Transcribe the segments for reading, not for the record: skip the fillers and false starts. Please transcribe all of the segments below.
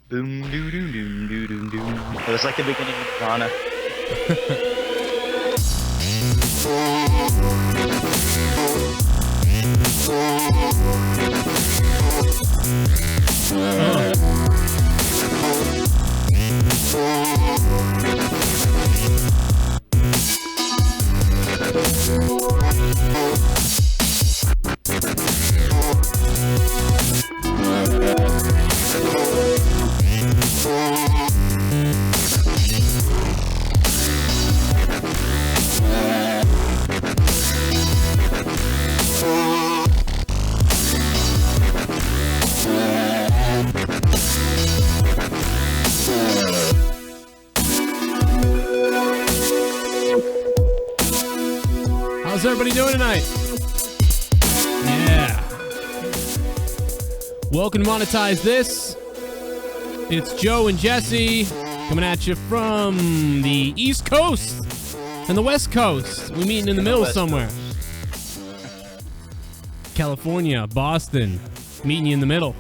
Boom, doo, doo, doo, doo, doo, doo. It was like the beginning of Nirvana. How's everybody doing tonight? Yeah. Welcome to Monetize This. It's Joe and Jesse coming at you from the East Coast and the West Coast. We're meeting in the middle somewhere. California, Boston, meeting you in the middle.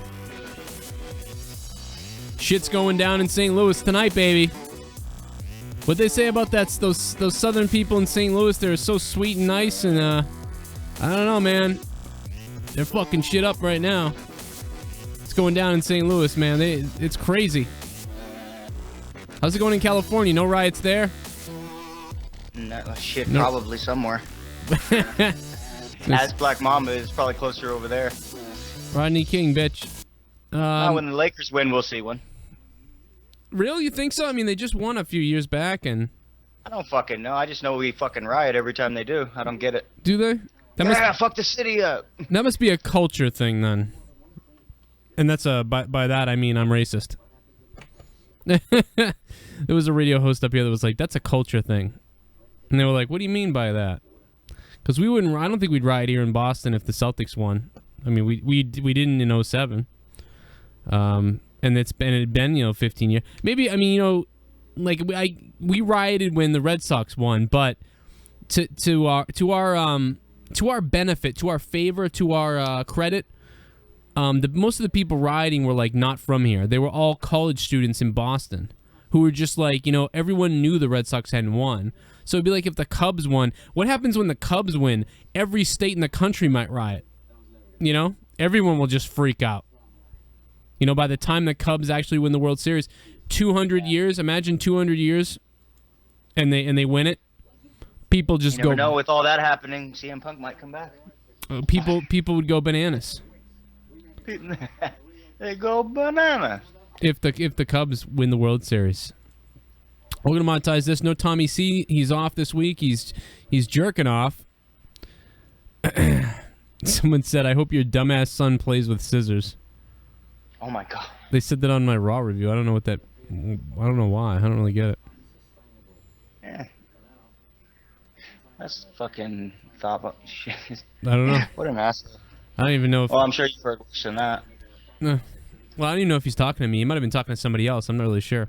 Shit's going down in St. Louis tonight, baby. What'd they say about that? Those southern people in St. Louis, they're so sweet and nice, and I don't know, man. They're fucking shit up right now. It's going down in St. Louis, man. It's crazy. How's it going in California? No riots there? No, shit, no. Probably somewhere. As Black Mamba is probably closer over there. Rodney King, bitch. When the Lakers win, we'll see one. Really? You think so? I mean, they just won a few years back, and... I don't fucking know. I just know we fucking riot every time they do. I don't get it. Do they? Fuck the city up. That must be a culture thing, then. And that's by that, I mean I'm racist. There was a radio host up here that was like, that's a culture thing. And they were like, what do you mean by that? Because we wouldn't... I don't think we'd riot here in Boston if the Celtics won. I mean, we didn't in 07. And it had been 15 years. Maybe, I mean, like we rioted when the Red Sox won, but to our benefit, to our favor, to our credit, most of the people rioting were like not from here. They were all college students in Boston who were just like, everyone knew the Red Sox hadn't won. So it'd be like if the Cubs won. What happens when the Cubs win? Every state in the country might riot. Everyone will just freak out. By the time the Cubs actually win the World Series, 200 years, imagine 200 years, and they win it. People just go... You never know, with all that happening, CM Punk might come back. People would go bananas. They go bananas. If the Cubs win the World Series. We're going to monetize this. No Tommy C. He's off this week. He's jerking off. Someone said, I hope your dumbass son plays with scissors. Oh my god. They said that on my Raw review. I don't know why. I don't really get it. Yeah. That's fucking thought about shit. I don't know. What an asshole. I don't even know if... Well, I'm sure you've heard worse than that. Well, I don't even know if he's talking to me. He might have been talking to somebody else. I'm not really sure.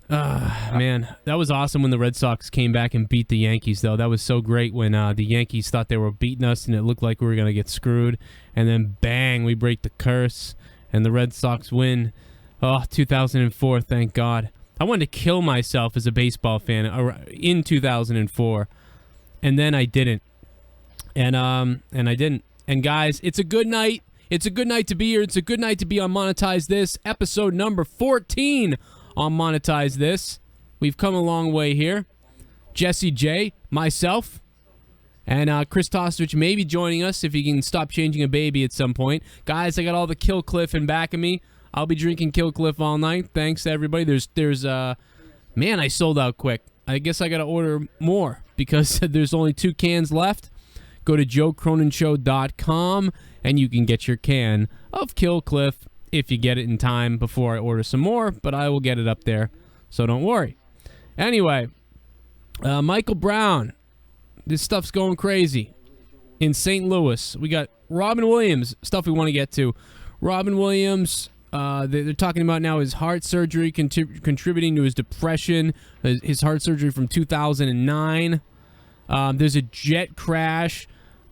Man, that was awesome when the Red Sox came back and beat the Yankees, though. That was so great when the Yankees thought they were beating us and it looked like we were going to get screwed. And then, bang, we break the curse and the Red Sox win. Oh, 2004, thank God. I wanted to kill myself as a baseball fan in 2004, and then I didn't. And I didn't. And, guys, it's a good night. It's a good night to be here. It's a good night to be on Monetize This, episode number 14 on Monetize This. We've come a long way here. Jesse J, myself, and Chris Tostovich may be joining us if he can stop changing a baby at some point. Guys, I got all the Kill Cliff in back of me. I'll be drinking Kill Cliff all night. Thanks to everybody. There's man, I sold out quick. I guess I got to order more because there's only 2 cans left. Go to joecronenshow.com and you can get your can of Kill Cliff if you get it in time before I order some more, but I will get it up there, so don't worry. Anyway, Michael Brown. This stuff's going crazy. In St. Louis, we got Robin Williams, stuff we want to get to. Robin Williams, they're talking about now his heart surgery contributing to his depression, his heart surgery from 2009. There's a jet crash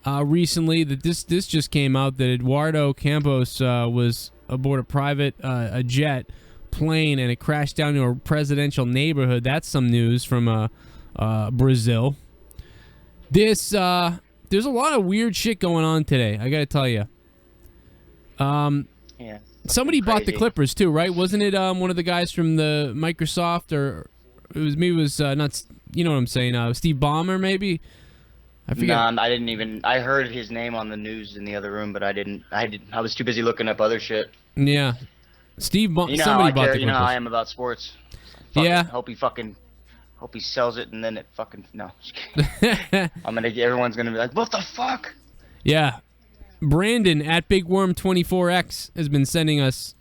recently that this just came out that Eduardo Campos was aboard a private a jet plane, and it crashed down to a presidential neighborhood. That's some news from Brazil. There's a lot of weird shit going on today, I gotta tell you. Yeah. Somebody bought the Crazy. Clippers too, right? Wasn't it one of the guys from the Microsoft, or it was me? It was not, you know what I'm saying? Steve Ballmer, maybe. I forget. Nah, I didn't even. I heard his name on the news in the other room, but I didn't. I was too busy looking up other shit. Yeah, Steve Ballmer. You know Somebody how I bought care. the You know how I Clippers. am about sports. Fuck Yeah. it. Hope he sells it, and then it fucking no. Just kidding. Everyone's gonna be like, what the fuck? Yeah, Brandon at BigWorm24X has been sending us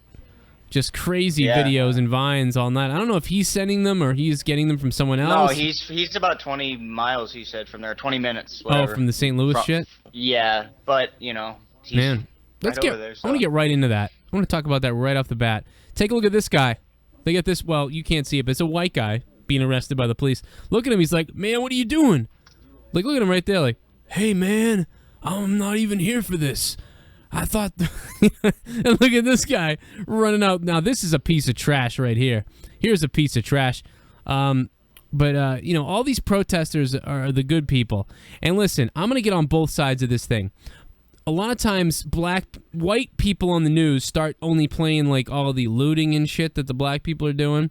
just crazy Yeah. videos and vines all night. I don't know if he's sending them or he's getting them from someone No, else. he's about 20 miles. He said from there, 20 minutes. Whatever. Oh, from the St. Louis shit. Yeah, but you know, he's Man, let's right get. over there, I want to get right into that. I want to talk about that right off the bat. Take a look at this guy. They get this. Well, you can't see it, but it's a white guy being arrested by the police. Look at him. He's like, man, what are you doing? Like, look at him right there. Like, hey, man, I'm not even here for this. I thought. And look at this guy running out. Now, this is a piece of trash right here. Here's a piece of trash. But you know, all these protesters are the good people. And listen, I'm going to get on both sides of this thing. A lot of times, white people on the news start only playing like all the looting and shit that the black people are doing.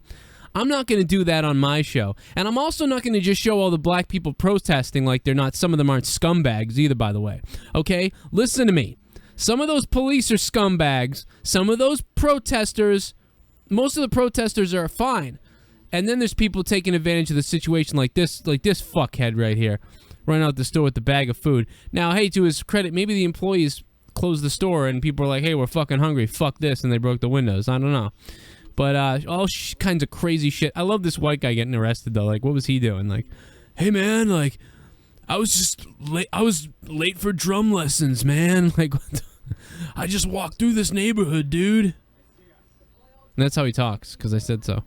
I'm not going to do that on my show. And I'm also not going to just show all the black people protesting like they're not. Some of them aren't scumbags either, by the way. Okay? Listen to me. Some of those police are scumbags. Some of those protesters, most of the protesters are fine. And then there's people taking advantage of the situation like this fuckhead right here, running out the store with the bag of food. Now, hey, to his credit, maybe the employees closed the store and people are like, hey, we're fucking hungry, fuck this, and they broke the windows. I don't know. But all kinds of crazy shit. I love this white guy getting arrested, though. Like, what was he doing? Like, hey, man, like, I was just late. I was late for drum lessons, man. Like, what the I just walked through this neighborhood, dude. And that's how he talks, because I said so.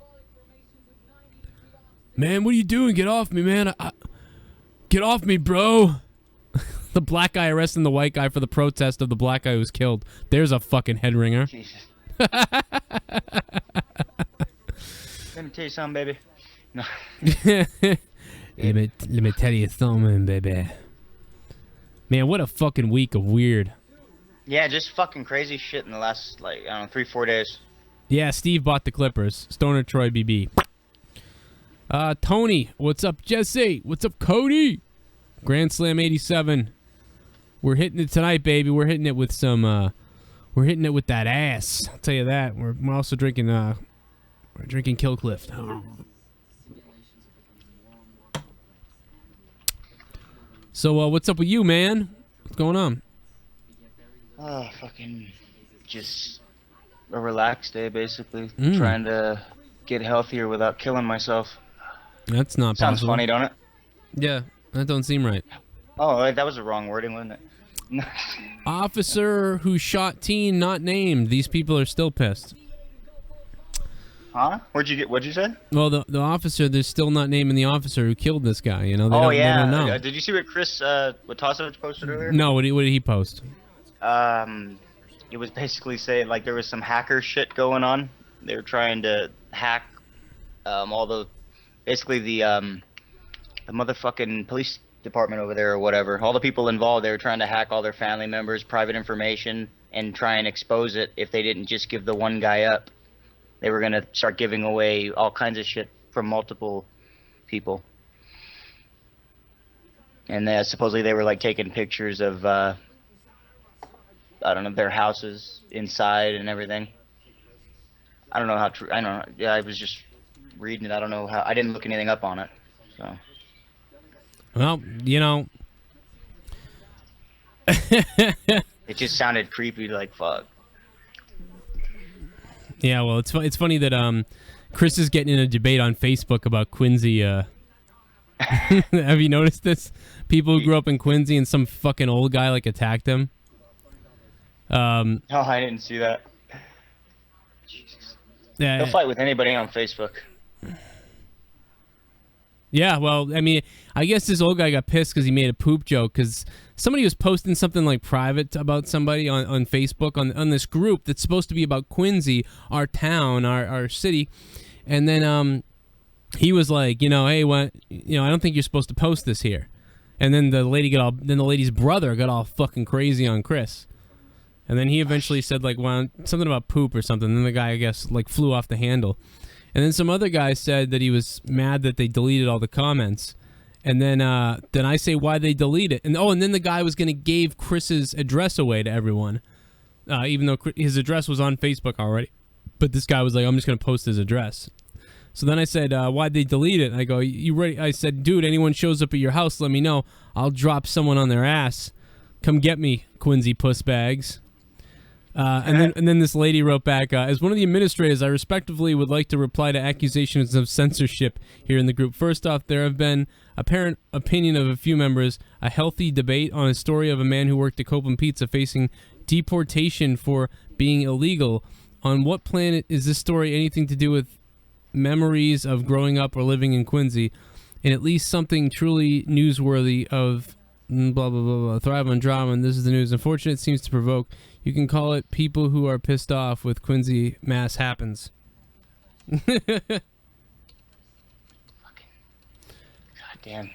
Man, what are you doing? Get off me, man. Get off me, bro. The black guy arresting the white guy for the protest of the black guy who was killed. There's a fucking head ringer. Jesus. Let me tell you something, baby. No. let me tell you something, baby. Man, what a fucking week of weird. Yeah, just fucking crazy shit in the last, like, I don't know, 3-4 days. Yeah, Steve bought the Clippers. Stoner Troy BB. Tony, what's up, Jesse? What's up, Cody? Grand Slam 87. We're hitting it tonight, baby. We're hitting it with some, we're hitting it with that ass. I'll tell you that. We're also drinking, we're drinking Killcliff. So, what's up with you, man? What's going on? Oh, fucking just a relaxed day, basically. Mm. Trying to get healthier without killing myself. That's not Sounds possible. funny, don't it? Yeah, that don't seem right. Oh, wait, that was the wrong wording, wasn't it? Officer who shot teen not named. These people are still pissed. Huh? What'd you say? Well, the officer, they're still not naming the officer who killed this guy. You know, they Oh, don't, yeah. they don't know. Did you see what what Tosevich posted earlier? No, what did he post? It was basically saying, like, there was some hacker shit going on. They were trying to hack all the, basically the motherfucking police department over there or whatever. All the people involved, they were trying to hack all their family members' private information and try and expose it if they didn't just give the one guy up. They were going to start giving away all kinds of shit from multiple people. And supposedly they were, like, taking pictures of, I don't know, their houses inside and everything. I don't know how true. I don't know. Yeah, I was just reading it. I don't know how. I didn't look anything up on it. So. Well, you know. It just sounded creepy, like fuck. Yeah, well, it's funny that Chris is getting in a debate on Facebook about Quincy. Have you noticed this? People who grew up in Quincy and some fucking old guy like attacked him. Oh, I didn't see that. Jesus. Yeah, They'll fight with anybody on Facebook. Yeah, well, I mean, I guess this old guy got pissed because he made a poop joke because somebody was posting something like private about somebody on Facebook on this group that's supposed to be about Quincy, our town, our city, and then he was like, hey, what, I don't think you're supposed to post this here, and then the lady's brother got all fucking crazy on Chris, and then he eventually said like, well, something about poop or something, and then the guy, I guess, like flew off the handle. And then some other guy said that he was mad that they deleted all the comments. And then I say why they delete it. And then the guy was going to give Chris's address away to everyone, even though his address was on Facebook already. But this guy was like, I'm just going to post his address. So then I said, why'd they delete it? And I go, you ready? I said, dude, anyone shows up at your house, let me know. I'll drop someone on their ass. Come get me, Quincy puss bags. And then this lady wrote back, as one of the administrators, I respectively would like to reply to accusations of censorship here in the group. First off, there have been apparent opinion of a few members, a healthy debate on a story of a man who worked at Copeland Pizza facing deportation for being illegal. On what planet is this story anything to do with memories of growing up or living in Quincy? And at least something truly newsworthy of blah, blah, blah, blah. Thrive on drama, and this is the news. Unfortunately, it seems to provoke. You can call it people who are pissed off with Quincy mass happens. Fucking goddamn.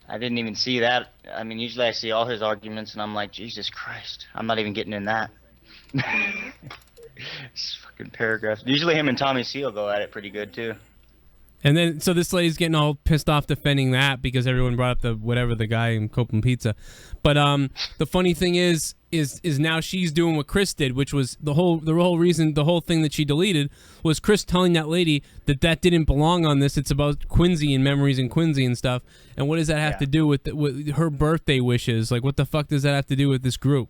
I didn't even see that. I mean, usually I see all his arguments and I'm like, Jesus Christ. I'm not even getting in that. This fucking paragraph. Usually him and Tommy Seal go at it pretty good too. And then, so this lady's getting all pissed off defending that because everyone brought up the guy in Copeland Pizza. But the funny thing is now she's doing what Chris did, which was the whole thing that she deleted was Chris telling that lady that didn't belong on this. It's about Quincy and memories and Quincy and stuff. And what does that have to do with her birthday wishes? Like, what the fuck does that have to do with this group?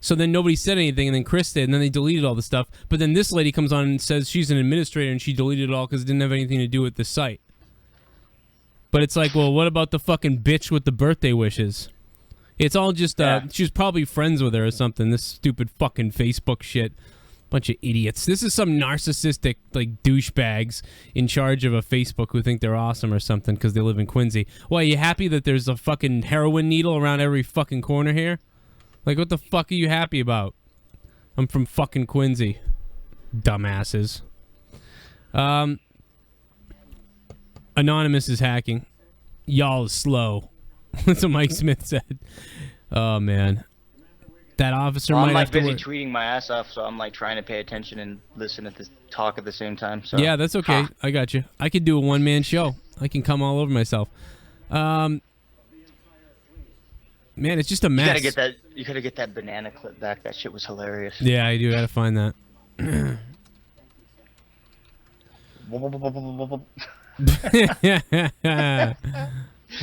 So then nobody said anything, and then Chris did, and then they deleted all the stuff. But then this lady comes on and says she's an administrator, and she deleted it all because it didn't have anything to do with the site. But it's like, well, what about the fucking bitch with the birthday wishes? It's all just, she was probably friends with her or something, this stupid fucking Facebook shit. Bunch of idiots. This is some narcissistic, like, douchebags in charge of a Facebook who think they're awesome or something because they live in Quincy. Why, are you happy that there's a fucking heroin needle around every fucking corner here? Like, what the fuck are you happy about? I'm from fucking Quincy. Dumbasses. Anonymous is hacking. Y'all is slow. That's what Mike Smith said. Oh, man. That officer might I'm, have to busy tweeting my ass off, so I'm, trying to pay attention and listen at this talk at the same time. So. Yeah, that's okay. I got you. I could do a one-man show. I can come all over myself. Man, it's just a mess. You gotta get that banana clip back. That shit was hilarious. Yeah, I do gotta find that.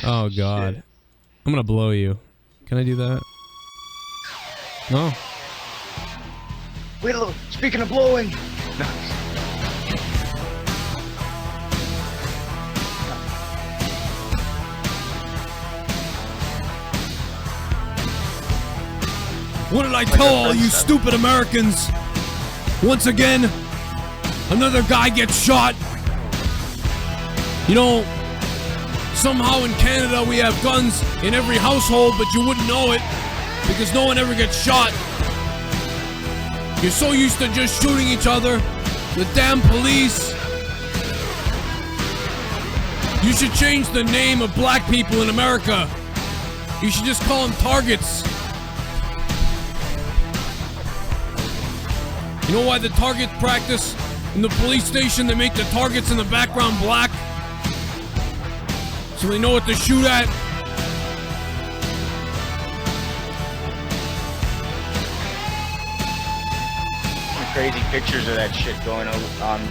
Oh God, shit. I'm gonna blow you. Can I do that? No. Wait a little. Speaking of blowing. No. What did I tell all you stupid Americans? Once again, another guy gets shot. You know, somehow in Canada we have guns in every household, but you wouldn't know it because no one ever gets shot. You're so used to just shooting each other. The damn police. You should change the name of black people in America. You should just call them targets. You know why the target practice in the police station, they make the targets in the background black? So they know what to shoot at? Crazy pictures of that shit going on.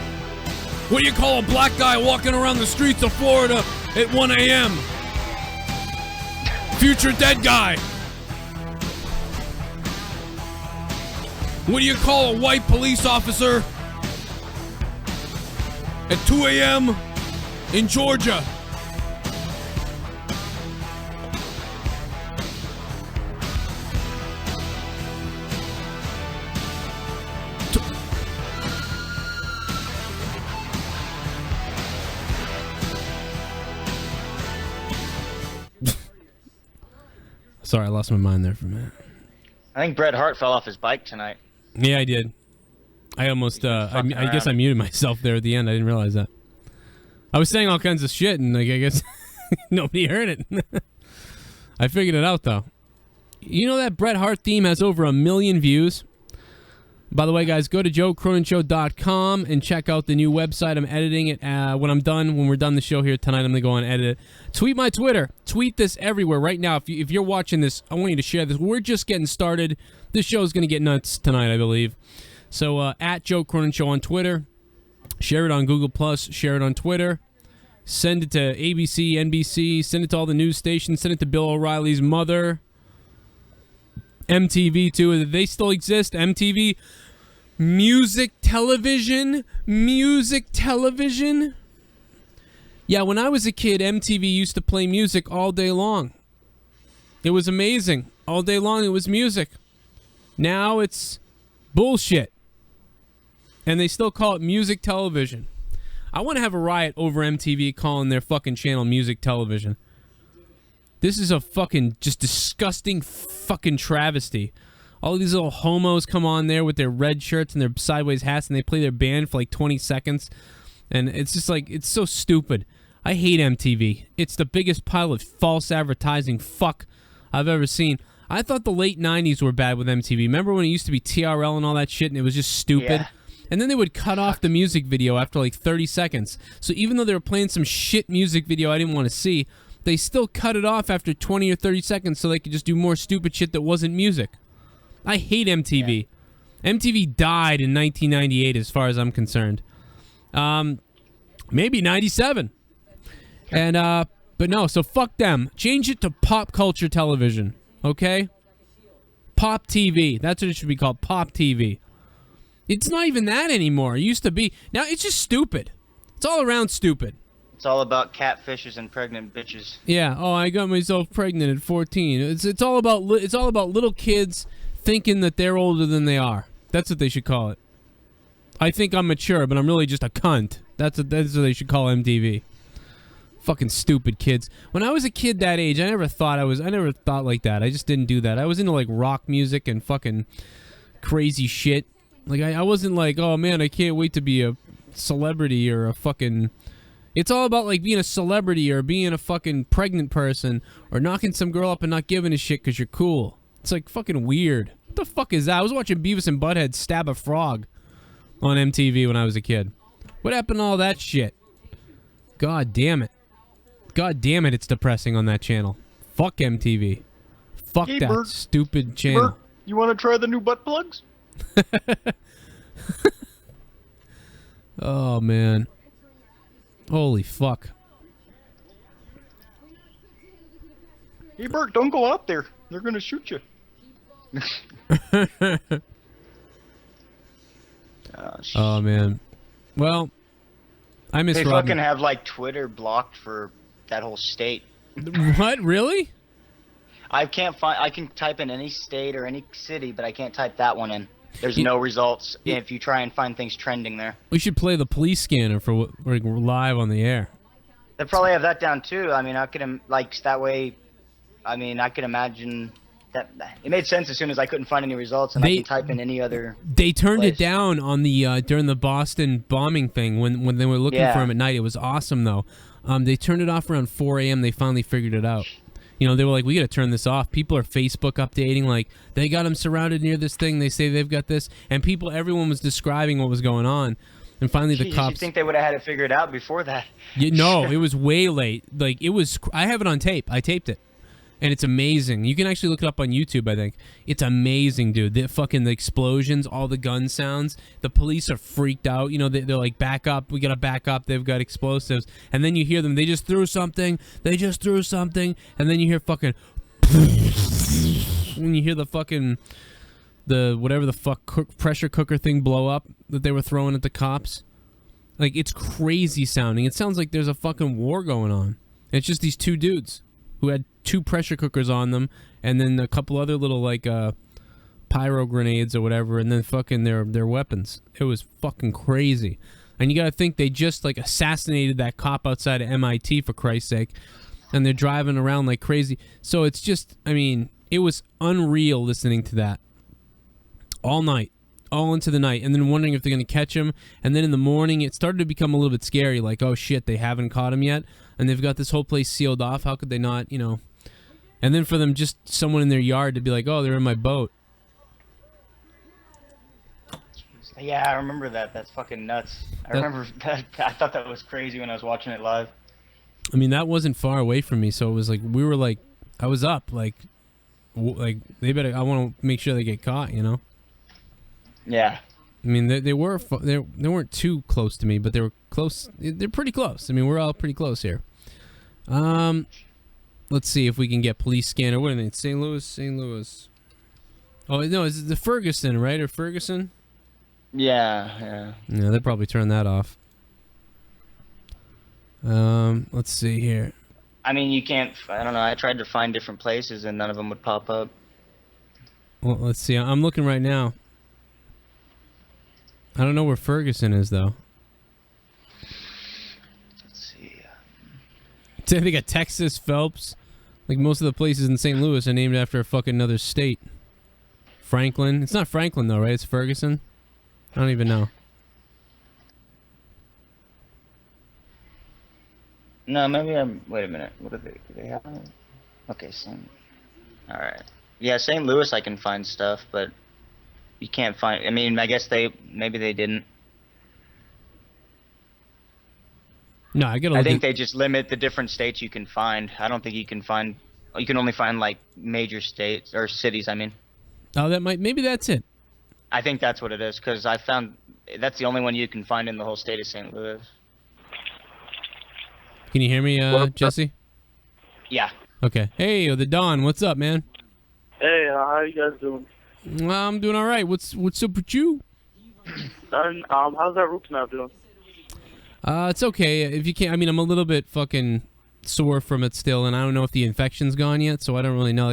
What do you call a black guy walking around the streets of Florida at 1 a.m.? Future dead guy. What do you call a white police officer at 2 a.m. in Georgia? Sorry, I lost my mind there for a minute. I think Bret Hart fell off his bike tonight. Yeah, I did. I almost, I guess I muted myself there at the end. I didn't realize that. I was saying all kinds of shit, and like I guess nobody heard it. I figured it out, though. You know that Bret Hart theme has over 1 million views? By the way, guys, go to joecronenshow.com and check out the new website. I'm editing it. When we're done the show here tonight, I'm going to go and edit it. Tweet my Twitter. Tweet this everywhere right now. If you're watching this, I want you to share this. We're just getting started. This show is going to get nuts tonight, I believe. So, at Joe Cronin Show on Twitter. Share it on Google+. Share it on Twitter. Send it to ABC, NBC. Send it to all the news stations. Send it to Bill O'Reilly's mother. MTV, too. They still exist. MTV. Music television. Yeah, when I was a kid, MTV used to play music all day long. It was amazing. All day long, it was music. Now it's bullshit. And they still call it music television. I want to have a riot over MTV calling their fucking channel music television. This is a fucking just disgusting fucking travesty. All of these little homos come on there with their red shirts and their sideways hats, and they play their band for like 20 seconds. And it's just like, it's so stupid. I hate MTV. It's the biggest pile of false advertising fuck I've ever seen. I thought the late 90s were bad with MTV. Remember when it used to be TRL and all that shit, and it was just stupid? Yeah. And then they would cut off the music video after like 30 seconds. So even though they were playing some shit music video I didn't want to see, they still cut it off after 20 or 30 seconds so they could just do more stupid shit that wasn't music. I hate MTV. Yeah. MTV died in 1998 as far as I'm concerned. Maybe 97. And, but no, so fuck them. Change it to pop culture television, okay? Pop TV. That's what it should be called, Pop TV. It's not even that anymore. It used to be. Now, it's just stupid. It's all around stupid. It's all about catfishes and pregnant bitches. Yeah. Oh, I got myself pregnant at 14. It's all about little kids thinking that they're older than they are. That's what they should call it. I think I'm mature, but I'm really just a cunt. That's what they should call MTV. Fucking stupid kids. When I was a kid that age, I never thought like that. I just didn't do that. I was into like rock music and fucking crazy shit. Like I wasn't like, oh man, I can't wait to be a celebrity or a fucking. It's all about like being a celebrity or being a fucking pregnant person or knocking some girl up and not giving a shit because you're cool. It's like fucking weird. What the fuck is that? I was watching Beavis and Butthead stab a frog on MTV when I was a kid. What happened to all that shit? God damn it. God damn it, it's depressing on that channel. Fuck MTV. Fuck hey, that Bert. stupid channel. Bert, you want to try the new butt plugs? Oh, man. Holy fuck. Hey, Bert, don't go out there. They're going to shoot you. Oh, man. Well, I miss They Robin. fucking have, like, Twitter blocked for that whole state. What? Really? I can type in any state or any city, but I can't type that one in. There's no results if you try and find things trending there. We should play the police scanner for what we're live on the air. They probably have that down too. I mean, I could like that way. I mean, I could imagine that it made sense as soon as I couldn't find any results, and I can type in any other. They turned place. it down on the during the Boston bombing thing when they were looking for him at night. It was awesome though. They turned it off around 4 a.m. They finally figured it out. You know, they were like, we got to turn this off. People are Facebook updating, like, they got him surrounded near this thing. They say they've got this. And everyone was describing what was going on. And finally the cops... You think they would have had it figured out before that? No, it was way late. Like, it was... I have it on tape. I taped it. And it's amazing. You can actually look it up on YouTube, I think. It's amazing, dude. The explosions, all the gun sounds. The police are freaked out. You know, they're like, back up. We got to back up. They've got explosives. And then you hear them. They just threw something. They just threw something. And then you hear fucking... When you hear the fucking... whatever the fuck pressure cooker thing blow up that they were throwing at the cops. Like, it's crazy sounding. It sounds like there's a fucking war going on. It's just these two dudes who had 2 pressure cookers on them, and then a couple other little, like, pyro grenades or whatever, and then fucking their weapons. It was fucking crazy. And you gotta think they just, like, assassinated that cop outside of MIT, for Christ's sake, and they're driving around like crazy. So it's just, I mean, It was unreal listening to that all night, all into the night, and then wondering if they're going to catch him. And then in the morning, it started to become a little bit scary, like, oh shit, they haven't caught him yet, and they've got this whole place sealed off. How could they not, you know? And then for them, just someone in their yard to be like, oh, they're in my boat. Yeah, I remember that. That's fucking nuts. I remember that. I thought that was crazy when I was watching it live. I mean, that wasn't far away from me, so it was like we were like, I was up, like they better. I want to make sure they get caught, you know. Yeah. I mean, they weren't too close to me, but they were close. They're pretty close. I mean, we're all pretty close here. Let's see if we can get police scanner. What are they? St. Louis. Oh no, is it the Ferguson, right, or Ferguson? Yeah. Yeah, they'd probably turn that off. Let's see here. I mean, you can't. I don't know. I tried to find different places, and none of them would pop up. Well, let's see. I'm looking right now. I don't know where Ferguson is, though. Let's see. So they got Texas, Phelps. Like most of the places in St. Louis are named after a fucking another state. Franklin. It's not Franklin, though, right? It's Ferguson. I don't even know. No, maybe I'm. Wait a minute. What are they? Do they have? Okay, all right. Yeah, St. Louis, I can find stuff, but you can't find. I mean, I guess maybe they didn't. No, I gotta. I think they just limit the different states you can find. I don't think you can find. You can only find like major states or cities. I mean. Oh, maybe that's it. I think that's what it is, because I found that's the only one you can find in the whole state of St. Louis. Can you hear me, Jesse? Yeah. Okay. Hey, the Don. What's up, man? Hey, how you guys doing? I'm doing all right. What's up with you? And how's that root canal doing? It's okay. If you can't, I mean, I'm a little bit fucking sore from it still, and I don't know if the infection's gone yet, so I don't really know.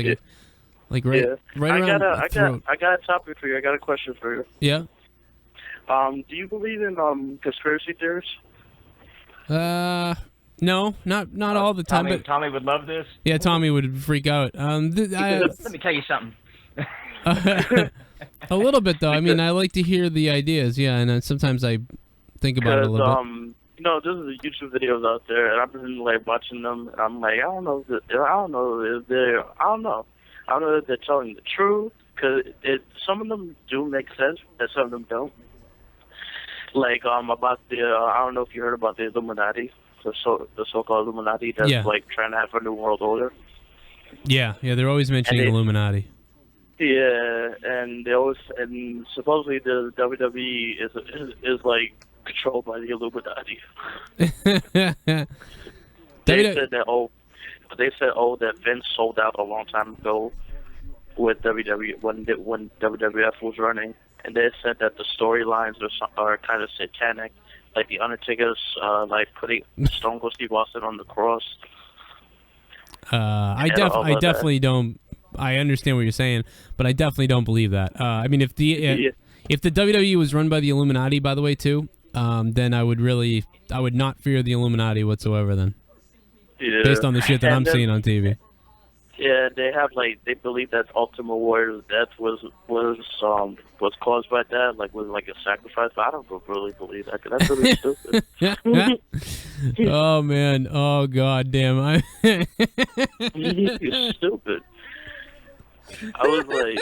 Right around the throat. I got a topic for you. I got a question for you. Yeah. Do you believe in conspiracy theories? No, not all the time. But Tommy would love this. yeah, Tommy would freak out. Let me tell you something. A little bit though. I mean, I like to hear the ideas. Yeah, and sometimes I think about it a little bit. You know, there's YouTube videos out there, and I've been like watching them, and I'm like, I don't know if they're telling the truth, because some of them do make sense, and some of them don't. Like about the I don't know if you heard about the Illuminati, the so-called Illuminati that's like trying to have a new world order. Yeah, they're always mentioning Illuminati. Yeah, and supposedly the WWE is like controlled by the Illuminati. They said that Vince sold out a long time ago with WWE when WWF was running, and they said that the storylines are kind of satanic, like the Undertaker's like putting Stone Cold Steve Austin on the cross. I definitely don't. I understand what you're saying, but I definitely don't believe that. I mean, if the WWE was run by the Illuminati, by the way, too, then I would not fear the Illuminati whatsoever. Then, based on the shit that I'm seeing on TV. Yeah, they believe that Ultimate Warrior's death was caused by that, was like a sacrifice. But I don't really believe that, 'cause that's really stupid. Oh man! Oh god damn! You're stupid. I was like,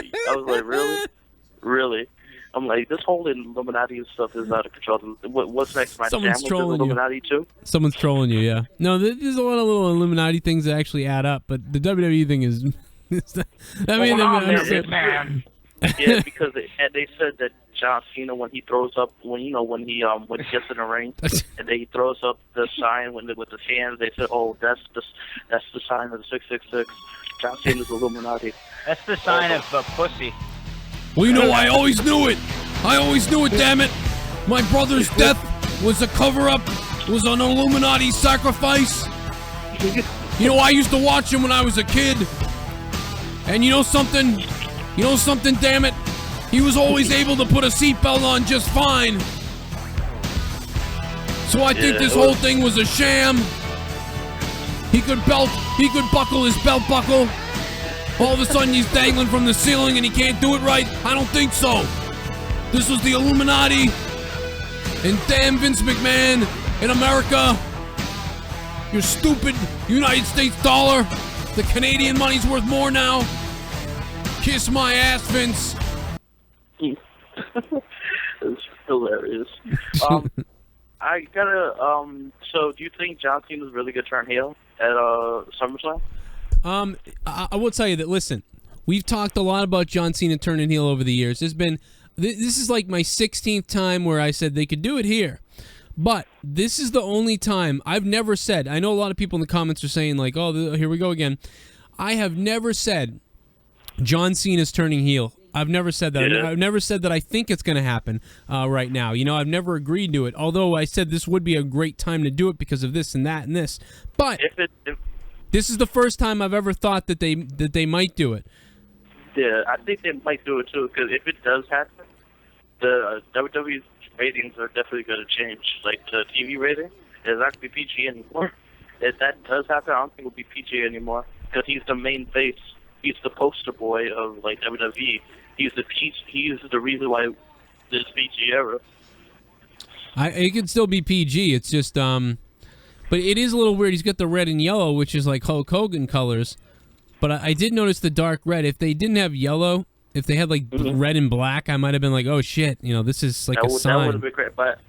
really? I'm like, this whole Illuminati stuff is out of control. What's next? My Someone's trolling Illuminati too? Someone's trolling you, yeah. No, there's a lot of little Illuminati things that actually add up, but the WWE thing is. Man. Yeah, because they said that John Cena, when he throws up, when he gets in the ring, and then he throws up the sign with his hands, they said, oh, that's the sign of the 666. John Cena's Illuminati. That's the sign of a pussy. Well, I always knew it. Damn it. My brother's death was a cover-up, was an Illuminati sacrifice. I used to watch him when I was a kid. And you know something, damn it? He was always able to put a seatbelt on just fine. So I think this whole thing was a sham. He could buckle his belt buckle. All of a sudden he's dangling from the ceiling and he can't do it right? I don't think so. This was the Illuminati. And damn Vince McMahon in America. Your stupid United States dollar. The Canadian money's worth more now. Kiss my ass, Vince. It's hilarious. I gotta, so do you think John Cena's really gonna turn heel at, SummerSlam? I will tell you that, listen, we've talked a lot about John Cena turning heel over the years. This is like my 16th time where I said they could do it here. But this is the only time I've never said, I know a lot of people in the comments are saying like, oh, here we go again. I have never said John Cena's turning heel. I've never said that. Yeah. I've never said that I think it's going to happen right now. You know, I've never agreed to it, although I said this would be a great time to do it because of this and that and this. But this is the first time I've ever thought that they might do it. Yeah, I think they might do it too, because if it does happen, the WWE ratings are definitely going to change. Like the TV rating is not going to be PG anymore. If that does happen, I don't think it'll be PG anymore, because he's the main face. He's the poster boy of like WWE. He's the reason why this PG era. It could still be PG. It's just but it is a little weird. He's got the red and yellow, which is like Hulk Hogan colors. But I did notice the dark red. If they didn't have yellow, if they had like red and black, I might have been like, oh shit, you know, this is like a sign. That would have been great, but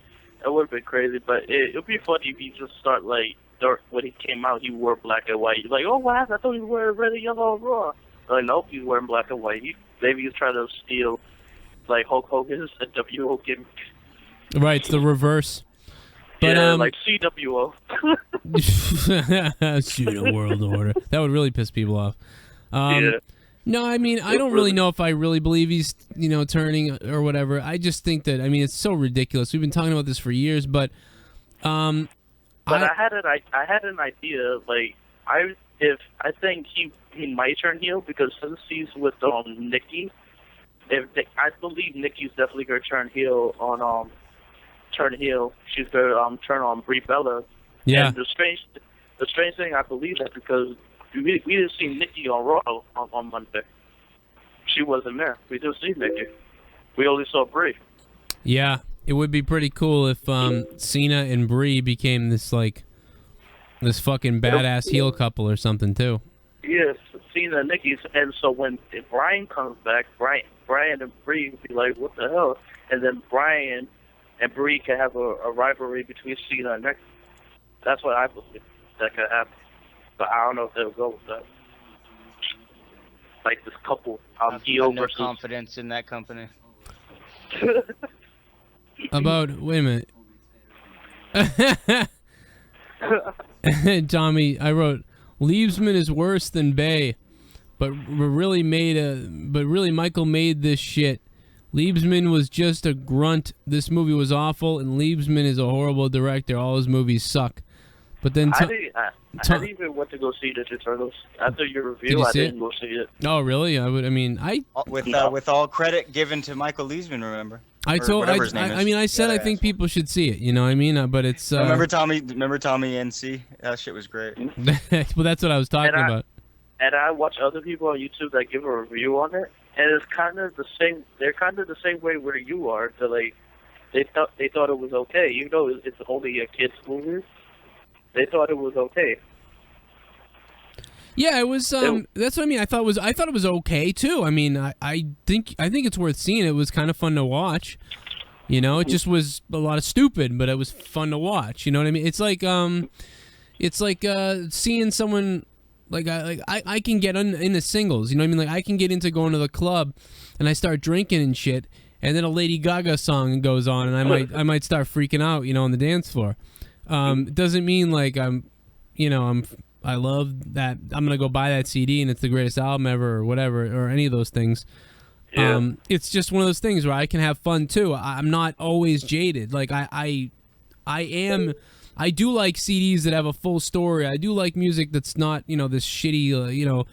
that would have been crazy. But it would be funny if he just start like dark. When he came out, he wore black and white. You're like, oh, what happened? I thought he was wearing red and yellow on Raw. Like, nope, he's wearing black and white. Maybe he's trying to steal like Hulk Hogan's WO gimmick. Right, it's the reverse. But, yeah, like CWO. Pseudo World Order. That would really piss people off. Yeah. No, I mean, I don't really know if I really believe he's, you know, turning or whatever. I just think that, I mean, it's so ridiculous. We've been talking about this for years, but I had an idea. Like, I think he might turn heel, because since he's with Nikki, I believe Nikki's definitely gonna turn heel on She's gonna turn on Brie Bella. yeah. And the strange thing, I believe that because we didn't see Nikki on Raw on Monday. She wasn't there. We didn't see Nikki. We only saw Brie. Yeah, it would be pretty cool if Cena and Brie became this this fucking badass heel couple or something too. Yes, Cena and Nikki. And so if Brian comes back, Brian and Brie would be like, what the hell? And then Brian and Brie can have a rivalry between Cena and Nikki. That's what I believe that could happen. But I don't know if they'll go with that. Like this couple, heel no versus. confidence in that company. Wait a minute. Tommy, I wrote, Liebsman is worse than Bay, but really Michael made this shit. Liebsman was just a grunt. This movie was awful, and Liebsman is a horrible director. All his movies suck. But then I didn't even want to go see the Turtles. After your review, I didn't go see it. Oh, really? With all credit given to Michael Leesman, remember? I said I think people should see it. You know what I mean? But it's. Remember Tommy NC? That shit was great. Well, that's what I was talking about. And I watch other people on YouTube that give a review on it, and it's kind of the same. They're kind of the same way where you are. So like, they thought it was okay, even though it's only a kids' movie. They thought it was okay. Yeah, it was. That's what I mean. I thought it was okay too. I mean, I think it's worth seeing. It was kind of fun to watch. You know, it just was a lot of stupid, but it was fun to watch. You know what I mean? It's like seeing someone like I can get into singles. You know what I mean? Like I can get into going to the club, and I start drinking and shit, and then a Lady Gaga song goes on, and I might start freaking out. You know, on the dance floor. It doesn't mean like I love that. I'm gonna go buy that CD and it's the greatest album ever or whatever or any of those things. Yeah. It's just one of those things where I can have fun too. I'm not always jaded. Like I do like CDs that have a full story. I do like music that's not this shitty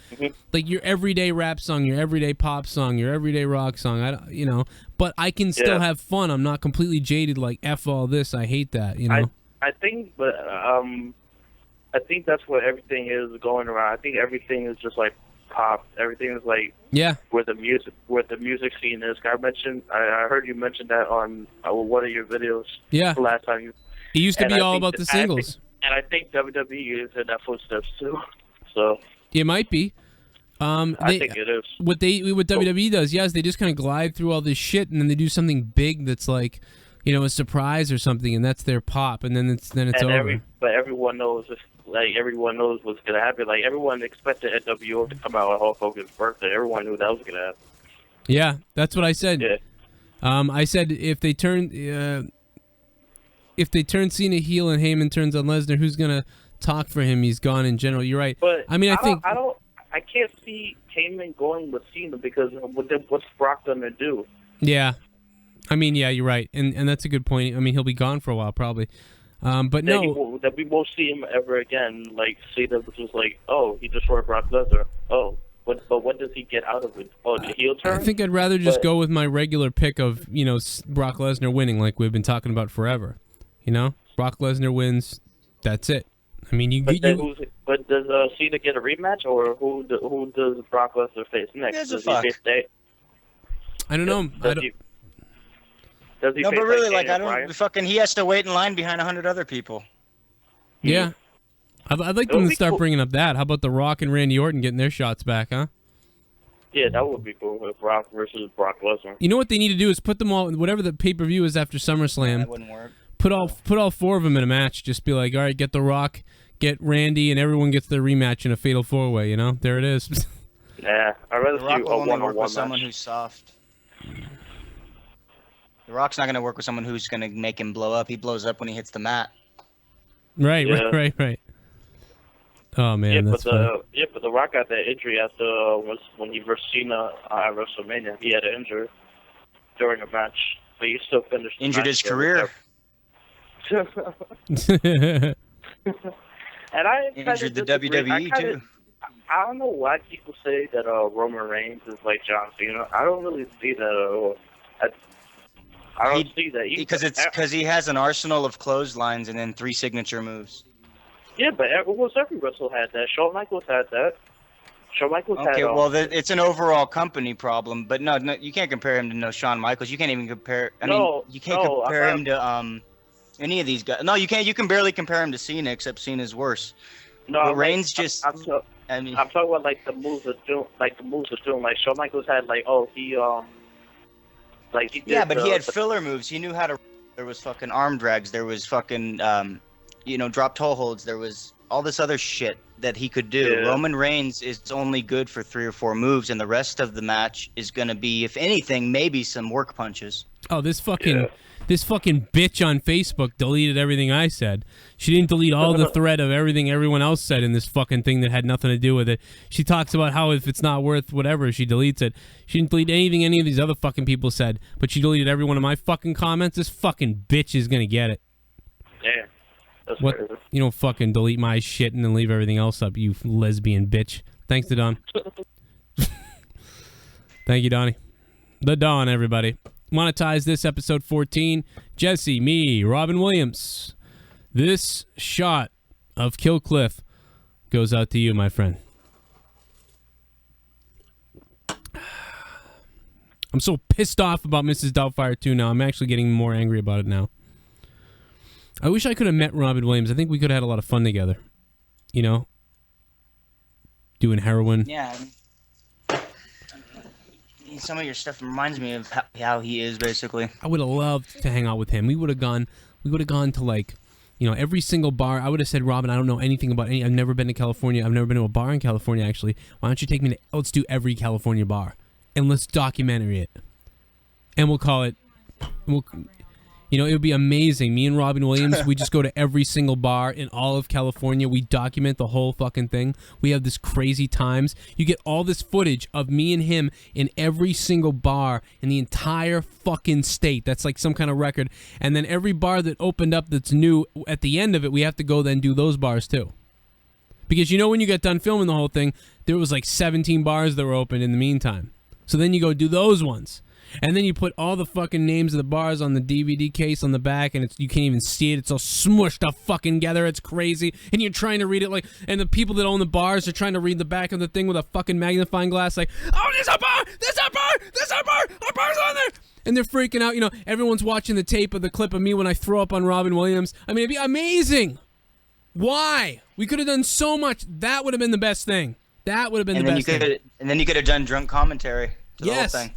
like your everyday rap song, your everyday pop song, your everyday rock song. But I can still have fun. I'm not completely jaded. Like F all this. I hate that. I think that's what everything is going around. I think everything is just like pop. Everything is like Yeah. where the music scene is. I heard you mention that on one of your videos. Yeah. The last time you. It used to And be I all think about the singles. I think WWE is in that footsteps too. So It might be. I think it is. What WWE does, yes, they just kind of glide through all this shit, and then they do something big that's like, you know, a surprise or something, and that's their pop, and then it's over. But everyone knows, everyone knows what's gonna happen. Like everyone expected NWO to come out on Hulk Hogan's birthday. Everyone knew that was gonna happen. Yeah, that's what I said. Yeah. I said if they turn Cena heel and Heyman turns on Lesnar, who's gonna talk for him? He's gone in general. You're right. But I mean, I can't see Heyman going with Cena because what's Brock gonna do? Yeah. I mean, yeah, you're right, and that's a good point. I mean, he'll be gone for a while, probably. But no, that we won't see him ever again. Like Cena was just like, oh, he destroyed Brock Lesnar. Oh, but what does he get out of it? Oh, the heel turn. I think I'd rather just go with my regular pick of Brock Lesnar winning, like we've been talking about forever. You know, Brock Lesnar wins. That's it. I mean, But does Cena get a rematch, or who does Brock Lesnar face next? Gives a Does fuck. he face I don't know. Does he No, face but really, like I Daniel Bryan? don't fucking. He has to wait in line behind 100 other people. Yeah. I'd like That them would to be start cool. bringing up that. How about The Rock and Randy Orton getting their shots back, huh? Yeah, that would be cool with Brock versus Brock Lesnar. You know what they need to do is put them all, whatever the pay-per-view is after SummerSlam, That wouldn't work. put all four of them in a match. Just be like, all right, get The Rock, get Randy, and everyone gets their rematch in a fatal four-way, you know? There it is. Yeah, I'd rather The see Rock a will only work one-on-one with someone match. who's soft. The Rock's not going to work with someone who's going to make him blow up. He blows up when he hits the mat. Right. Oh, man, Yeah, that's funny. but the Rock got that injury after when he versed Cena at WrestleMania. He had an injury during a match, but he still finished. the Injured match his career. And I Injured the kinda disagree. WWE, too. I don't know why people say that Roman Reigns is like John Cena. I don't really see that at all. I don't see that Because he has an arsenal of clotheslines and then 3 signature moves. Yeah, but almost every wrestler had that. Shawn Michaels had that. Shawn Michaels had. Okay, well, it's an overall company problem, but no, you can't compare him to Shawn Michaels. You can't even compare. You can't compare him to any of these guys. No, you can't. You can barely compare him to Cena, except Cena's worse. No, But Reigns just. I'm talking about like the moves of doing, Like Shawn Michaels had he like he did. Yeah, but he had filler moves. He knew how to. There was fucking arm drags. There was fucking drop toe holds. There was all this other shit that he could do. Yeah. Roman Reigns is only good for 3 or 4 moves, and the rest of the match is gonna be, if anything, maybe some work punches. Oh, this fucking bitch on Facebook deleted everything I said. She didn't delete all the thread of everything everyone else said in this fucking thing that had nothing to do with it. She talks about how if it's not worth whatever, she deletes it. She didn't delete anything any of these other fucking people said, but she deleted every one of my fucking comments. This fucking bitch is gonna get it. Damn. That's What? crazy. You don't fucking delete my shit and then leave everything else up, you lesbian bitch. Thanks to Don. Thank you, Donnie. The Don, everybody. Monetize this episode 14. Jesse, me, Robin Williams. This shot of Kill Cliff goes out to you, my friend. I'm so pissed off about Mrs. Doubtfire 2 now. I'm actually getting more angry about it now. I wish I could have met Robin Williams. I think we could have had a lot of fun together. You know? Doing heroin. Yeah. Some of your stuff reminds me of how he is, basically. I would have loved to hang out with him. We would have gone to like, every single bar. I would have said, Robin, I don't know anything about any. I've never been to California. I've never been to a bar in California, actually. Why don't you take me to, let's do every California bar. And let's documentary it. And we'll call it, it would be amazing. Me and Robin Williams, we just go to every single bar in all of California. We document the whole fucking thing. We have this crazy times. You get all this footage of me and him in every single bar in the entire fucking state. That's like some kind of record. And then every bar that opened up that's new, at the end of it, we have to go then do those bars too. Because when you get done filming the whole thing, there was like 17 bars that were open in the meantime. So then you go do those ones. And then you put all the fucking names of the bars on the DVD case on the back, and you can't even see it. It's all smushed up fucking together. It's crazy. And you're trying to read it like, and the people that own the bars are trying to read the back of the thing with a fucking magnifying glass, like, oh, there's a bar, there's a bar, there's a bar, our bar's on there. And they're freaking out. You know, everyone's watching the tape of the clip of me when I throw up on Robin Williams. I mean, it'd be amazing. Why? We could have done so much. That would have been the best thing. That would have been the best thing. And then you could have done drunk commentary to the whole thing.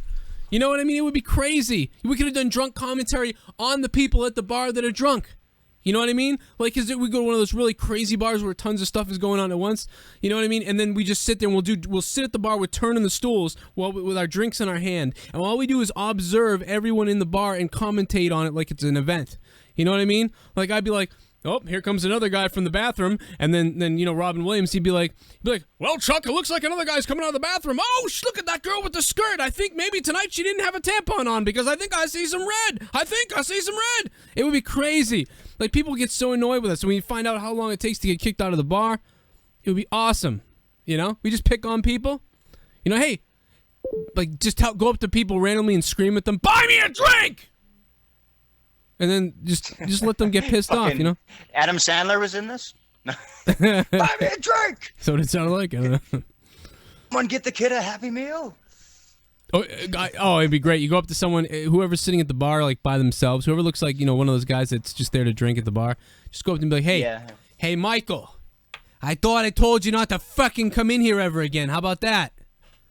You know what I mean? It would be crazy. We could have done drunk commentary on the people at the bar that are drunk. You know what I mean? Like, cause we go to one of those really crazy bars where tons of stuff is going on at once. You know what I mean? And then we just sit there and we'll sit at the bar, we're turning the stools with our drinks in our hand, and all we do is observe everyone in the bar and commentate on it like it's an event. You know what I mean? Like, I'd be like, oh, here comes another guy from the bathroom, and then you know, Robin Williams, he'd be like, well, Chuck, it looks like another guy's coming out of the bathroom. Oh, look at that girl with the skirt. I think maybe tonight she didn't have a tampon on because I think I see some red. It would be crazy. Like, people get so annoyed with us, when you find out how long it takes to get kicked out of the bar, it would be awesome. You know, we just pick on people. You know, hey, like, just go up to people randomly and scream at them, buy me a drink! And then just let them get pissed off, you know? Adam Sandler was in this? Buy me a drink! So what it sounded like? I don't know. Come on, get the kid a Happy Meal. Oh, it'd be great. You go up to someone, whoever's sitting at the bar, like, by themselves, whoever looks like, you know, one of those guys that's just there to drink at the bar, just go up to them and be like, hey, Michael, I thought I told you not to fucking come in here ever again. How about that?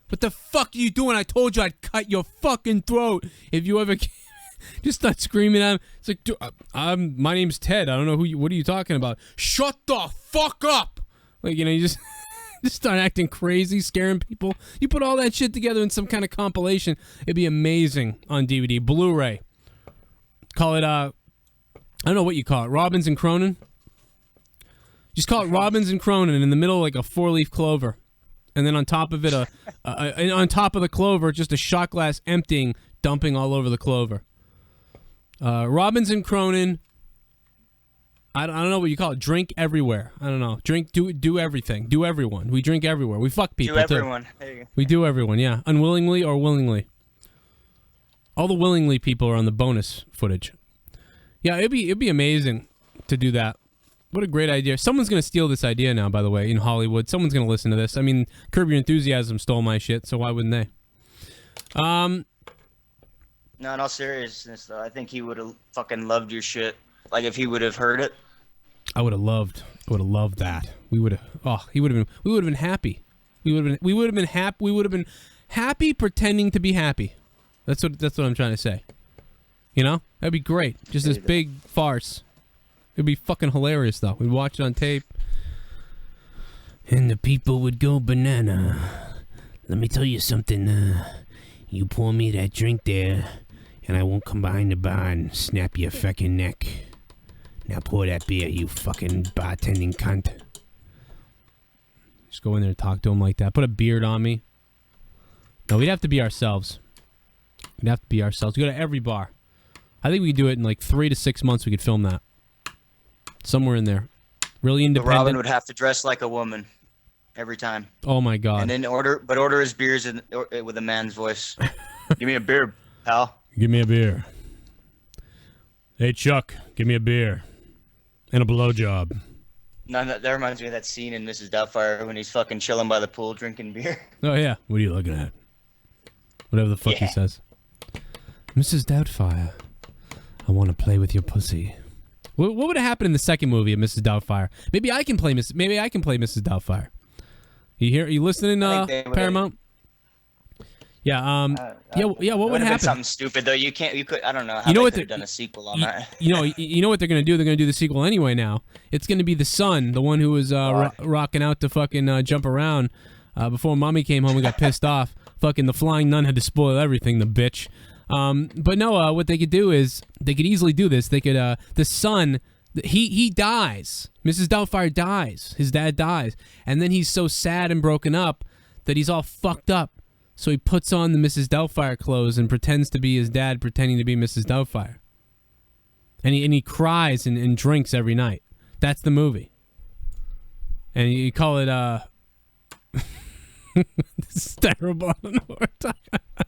What the fuck are you doing? I told you I'd cut your fucking throat if you ever came. Just start screaming at him. It's like, dude, my name's Ted. I don't know what are you talking about? Shut the fuck up! Like, you know, you just start acting crazy, scaring people. You put all that shit together in some kind of compilation, it'd be amazing on DVD, Blu-ray. Call it I don't know what you call it. Robbins and Cronin. Just call it Robbins and Cronin in the middle, like a 4-leaf clover, and then on top of it, on top of the clover, just a shot glass emptying, dumping all over the clover. Robbins and Cronin. I don't know what you call it. Drink everywhere. I don't know. Drink, do everything. Do everyone. We drink everywhere. We fuck people, do everyone. Too. There you go. We do everyone, yeah. Unwillingly or willingly. All the willingly people are on the bonus footage. Yeah, it'd be amazing to do that. What a great idea. Someone's going to steal this idea now, by the way, in Hollywood. Someone's going to listen to this. I mean, Curb Your Enthusiasm stole my shit, so why wouldn't they? No, in all seriousness, though, I think he would have fucking loved your shit. Like, if he would have heard it. I would have loved that. We would have been happy. We would have been happy pretending to be happy. That's what I'm trying to say. You know? That'd be great. Just this big farce. It'd be fucking hilarious, though. We'd watch it on tape. And the people would go banana. Let me tell you something. You pour me that drink there, and I won't come behind the bar and snap your fucking neck. Now pour that beer, you fucking bartending cunt. Just go in there and talk to him like that. Put a beard on me. No, we'd have to be ourselves. We'd have to be ourselves. Go to every bar. I think we could do it in like 3 to 6 months. We could film that. Somewhere in there. Really independent. Robin would have to dress like a woman every time. Oh my god. And then order his beers with a man's voice. Give me a beer, pal. Give me a beer. Hey Chuck, give me a beer. And a blowjob. No, that reminds me of that scene in Mrs. Doubtfire when he's fucking chilling by the pool drinking beer. Oh yeah. What are you looking at? Whatever the fuck he says. Mrs. Doubtfire, I want to play with your pussy. What would have happened in the second movie of Mrs. Doubtfire? Maybe I can play Mrs. Doubtfire. You listening, Paramount? Yeah, yeah. What would happen? Something stupid though. You could. I don't know. How they could have done a sequel on that. You know what they're gonna do? They're gonna do the sequel anyway. Now it's gonna be the son, the one who was rocking out to fucking jump around before mommy came home and got pissed off. Fucking the flying nun had to spoil everything. The bitch. But no. What they could do is they could easily do this. They could. The son. He dies. Mrs. Doubtfire dies. His dad dies, and then he's so sad and broken up that he's all fucked up. So he puts on the Mrs. Doubtfire clothes and pretends to be his dad, pretending to be Mrs. Doubtfire. And he cries and drinks every night. That's the movie. And you call it this is terrible. I don't know what we're talking about.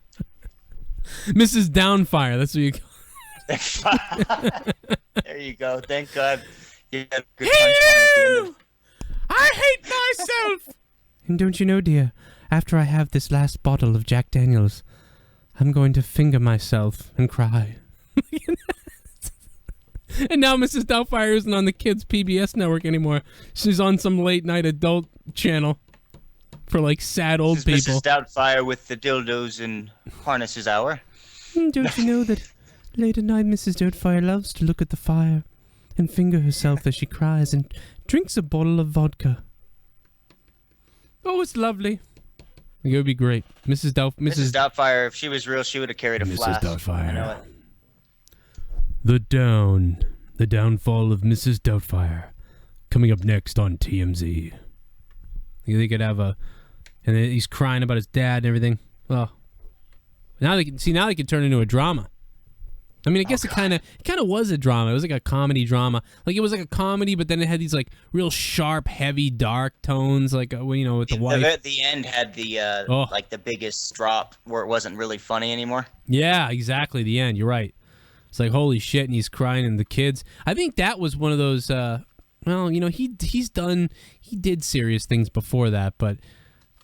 Mrs. Downfire. That's what you There you go. Thank God. You had a good Hey, punchline at the end of- I hate myself. And don't you know, dear, after I have this last bottle of Jack Daniels, I'm going to finger myself and cry. And now Mrs. Doubtfire isn't on the kids' PBS network anymore. She's on some late night adult channel for like sad old This is people. Mrs. Doubtfire with the dildos and harnesses hour. Don't you know that late at night Mrs. Doubtfire loves to look at the fire and finger herself as she cries and drinks a bottle of vodka? Oh, it's lovely. It would be great. Mrs. Doubtfire, if she was real, she would have carried a Mrs. flask. Doubtfire. I know it. The downfall of Mrs. Doubtfire, coming up next on TMZ. They could have and then he's crying about his dad and everything. Well, now they can turn it into a drama. I mean, I guess it kind of was a drama. It was like a comedy drama. Like it was like a comedy, but then it had these like real sharp, heavy, dark tones. Like with the wife. The end had the like the biggest drop where it wasn't really funny anymore. Yeah, exactly. The end. You're right. It's like, holy shit, and he's crying, and the kids. I think that was one of those. He did serious things before that, but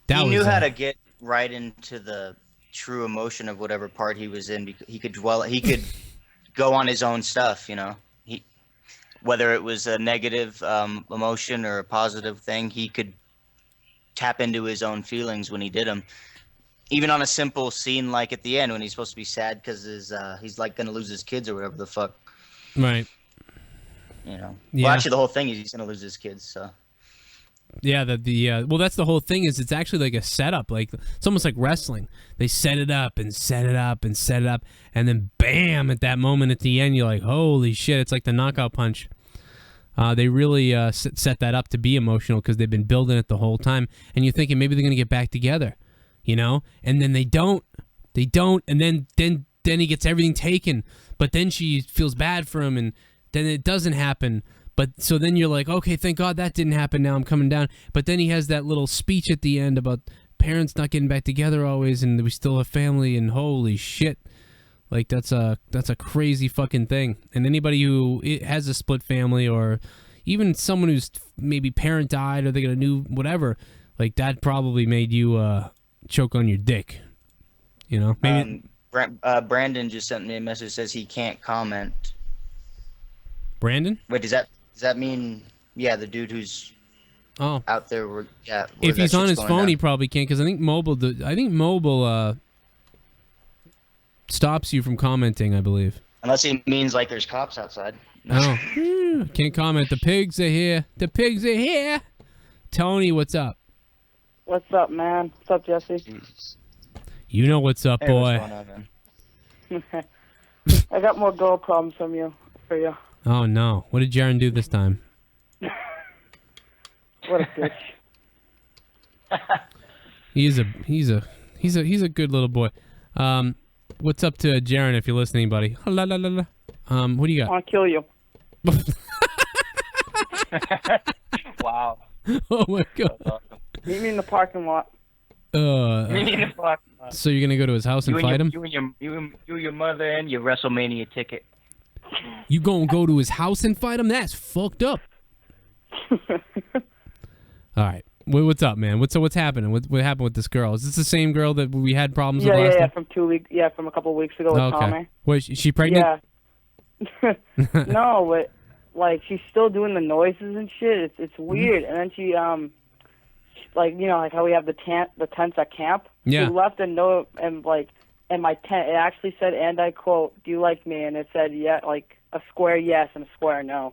he knew how to get right into the true emotion of whatever part he was in. He could go on his own stuff. Whether it was a negative emotion or a positive thing, he could tap into his own feelings when he did them. Even on a simple scene like at the end when he's supposed to be sad because he's like gonna lose his kids or whatever the fuck. Right. Yeah. Well, actually, the whole thing is he's gonna lose his kids. So. Yeah. Well, that's the whole thing. Is it's actually like a setup. Like it's almost like wrestling. They set it up and set it up and set it up, and then bam! At that moment at the end, you're like, holy shit! It's like the knockout punch. They really set that up to be emotional because they've been building it the whole time, and you're thinking maybe they're gonna get back together. And then they don't, and then he gets everything taken, but then she feels bad for him, and then it doesn't happen, but so then you're like, okay, thank God that didn't happen, now I'm coming down, but then he has that little speech at the end about parents not getting back together always, and we still have family, and holy shit, like that's a crazy fucking thing, and anybody who has a split family, or even someone who's maybe parent died, or they got a new whatever, like that probably made you, choke on your dick, maybe. Brandon just sent me a message, says he can't comment. Brandon? Wait, does that mean the dude who's out there? If he's on his phone, he probably can't, because I think mobile stops you from commenting, I believe. Unless he means like there's cops outside. Oh, can't comment. The pigs are here. The pigs are here. Tony, what's up? What's up, man? What's up, Jesse? Jesus. You know what's up, Hey, boy. what's going on, man? I got more girl problems for you. Oh no! What did Jaron do this time? What a bitch. He's a good little boy. What's up to Jaron if you're listening, buddy? La, la, la, la. What do you I got? want to kill you. Wow. Oh my god. Meet me in the parking lot. Meet me in the parking lot. So you're gonna go to his house and fight him? You and your mother and your WrestleMania ticket. You gonna go to his house and fight him? That's fucked up. All right. What's up, man? What's happening? What happened with this girl? Is this the same girl that we had problems with last time? From 2 weeks. Yeah, from a couple of weeks ago with Tommy. Wait, is she pregnant? Yeah. No, but like she's still doing the noises and shit. It's weird. And then she like how we have the tents at camp. Yeah. She left a note and like in my tent it actually said, and I quote, "Do you like me?" And it said like a square yes and a square no.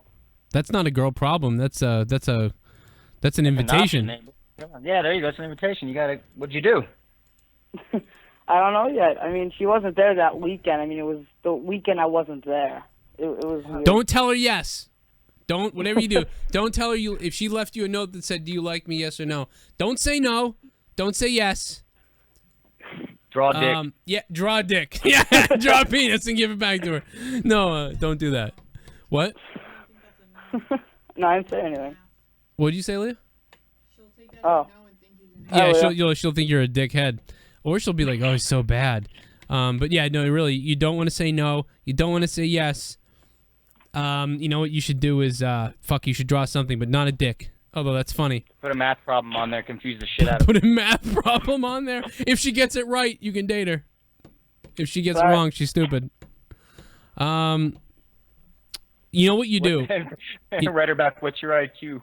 That's not a girl problem. That's an invitation. Yeah, there you go. It's an invitation. What'd you do? I don't know yet. I mean, she wasn't there that weekend. I mean, it was the weekend I wasn't there. It was weird. Don't tell her yes. Whatever you do, don't tell her if she left you a note that said, "Do you like me? Yes or no." Don't say no. Don't say yes. Draw a dick. Yeah, draw a dick. Yeah, draw a penis and give it back to her. No, don't do that. What? No, I didn't say anything. What did you say, Leah? Oh. Yeah, Oh, she'll think you're a dickhead, or she'll be like, "Oh, he's so bad." But yeah, no, really, you don't want to say no. You don't want to say yes. You know what you should do is, you should draw something, but not a dick. Although that's funny. Put a math problem on there, confuse the shit out of Put a math problem on there. If she gets it right, you can date her. If she gets it wrong, she's stupid. You know what you do? Write her back, what's your IQ?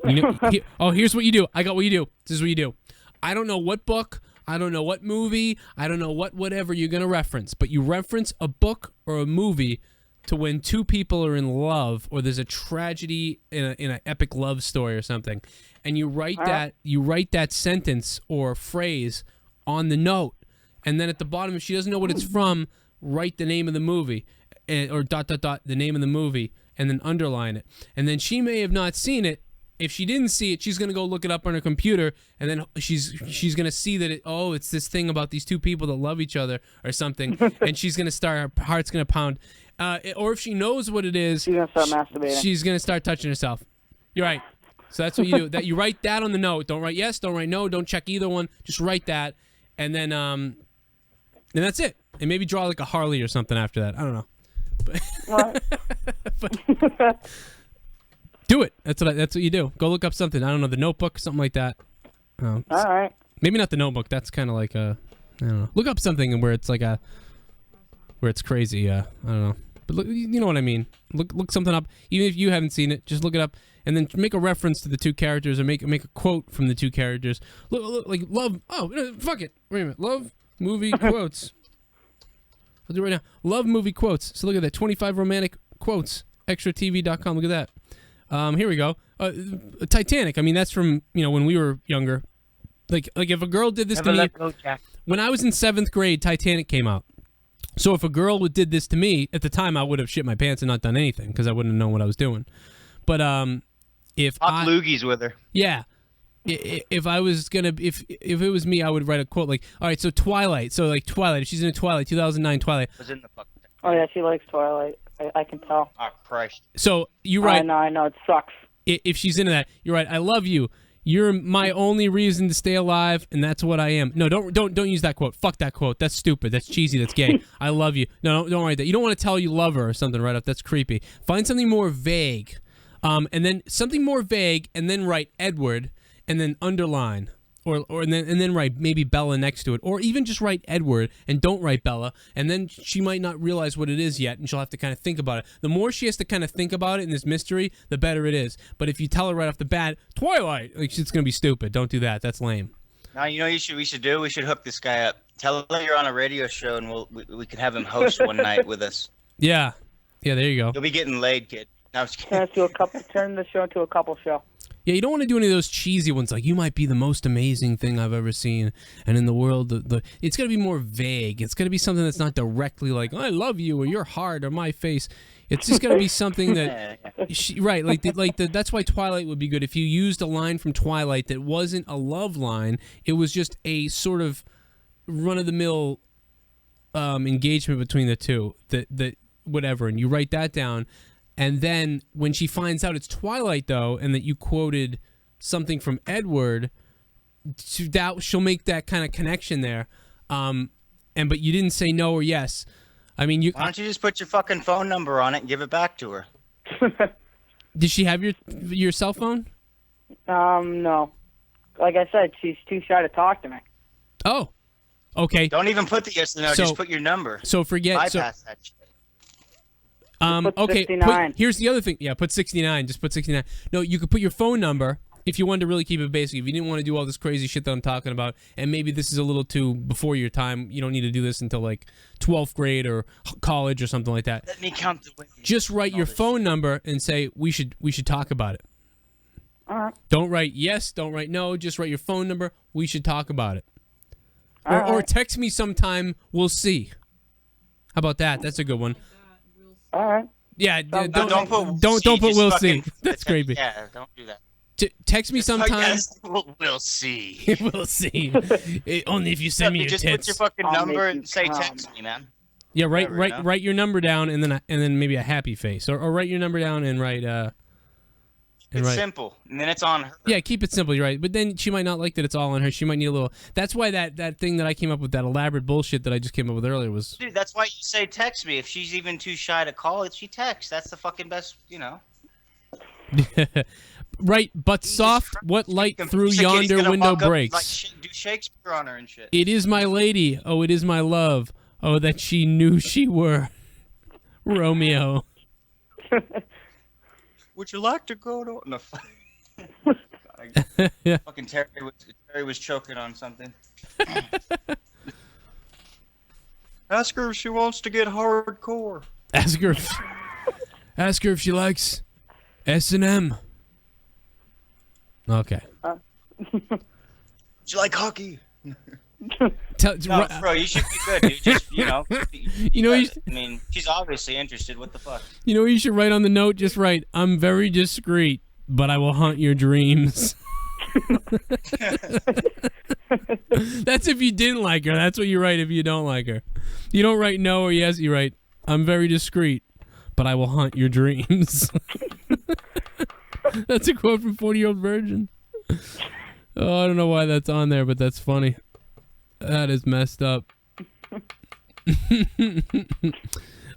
Here's what you do. I got what you do. This is what you do. I don't know what book, I don't know what movie, I don't know whatever you're going to reference, but you reference a book or a movie to when two people are in love or there's a tragedy in an epic love story or something, and you write that sentence or phrase on the note, and then at the bottom, if she doesn't know what it's from, write the name of the movie or ... the name of the movie, and then underline it. And then she may have not seen it. If she didn't see it, she's gonna go look it up on her computer, and then she's gonna see that it's this thing about these two people that love each other or something, and she's gonna start, her heart's gonna pound. Or if she knows what it is, she's gonna start masturbating. She's gonna start touching herself. You're right. So that's what you do. That you write that on the note. Don't write yes. Don't write no. Don't check either one. Just write that, and then that's it. And maybe draw like a Harley or something after that. I don't know. But do it. That's what you do. Go look up something. I don't know, The Notebook, something like that. All right. Maybe not The Notebook. That's kind of like I don't know. Look up something where it's like where it's crazy. I don't know. But look, you know what I mean. Look something up. Even if you haven't seen it, just look it up and then make a reference to the two characters or make a quote from the two characters. Look like love. Oh, fuck it. Wait a minute. Love movie quotes. I'll do it right now. Love movie quotes. So look at that. 25 romantic quotes. ExtraTV.com. Look at that. Here we go. Titanic. I mean, that's from when we were younger. Like if a girl did this to me when I was in 7th grade, Titanic came out. So if a girl did this to me at the time, I would have shit my pants and not done anything because I wouldn't have known what I was doing. But if Hot loogies with her. Yeah. If I was gonna, if it was me, I would write a quote like, all right, so Twilight. So like Twilight, if she's in a Twilight, 2009 Twilight. Was in the fucking thing. Oh yeah, she likes Twilight. I can tell. Oh Christ. So you write. I know it sucks. If she's into that, you're right. I love you. You're my only reason to stay alive, and that's what I am. No, don't use that quote. Fuck that quote. That's stupid. That's cheesy. That's gay. I love you. No, don't write that. You don't want to tell you love her or something right up. That's creepy. Find something more vague, and then something more vague, and then write Edward, and then underline, and then write maybe Bella next to it, or even just write Edward and don't write Bella, and then she might not realize what it is yet, and she'll have to kind of think about it. The more she has to kind of think about it in this mystery, the better it is. But if you tell her right off the bat, Twilight, like it's gonna be stupid. Don't do that. That's lame. Now we should hook this guy up. Tell him you're on a radio show, and we can have him host one night with us. Yeah, there you go. You'll be getting laid, kid. No, I'm just kidding. Turn the show into a couple show. Yeah, you don't want to do any of those cheesy ones like you might be the most amazing thing I've ever seen, and in the world, it's got to be more vague. It's got to be something that's not directly like I love you or your heart or my face. It's just got to be something that, that's why Twilight would be good. If you used a line from Twilight that wasn't a love line, it was just a sort of run-of-the-mill engagement between the two, that whatever, and you write that down. And then when she finds out it's Twilight, though, and that you quoted something from Edward, she'll make that kind of connection there. But you didn't say no or yes. I mean, why don't you just put your fucking phone number on it and give it back to her? Did she have your cell phone? No. Like I said, she's too shy to talk to me. Oh, okay. Don't even put the yes or no. Just put your number. So forget. Bypass that shit. Okay, here's the other thing. Yeah, put 69. Just put 69. No, you could put your phone number if you wanted to really keep it basic. If you didn't want to do all this crazy shit that I'm talking about, and maybe this is a little too before your time, you don't need to do this until like 12th grade or college or something like that. Let me count the ways. Just write your phone number and say we should talk about it. All right. Don't write yes, don't write no. Just write your phone number. We should talk about it. Or text me sometime. We'll see. How about that? That's a good one. All right. Yeah, don't put we'll see. That's creepy. Yeah, don't do that. Text me sometime. We'll see. We'll see. Only if you send me your just tits. Just put your fucking number and say text me, man. Yeah, write your number down and then maybe a happy face, or write your number down and write And It's simple, and then it's on her. Yeah, keep it simple. You're right. But then she might not like that it's all on her. She might need a little. That's why that thing that I came up with, that elaborate bullshit that I just came up with earlier was. Dude, that's why you say text me. If she's even too shy to call it, she texts. That's the fucking best, Right, but soft. What light through yonder window breaks? Like, do Shakespeare on her and shit. It is my lady. Oh, it is my love. Oh, that she knew she were Romeo. Would you like to go to? No. Yeah. Fucking Terry was choking on something. Ask her if she wants to get hardcore. Ask her if she likes S&M. Okay. Would you like hockey? No, bro, you should be good, dude. Just, I mean, she's obviously interested. What the fuck? You know what you should write on the note? Just write, I'm very discreet, but I will haunt your dreams. That's if you didn't like her. That's what you write if you don't like her. You don't write no or yes. You write, I'm very discreet, but I will haunt your dreams. That's a quote from 40-Year-Old Virgin. Oh, I don't know why that's on there, but that's funny. That is messed up.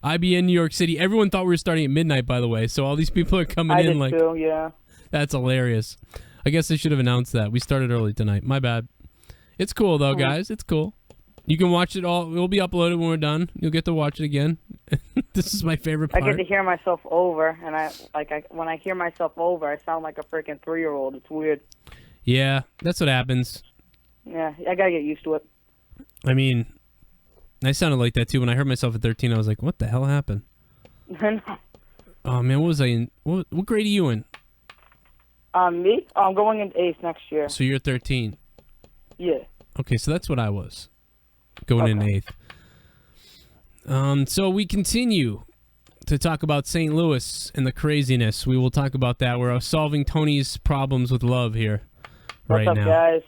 IBN New York City. Everyone thought we were starting at midnight, by the way. So all these people are coming in like. Too, yeah. That's hilarious. I guess I should have announced that. We started early tonight. My bad. It's cool though, guys. It's cool. You can watch it all. It'll be uploaded when we're done. You'll get to watch it again. This is my favorite part. I get to hear myself over, and when I hear myself over, I sound like a freaking 3-year-old. It's weird. Yeah, that's what happens. Yeah, I gotta get used to it. I mean, I sounded like that too. When I heard myself at 13, I was like, what the hell happened? Oh, man, what was I in? What grade are you in? Me? Oh, I'm going into 8th next year. So you're 13? Yeah. Okay, so that's what I was. Going in 8th. So we continue to talk about St. Louis and the craziness. We will talk about that. We're solving Tony's problems with love here right What's up, now. guys?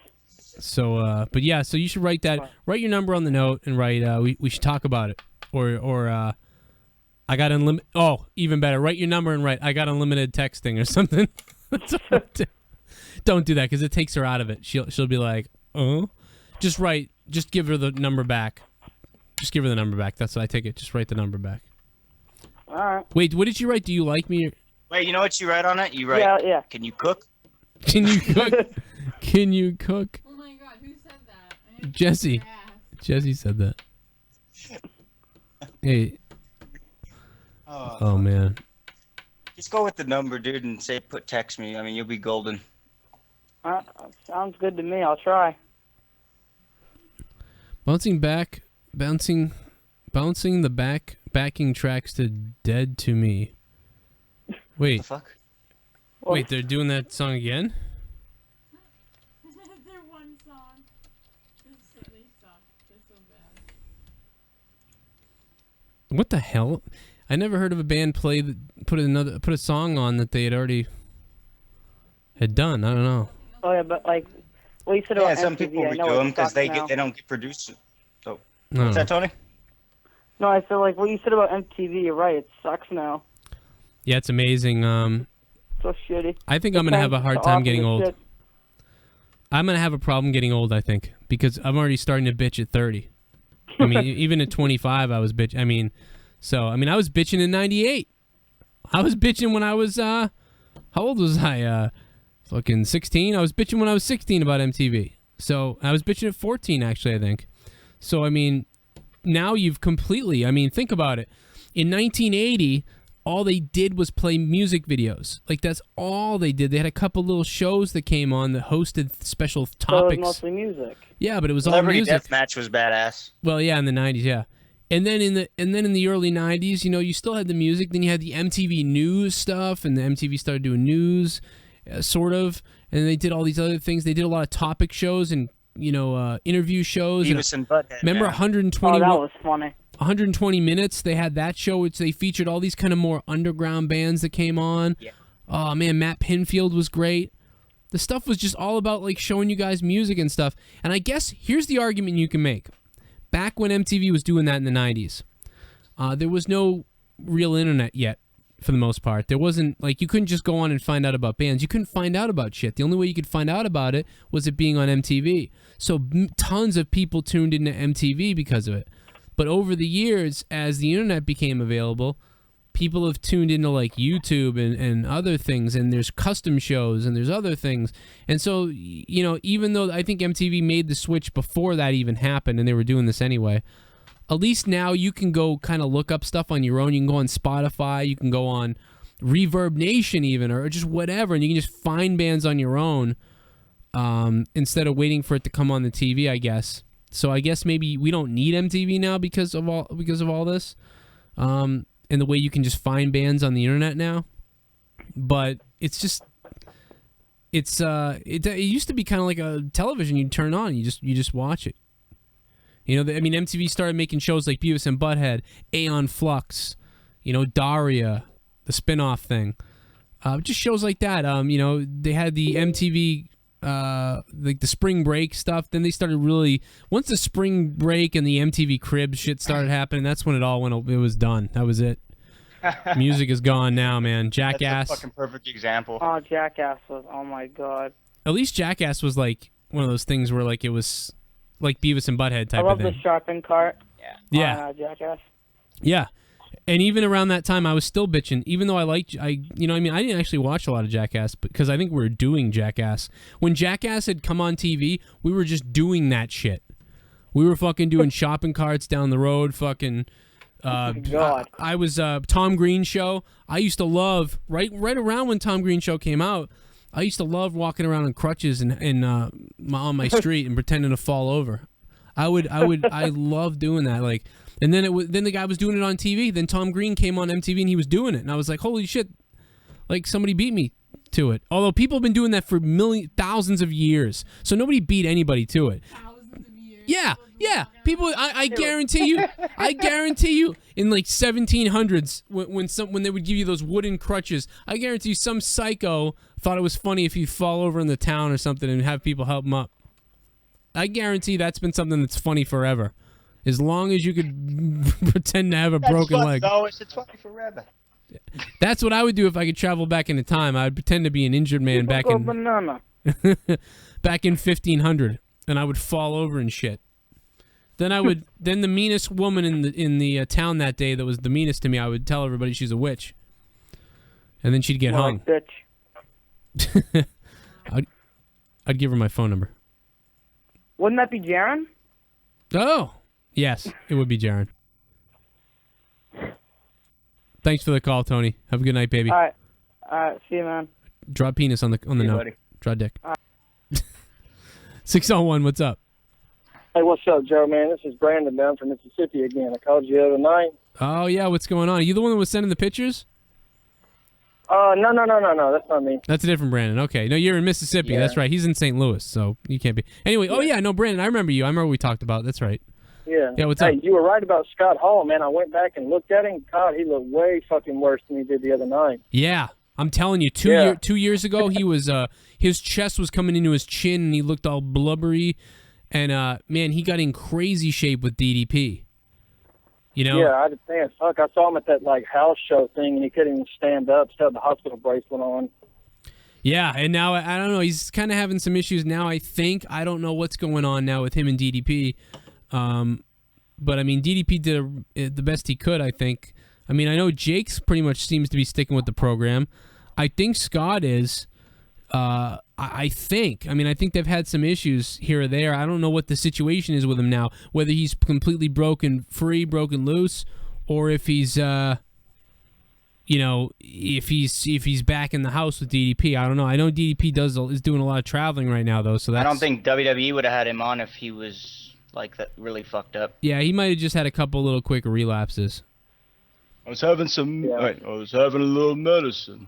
So, but yeah, so you should write that. Write your number on the note and write. We should talk about it. Or I got unlimited. Oh, even better. Write your number and write. I got unlimited texting or something. Don't do that because it takes her out of it. She'll be like, oh. Just write. Just give her the number back. Just give her the number back. That's what I take it. Just write the number back. All right. Wait, what did you write? Do you like me? Wait, you know what you write on it? You write. Yeah. Can you cook? Can you cook? Can you cook? Oh my God, who said that? Jesse. Jesse said that. Hey. Oh man. Just go with the number, dude, and say text me. I mean, you'll be golden. Sounds good to me. I'll try. Bouncing the backing tracks to Dead to Me. Wait. What the fuck? Wait, they're doing that song again? Their one song. They suck. They're so bad. What the hell? I never heard of a band put a song on that they had already had done. I don't know. Oh yeah, but like, well, you said about some MTV, people I know redo them it because sucks now. they don't get produced. So, No. what's that, Tony? No, I feel like what you said about MTV. You're right. It sucks now. Yeah, it's amazing. So shitty. I think I'm gonna have a hard time getting old. Shit. I'm gonna have a problem getting old. I think because I'm already starting to bitch at 30. I mean, even at 25, I was bitch. I mean, I was bitching in '98. I was bitching when I was how old was I? Fucking 16. I was bitching when I was 16 about MTV. So I was bitching at 14, actually, I think. So I mean, now you've completely. I mean, think about it. In 1980. All they did was play music videos. Like, that's all they did. They had a couple little shows that came on that hosted special topics. So it was mostly music. Yeah, but it was Celebrity all music. Deathmatch was badass. Well, yeah, in the 90s, yeah. And then in the early 90s, you still had the music. Then you had the MTV News stuff, and the MTV started doing news, sort of. And they did all these other things. They did a lot of topic shows and, interview shows. Beavis and Butthead. Remember 120? Oh, that was funny. 120 Minutes, they had that show which they featured all these kind of more underground bands that came on. Yeah. Oh man, Matt Pinfield was great. The stuff was just all about like showing you guys music and stuff. And I guess here's the argument you can make. Back when MTV was doing that in the 90s, there was no real internet yet. for the most part. There wasn't, like, you couldn't just go on and find out about bands. You couldn't find out about shit. The only way you could find out about it was it being on MTV. So tons of people tuned into MTV because of it. But over the years, as the internet became available, people have tuned into like YouTube and other things, and there's custom shows and there's other things. And so, you know, even though I think MTV made the switch before that even happened, and they were doing this anyway, at least now you can go kind of look up stuff on your own. You can go on Spotify, you can go on Reverb Nation even, or just whatever, and you can just find bands on your own instead of waiting for it to come on the TV, I guess. So I guess maybe we don't need MTV now because of all this, and the way you can just find bands on the internet now. But it's just it used to be kind of like a television you'd turn on, you just watch it. You know, I mean, MTV started making shows like Beavis and Butthead, Aeon Flux, you know, Daria, the spin-off thing, just shows like that. You know, they had the MTV. Like the spring break stuff. Then they started really, once the spring break and the MTV Cribs shit started happening, that's when it all went. It was done. That was it. Music is gone now, man. Jackass. That's a fucking perfect example. Oh, Jackass was. Oh my god. At least Jackass was like one of those things where like it was like Beavis and Butthead type I love of thing. the shopping cart. Yeah. Jackass. Yeah. And even around that time, I was still bitching, even though I didn't actually watch a lot of Jackass because I think we were doing Jackass. When Jackass had come on TV, we were just doing that shit. We were fucking doing shopping carts down the road, fucking. God. I was Tom Green show. I used to love right around when Tom Green show came out. I used to love walking around on crutches and on my street and pretending to fall over. I love doing that. Like. And then then the guy was doing it on TV. Then Tom Green came on MTV and he was doing it, and I was like, "Holy shit!" Like somebody beat me to it. Although people have been doing that for thousands of years, so nobody beat anybody to it. Thousands of years. Yeah. People, I guarantee you, in like 1700s, when they would give you those wooden crutches, I guarantee you, some psycho thought it was funny if you fall over in the town or something and have people help him up. I guarantee that's been something that's funny forever. As long as you could pretend to have a broken leg. It's funny forever. That's what I would do if I could travel back into time. I'd pretend to be an injured man back in 1500, and I would fall over and shit. Then then the meanest woman in the town that day that was the meanest to me, I would tell everybody she's a witch, and then she'd get hung. Bitch. I'd give her my phone number. Wouldn't that be Jaren? Oh. Yes, it would be Jaren. Thanks for the call, Tony. Have a good night, baby. All right. See you, man. Draw penis on the note. Buddy. Draw dick. 601, what's up? Hey, what's up, Joe, man? This is Brandon down from Mississippi again. I called you the other night. Oh, yeah, what's going on? Are you the one that was sending the pictures? No. That's not me. That's a different Brandon. Okay. No, you're in Mississippi. Yeah. That's right. He's in St. Louis, so you can't be. Anyway, oh, yeah, no, Brandon, I remember you. I remember we talked about. That's right. Yeah, what's up? Hey, you were right about Scott Hall, man. I went back and looked at him. God, he looked way fucking worse than he did the other night. Yeah, I'm telling you, 2 years ago, he was his chest was coming into his chin, and he looked all blubbery, and man, he got in crazy shape with DDP. You know? Yeah, I understand. Fuck, I saw him at that like house show thing, and he couldn't even stand up. Still had the hospital bracelet on. Yeah, and now I don't know. He's kind of having some issues now. I think I don't know what's going on now with him and DDP. But I mean, DDP did the best he could, I think. I mean, I know Jake's pretty much seems to be sticking with the program. I think Scott is. I think. I mean, I think they've had some issues here or there. I don't know what the situation is with him now. Whether he's completely broken loose, or if he's, if he's back in the house with DDP. I don't know. I know DDP is doing a lot of traveling right now, though. So that's. I don't think WWE would have had him on if he was. Like that really fucked up. Yeah, he might have just had a couple little quick relapses. I was having I was having a little medicine.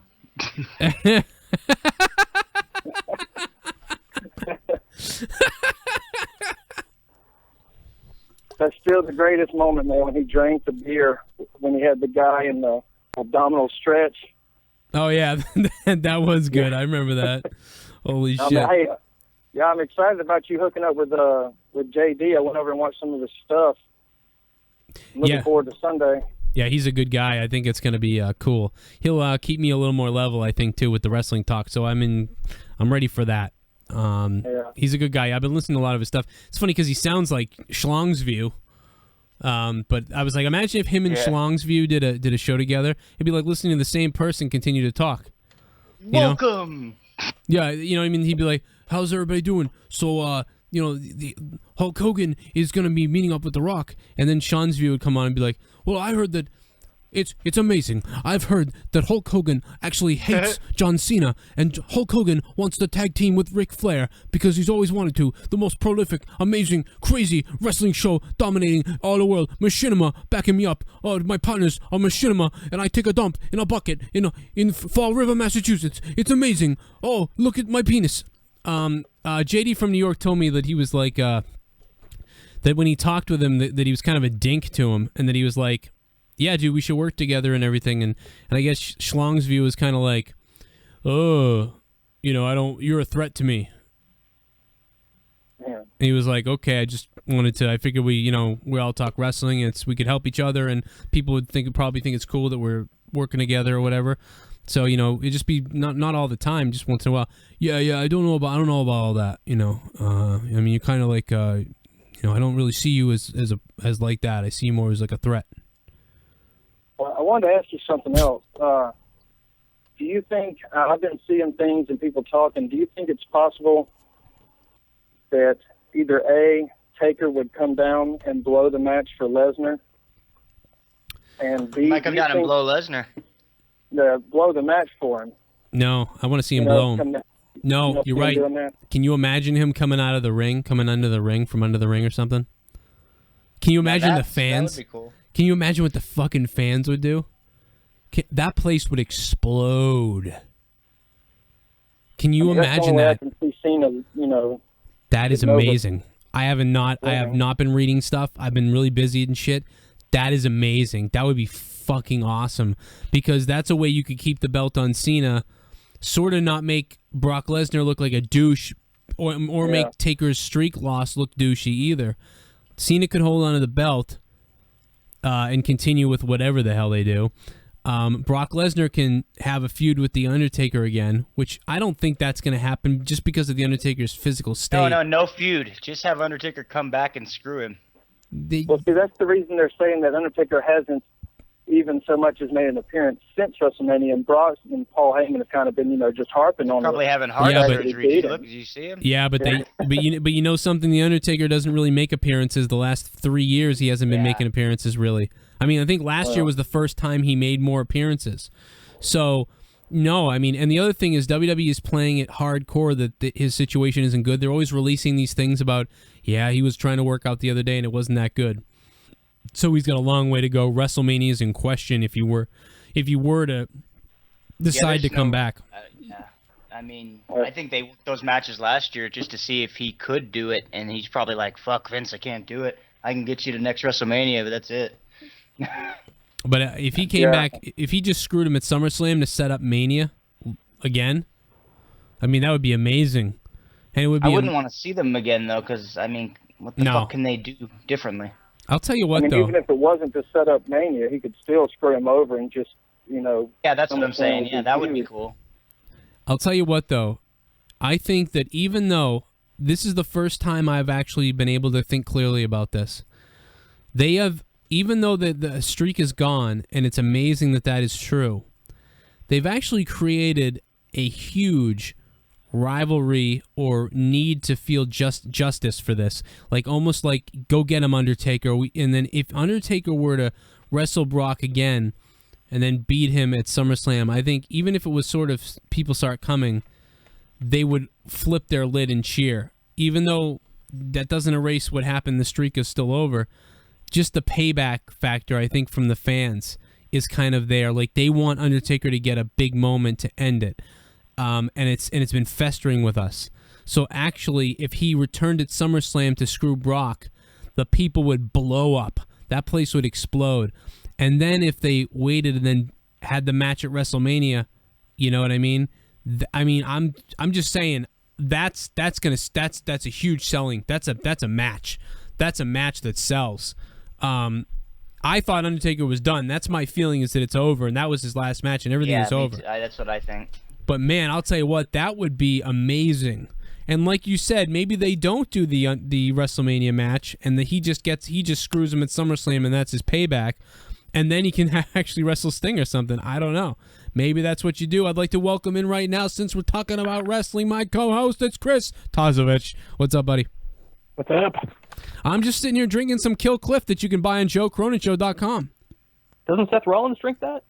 That's still the greatest moment, man, when he drank the beer, when he had the guy in the abdominal stretch. Oh, yeah, that was good. I remember that. Holy shit. Hey, yeah, I'm excited about you hooking up with JD. I went over and watched some of his stuff. I'm looking forward to Sunday. Yeah, he's a good guy. I think it's going to be cool. He'll keep me a little more level, I think, too, with the wrestling talk. So I'm ready for that. He's a good guy. I've been listening to a lot of his stuff. It's funny because he sounds like Schlong's View. But I was like, imagine if him and Schlong's View did a show together. It'd be like listening to the same person continue to talk. Welcome. Yeah, you know what I mean? He'd be like, how's everybody doing? So, the Hulk Hogan is going to be meeting up with The Rock. And then Sean's View would come on and be like, well, I heard that it's amazing. I've heard that Hulk Hogan actually hates John Cena, and Hulk Hogan wants to tag team with Ric Flair because he's always wanted to. The most prolific, amazing, crazy wrestling show dominating all the world. Machinima backing me up. My partners are Machinima, and I take a dump in a bucket in Fall River, Massachusetts. It's amazing. Oh, look at my penis. JD from New York told me that he was like that when he talked with him that he was kind of a dink to him, and that he was like, yeah, dude, we should work together and everything. And I guess Schlong's View is kind of like, oh, you're a threat to me. Yeah. And he was like, okay, I figured we all talk wrestling. We could help each other, and people would probably think it's cool that we're working together or whatever. So, it just be not all the time, just once in a while. Yeah, I don't know about all that, I mean, you're kind of like, I don't really see you as like that. I see you more as like a threat. Well, I wanted to ask you something else. Do you think, I've been seeing things and people talking, do you think it's possible that either A, Taker would come down and blow the match for Lesnar, and B, might come down and blow Lesnar? Blow the match for him? No, I want to see him blow him. No, you're right. Can you imagine him coming under the ring from under the ring or something? Can you imagine the fans? That would be cool. Can you imagine what the fucking fans would do? That place would explode. Can you imagine that? That is amazing. I have not been reading stuff. I've been really busy and shit. That is amazing. That would be fucking awesome, because that's a way you could keep the belt on Cena, sort of not make Brock Lesnar look like a douche, or make Taker's streak loss look douchey either. Cena could hold onto the belt and continue with whatever the hell they do. Brock Lesnar can have a feud with The Undertaker again, which I don't think that's going to happen just because of The Undertaker's physical state. No feud. Just have Undertaker come back and screw him. Well, see, that's the reason they're saying that Undertaker hasn't even so much as made an appearance since WrestleMania, and Brock and Paul Heyman have kind of been, just harping on probably having heart surgery. Did you see him? Yeah, but you know something, The Undertaker doesn't really make appearances. The last 3 years, he hasn't been making appearances, really. I mean, I think last year was the first time he made more appearances. So, no, I mean, and the other thing is WWE is playing it hardcore that his situation isn't good. They're always releasing these things about, he was trying to work out the other day and it wasn't that good. So he's got a long way to go. WrestleMania is in question if you were to decide to come back. I mean, I think they worked those matches last year just to see if he could do it, and he's probably like, fuck, Vince, I can't do it. I can get you to next WrestleMania, but that's it. But if he came back, if he just screwed him at SummerSlam to set up Mania again, I mean, that would be amazing. And it would be I wouldn't want to see them again, though, because, I mean, what the fuck can they do differently? I'll tell you what, though. Even if it wasn't to set up Mania, he could still screw him over and just, Yeah, that's what I'm saying. Yeah, that would be cool. I'll tell you what, though. I think that even though this is the first time I've actually been able to think clearly about this, they have, even though the streak is gone, and it's amazing that is true, they've actually created a huge rivalry or need to feel justice for this, like almost like go get him, Undertaker. And then if Undertaker were to wrestle Brock again and then beat him at SummerSlam, I think even if it was sort of people start coming, they would flip their lid and cheer, even though that doesn't erase what happened. The streak is still over. Just the payback factor, I think, from the fans is kind of there. Like they want Undertaker to get a big moment to end it. And it's been festering with us. So actually, if he returned at SummerSlam to screw Brock, the people would blow up. That place would explode. And then if they waited and then had the match at WrestleMania, you know what I mean? I'm just saying that's a huge selling. That's a match. That's a match that sells. I thought Undertaker was done. That's my feeling, is that it's over, and that was his last match, and everything was over. That's what I think. But man, I'll tell you what, that would be amazing. And like you said, maybe they don't do the WrestleMania match, and that he just screws him at SummerSlam, and that's his payback, and then he can actually wrestle Sting or something. I don't know. Maybe that's what you do. I'd like to welcome in right now, since we're talking about wrestling, my co-host. It's Chris Tazovich. What's up, buddy? What's up? I'm just sitting here drinking some Kill Cliff that you can buy on JoeCroninShow.com. Doesn't Seth Rollins drink that?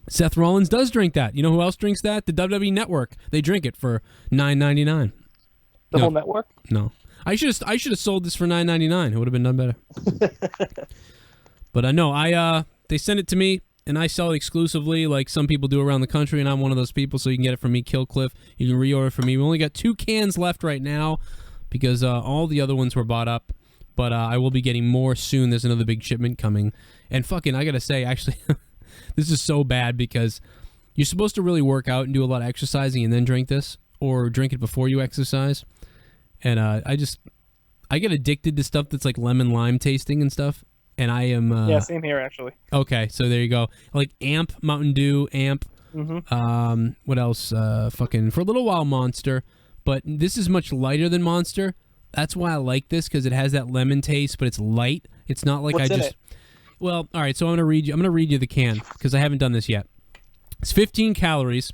Seth Rollins does drink that. You know who else drinks that? The WWE Network. They drink it for $9.99. The whole network? No. I should have sold this for $9.99. It would have been done better. But they sent it to me, and I sell it exclusively like some people do around the country, and I'm one of those people, so you can get it from me, Kill Cliff. You can reorder from me. We only got 2 cans left right now because all the other ones were bought up. But I will be getting more soon. There's another big shipment coming. And fucking, I got to say, actually, this is so bad because you're supposed to really work out and do a lot of exercising and then drink this, or drink it before you exercise. And I get addicted to stuff that's like lemon lime tasting and stuff. And I am... yeah, same here, actually. Okay, so there you go. Like Amp, Mountain Dew, Amp. Mm-hmm. What else? Fucking, for a little while, Monster. But this is much lighter than Monster. That's why I like this, because it has that lemon taste, but it's light. It's not like What's in it? Well, all right, so I'm gonna read you the can, because I haven't done this yet. It's 15 calories.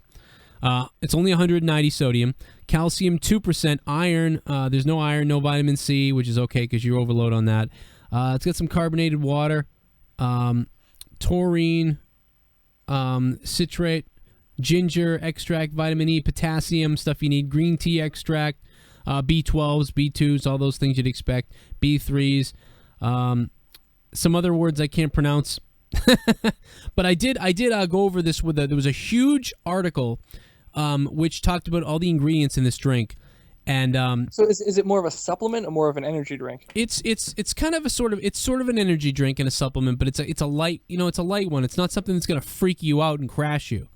It's only 190 sodium, calcium 2%, iron. There's no iron, no vitamin C, which is okay because you overload on that. It's got some carbonated water, taurine, citrate, ginger extract, vitamin E, potassium, stuff you need, green tea extract, B12s, B2s, all those things you'd expect, B3s, some other words I can't pronounce. But I did go over this there was a huge article which talked about all the ingredients in this drink. And so is it more of a supplement or more of an energy drink? It's kind of it's sort of an energy drink and a supplement, but it's a light, it's a light one. It's not something that's going to freak you out and crash you.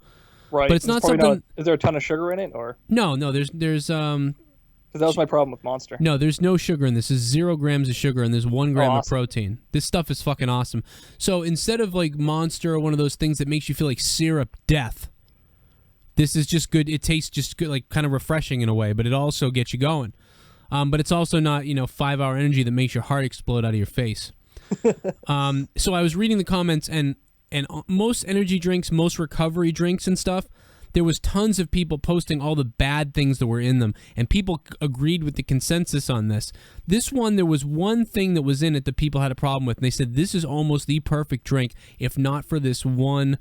Right. But it's not something. Is there a ton of sugar in it, or? No, there's Because that was my problem with Monster. No, there's no sugar in this. There's 0 grams of sugar and there's 1 gram of awesome. protein. This stuff is fucking awesome. So instead of like Monster or one of those things that makes you feel like syrup death, this is just good. It tastes just good, like kind of refreshing in a way, but it also gets you going. But it's also not, 5-hour energy that makes your heart explode out of your face. So I was reading the comments, and most energy drinks, most recovery drinks and stuff, there was tons of people posting all the bad things that were in them, and people agreed with the consensus on this. This one, there was one thing that was in it that people had a problem with, and they said this is almost the perfect drink, if not for this one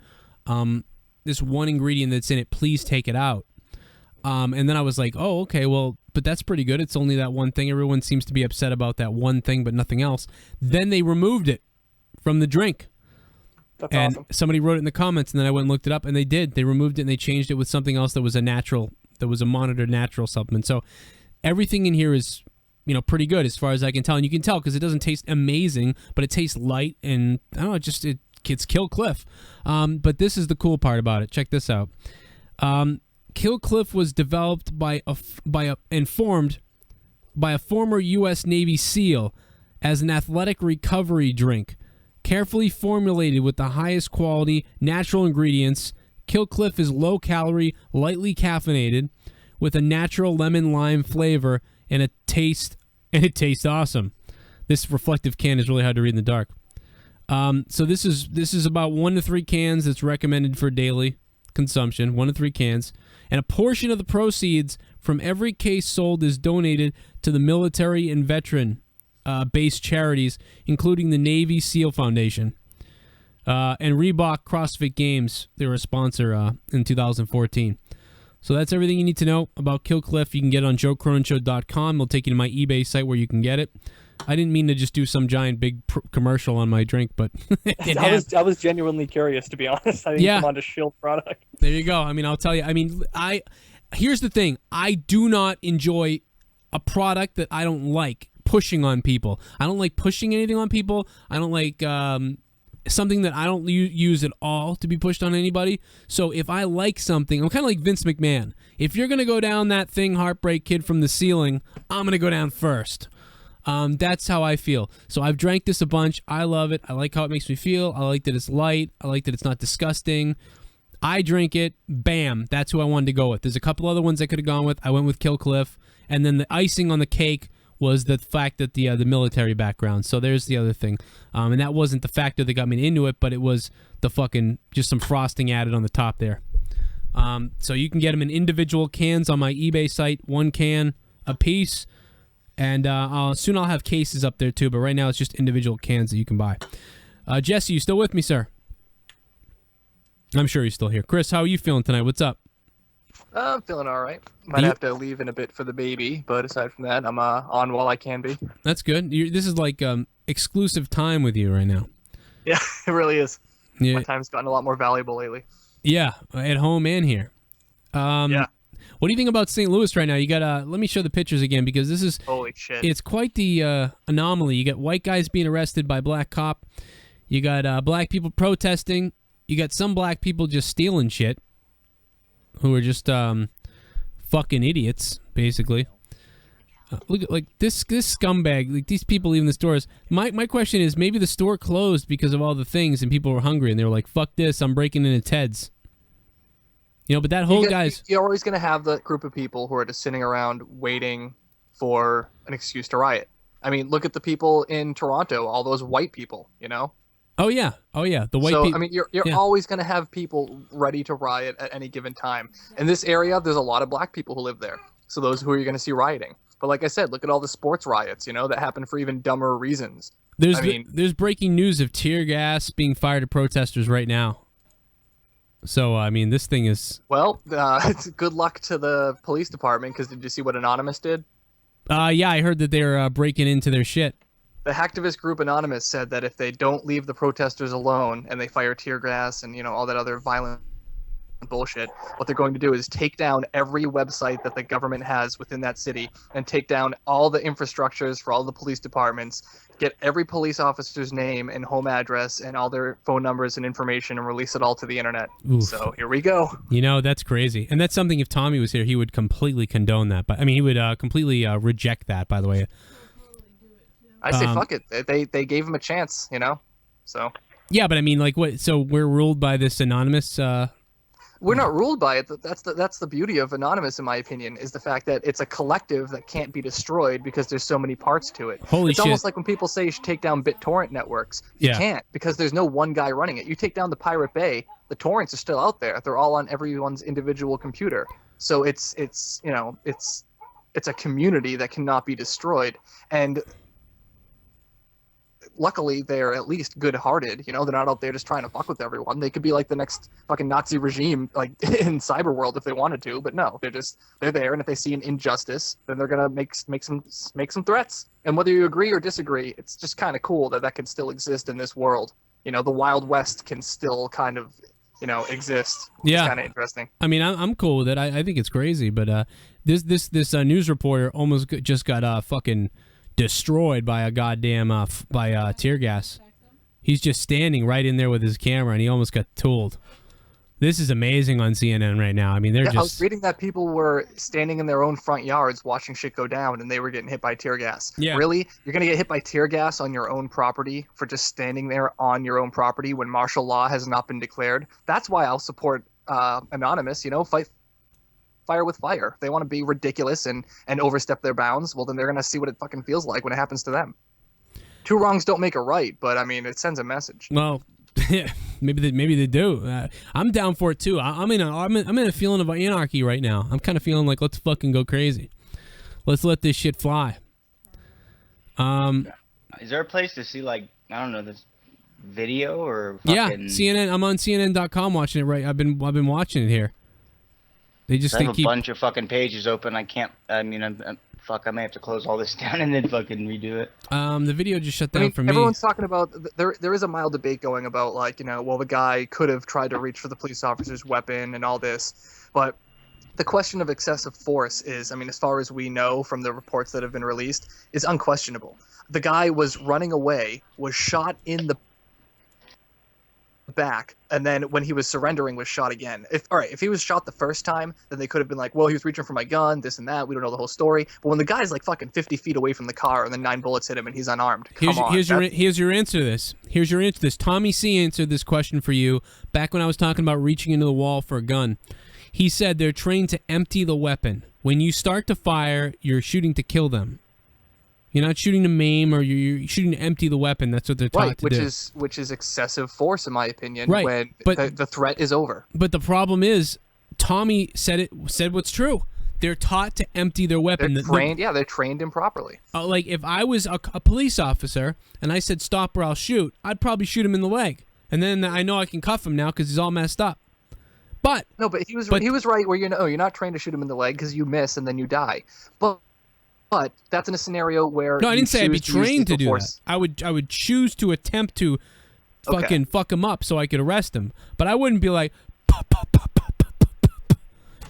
ingredient that's in it. Please take it out. And then I was like, oh, okay, well, but that's pretty good. It's only that one thing. Everyone seems to be upset about that one thing, but nothing else. Then they removed it from the drink. That's and awesome. Somebody wrote it in the comments, and then I went and looked it up, and they did. They removed it, and they changed it with something else that was a monitored natural supplement. So everything in here is, pretty good as far as I can tell. And you can tell because it doesn't taste amazing, but it tastes light, and I don't know, it's Kill Cliff. But this is the cool part about it. Check this out. Kill Cliff was developed and formed by a former U.S. Navy SEAL as an athletic recovery drink. Carefully formulated with the highest quality natural ingredients, Kill Cliff is low calorie, lightly caffeinated, with a natural lemon lime flavor and it tastes awesome. This reflective can is really hard to read in the dark. So this is about 1 to 3 cans that's recommended for daily consumption, 1 to 3 cans, and a portion of the proceeds from every case sold is donated to the military and veteran based charities, including the Navy SEAL Foundation and Reebok CrossFit Games. They were a sponsor in 2014. So that's everything you need to know about Kill Cliff. You can get it on JoeCroninShow.com. It'll take you to my eBay site where you can get it. I didn't mean to just do some giant big commercial on my drink, but I was genuinely curious, to be honest. I didn't come on to shield product. There you go. I mean, I'll tell you. I mean, here's the thing. I do not enjoy a product that I don't like pushing on people. I don't like pushing anything on people. I don't like something that I don't use at all to be pushed on anybody. So if I like something, I'm kind of like Vince McMahon. If you're going to go down that thing, Heartbreak Kid from the ceiling, I'm going to go down first. That's how I feel. So I've drank this a bunch. I love it. I like how it makes me feel. I like that it's light. I like that it's not disgusting. I drink it. Bam. That's who I wanted to go with. There's a couple other ones I could have gone with. I went with Kill Cliff. And then the icing on the cake was the fact that the military background. So there's the other thing. And that wasn't the factor that got me into it, but it was the fucking, just some frosting added on the top there. So you can get them in individual cans on my eBay site, 1 can a piece. And soon I'll have cases up there too, but right now it's just individual cans that you can buy. Jesse, you still with me, sir? I'm sure you're still here. Chris, how are you feeling tonight? What's up? I'm feeling all right. Might have to leave in a bit for the baby, but aside from that, I'm on while I can be. That's good. This is like exclusive time with you right now. Yeah, it really is. Yeah. My time's gotten a lot more valuable lately. Yeah, at home and here. Yeah. What do you think about St. Louis right now? You got let me show the pictures again because this is holy shit. It's quite the anomaly. You got white guys being arrested by black cop. You got black people protesting. You got some black people just stealing shit, who are just fucking idiots, basically. Look at like this scumbag. Like these people leaving the stores. My question is maybe the store closed because of all the things and people were hungry and they were like, "Fuck this! I'm breaking into Ted's." You know, but that whole you're always going to have the group of people who are just sitting around waiting for an excuse to riot. I mean, look at the people in Toronto, all those white people, you know? Oh yeah, the white people. So I mean, you're always going to have people ready to riot at any given time. In this area, there's a lot of black people who live there. So those who are you going to see rioting. But like I said, look at all the sports riots, you know, that happen for even dumber reasons. There's breaking news of tear gas being fired at protesters right now. So, I mean, this thing is... Well, good luck to the police department, because did you see what Anonymous did? Yeah, I heard that they're breaking into their shit. The hacktivist group Anonymous said that if they don't leave the protesters alone and they fire tear gas and, you know, all that other violent bullshit, what they're going to do is take down every website that the government has within that city and take down all the infrastructures for all the police departments, get every police officer's name and home address and all their phone numbers and information and release it all to the internet. Oof. So here we go. You know, that's crazy. And that's something, if Tommy was here, he would completely condone that. But I mean, he would completely reject that, by the way. I say fuck it. They gave him a chance, you know? So. Yeah, but I mean, like, what? So we're ruled by this anonymous... We're not ruled by it. That's the beauty of Anonymous, in my opinion, is the fact that it's a collective that can't be destroyed because there's so many parts to it. Holy shit. It's almost like when people say you should take down BitTorrent networks. You can't, because there's no one guy running it. You take down the Pirate Bay, the torrents are still out there. They're all on everyone's individual computer. So it's you know, it's a community that cannot be destroyed. And luckily they're at least good-hearted, you know, they're not out there just trying to fuck with everyone. They could be like the next fucking Nazi regime, like in cyber world, if they wanted to, but no, they're there, and if they see an injustice, then they're gonna make some threats. And whether you agree or disagree, it's just kind of cool that can still exist in this world. You know, the Wild West can still kind of, you know, exist. Yeah, it's kind of interesting. I mean, I'm cool with it. I think it's crazy, but this news reporter almost just got fucking destroyed by a goddamn tear gas. He's just standing right in there with his camera, and he almost got tooled. This is amazing on CNN right now. I mean, they're just... I was reading that people were standing in their own front yards watching shit go down, and they were getting hit by tear gas. Yeah. Really? You're gonna get hit by tear gas on your own property for just standing there on your own property when martial law has not been declared? That's why I'll support Anonymous. You know, fight fire with fire. If they want to be ridiculous and overstep their bounds, well, then they're going to see what it fucking feels like when it happens to them. Two wrongs don't make a right, but I mean, it sends a message. Well, maybe they do. I'm down for it too. I'm in a feeling of anarchy right now. I'm kind of feeling like, let's fucking go crazy. Let's let this shit fly. Is there a place to see, like, I don't know, this video or fucking... Yeah, CNN. I'm on CNN.com watching it. Right, I've been watching it here. They just have a bunch of fucking pages open. I can't. I mean, fuck. I may have to close all this down and then fucking redo it. The video just shut down for me. Everyone's talking about there is a mild debate going about, like, you know, well, the guy could have tried to reach for the police officer's weapon and all this, but the question of excessive force is, I mean, as far as we know from the reports that have been released, is unquestionable. The guy was running away, was shot in the back, and then when he was surrendering was shot again. If he was shot the first time, then they could have been like, well, he was reaching for my gun, this and that, we don't know the whole story. But when the guy's like fucking 50 feet away from the car and then 9 bullets hit him and he's unarmed, Here's your answer to this. Here's your answer to this. Tommy C answered this question for you back when I was talking about reaching into the wall for a gun. He said they're trained to empty the weapon. When you start to fire, you're shooting to kill them. You're not shooting to maim, or you're shooting to empty the weappen. That's what they're taught to do. Which is excessive force, in my opinion. Right, when but the threat is over. But the problem is, Tommy said what's true. They're taught to empty their weapon. They're trained. They're trained improperly. Like if I was a police officer and I said stop or I'll shoot, I'd probably shoot him in the leg, and then I know I can cuff him now because he's all messed up. But he was right where you're not trained to shoot him in the leg because you miss and then you die. But that's in a scenario where no, I didn't say I'd be trained to do that. I would choose to attempt to fucking fuck him up so I could arrest him. But I wouldn't be like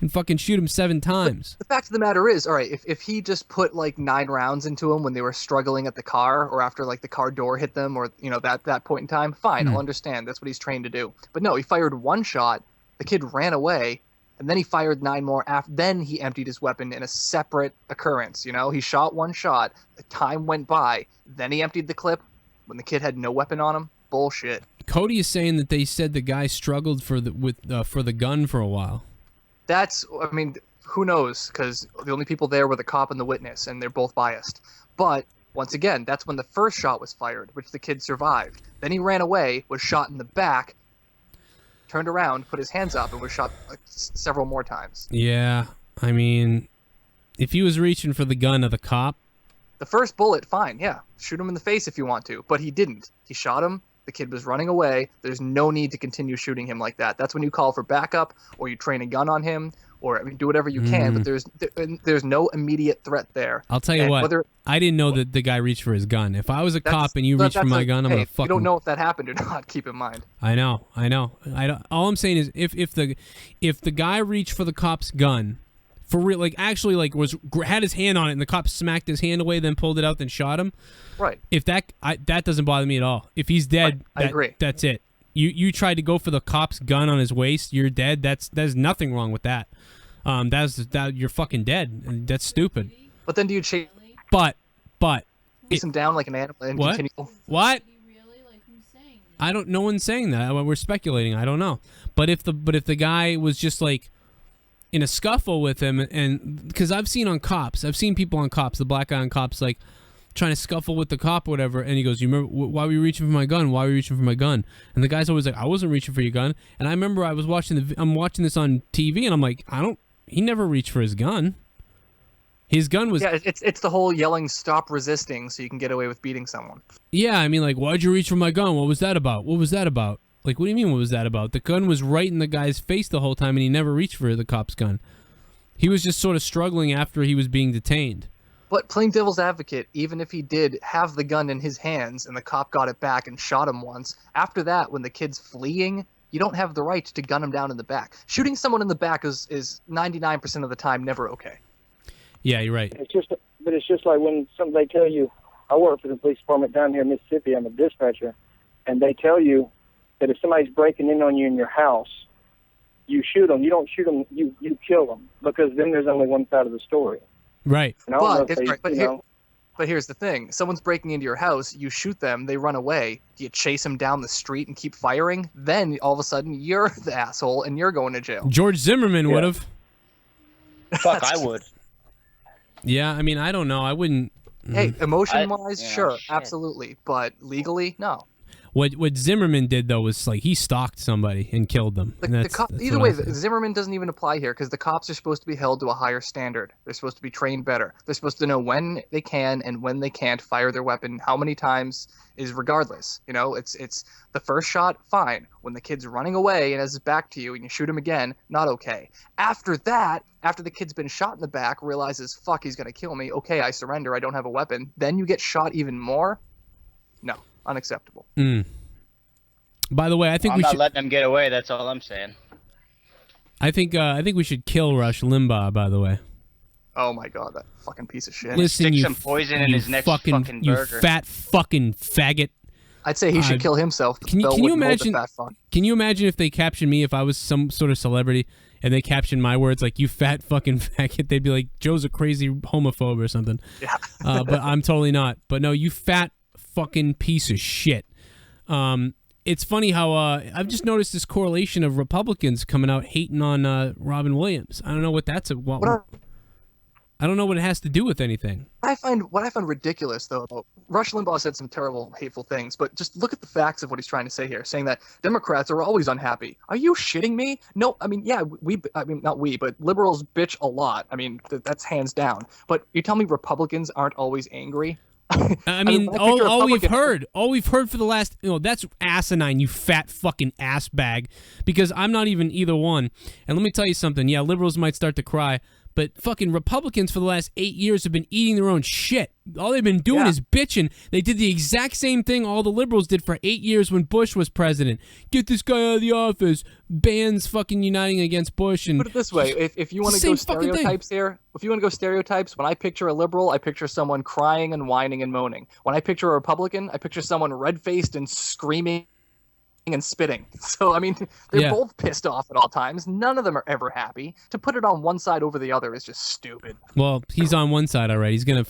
and fucking shoot him 7 times. But the fact of the matter is, all right, if he just put like 9 rounds into him when they were struggling at the car, or after like the car door hit them, or that point in time, fine, I'll understand. That's what he's trained to do. But no, he fired 1 shot. The kid ran away. And then he fired 9 more. Then he emptied his weapon in a separate occurrence. He shot 1 shot. The time went by. Then he emptied the clip when the kid had no weapon on him. Bullshit. Cody is saying that they said the guy struggled for the gun for a while. Who knows? Because the only people there were the cop and the witness, and they're both biased. But once again, that's when the first shot was fired, which the kid survived. Then he ran away, was shot in the back, turned around, put his hands up, and was shot several more times. Yeah, I mean, if he was reaching for the gun of the cop... The first bullet, fine, yeah. Shoot him in the face if you want to. But he didn't. He shot him. The kid was running away. There's no need to continue shooting him like that. That's when you call for backup, or you train a gun on him, or do whatever you can, but there's no immediate threat there. I'll tell you I didn't know that the guy reached for his gun. If I was a cop and you reached for my gun, I'm gonna fucking... You don't know if that happened or not, keep in mind. I know. All I'm saying is if the guy reached for the cop's gun, for real, like actually like had his hand on it and the cop smacked his hand away, then pulled it out, then shot him. Right. If that doesn't bother me at all. If he's dead, I agree. That's it. You tried to go for the cop's gun on his waist, you're dead. There's nothing wrong with that. You're fucking dead. And that's stupid. But then do you chase? But him down like an animal and what? continue? What? I don't. No one's saying that. We're speculating. I don't know. But if the guy was just like in a scuffle with him, and because I've seen people on cops, the black guy on cops, like trying to scuffle with the cop or whatever, and he goes, "You remember why were you reaching for my gun? Why were you reaching for my gun?" And the guy's always like, "I wasn't reaching for your gun." And I remember I'm watching this on TV, and I'm like, he never reached for his gun. His gun was... Yeah, it's the whole yelling, "Stop resisting," so you can get away with beating someone. Yeah, I mean, like, why'd you reach for my gun? What was that about? Like, what do you mean, what was that about? The gun was right in the guy's face the whole time, and he never reached for the cop's gun. He was just sort of struggling after he was being detained. But playing devil's advocate, even if he did have the gun in his hands and the cop got it back and shot him once, after that, when the kid's fleeing, you don't have the right to gun him down in the back. Shooting someone in the back is 99% of the time never okay. Yeah, you're right. It's just like when somebody tell you, I work for the police department down here in Mississippi, I'm a dispatcher, and they tell you that if somebody's breaking in on you in your house, you shoot them. You don't shoot them, you kill them, because then there's only one side of the story. Right. But here's the thing. Someone's breaking into your house, you shoot them, they run away, you chase them down the street and keep firing, then all of a sudden you're the asshole and you're going to jail. George Zimmerman would have. Fuck, I would. Yeah, I mean, I don't know. I wouldn't... Hey, emotion-wise, sure, absolutely. But legally, no. What Zimmerman did, though, was like he stalked somebody and killed them. Either way, Zimmerman doesn't even apply here because the cops are supposed to be held to a higher standard. They're supposed to be trained better. They're supposed to know when they can and when they can't fire their weapon, how many times is regardless. You know, it's the first shot, fine. When the kid's running away and has his back to you and you shoot him again, not okay. After that, after the kid's been shot in the back, realizes, fuck, he's going to kill me. Okay, I surrender. I don't have a weapon. Then you get shot even more? No. Unacceptable. By the way, I think I'm not letting them get away. That's all I'm saying. I think we should kill Rush Limbaugh. By the way. Oh my god, that fucking piece of shit. Listen, Stick some poison in his next fucking burger. You fat fucking faggot. I'd say he should kill himself. Can you imagine? Can you imagine if they captioned me if I was some sort of celebrity and they captioned my words like "you fat fucking faggot"? They'd be like, "Joe's a crazy homophobe" or something. Yeah. But I'm totally not. But no, you fat fucking piece of shit. It's funny how I've just noticed this correlation of Republicans coming out hating on Robin Williams. I don't know what that's I don't know what it has to do with anything. What I find ridiculous, though, Rush Limbaugh said some terrible, hateful things, but just look at the facts of what he's trying to say here, saying that Democrats are always unhappy. Are you shitting me? No, I mean, yeah, not we, but liberals bitch a lot. I mean, that's hands down. But you tell me Republicans aren't always angry? I mean, all we've heard for the last, that's asinine, you fat fucking ass bag, because I'm not even either one. And let me tell you something. Yeah, liberals might start to cry, but fucking Republicans for the last 8 years have been eating their own shit. All they've been doing is bitching. They did the exact same thing all the liberals did for 8 years when Bush was president. Get this guy out of the office. Bans fucking uniting against Bush. And put it this way, if you want to go stereotypes here, if you want to go stereotypes, when I picture a liberal, I picture someone crying and whining and moaning. When I picture a Republican, I picture someone red-faced and screaming and spitting. So I mean, they're both pissed off at all times. None of them are ever happy. To put it on one side over the other is just stupid. Well, he's on one side already. He's gonna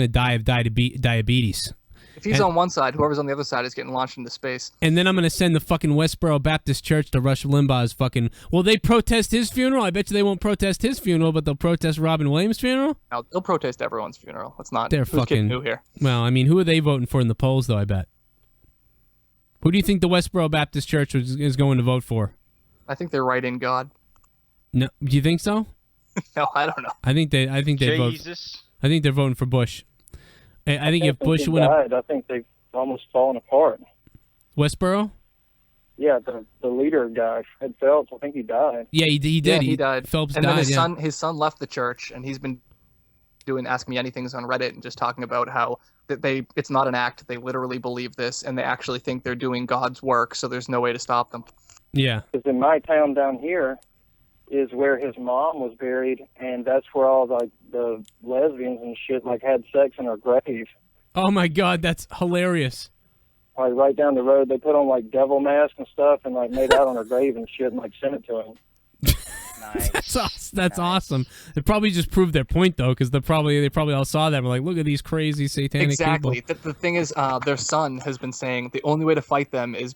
die of diabetes. If he's on one side, whoever's on the other side is getting launched into space. And then I'm gonna send the fucking Westboro Baptist Church to Rush Limbaugh's fucking. Will they protest his funeral? I bet you they won't protest his funeral, but they'll protest Robin Williams' funeral. No, they'll protest everyone's funeral. That's not. They're fucking new here. Well, I mean, who are they voting for in the polls, though? I bet. Who do you think the Westboro Baptist Church is going to vote for? I think they're right in God. No, do you think so? No, I don't know. I think they vote. I think they're voting for Bush. I think if Bush went up, I think they've almost fallen apart. Westboro? Yeah, the leader guy, Ed Phelps. I think he died. Yeah, he did. Yeah, he died. Phelps and died. Then his son left the church, and he's been doing Ask Me Anythings on Reddit and just talking about how it's not an act. They literally believe this, and they actually think they're doing God's work, so there's no way to stop them. Yeah. Because in my town down here is where his mom was buried, and that's where all the lesbians and shit had sex in her grave. Oh my God, that's hilarious. Right down the road, they put on devil masks and stuff, and made out on her grave and shit, and sent it to him. Nice. That's awesome. They probably just proved their point though, because they probably all saw that and were like, look at these crazy satanic people. Exactly. The thing is, their son has been saying the only way to fight them is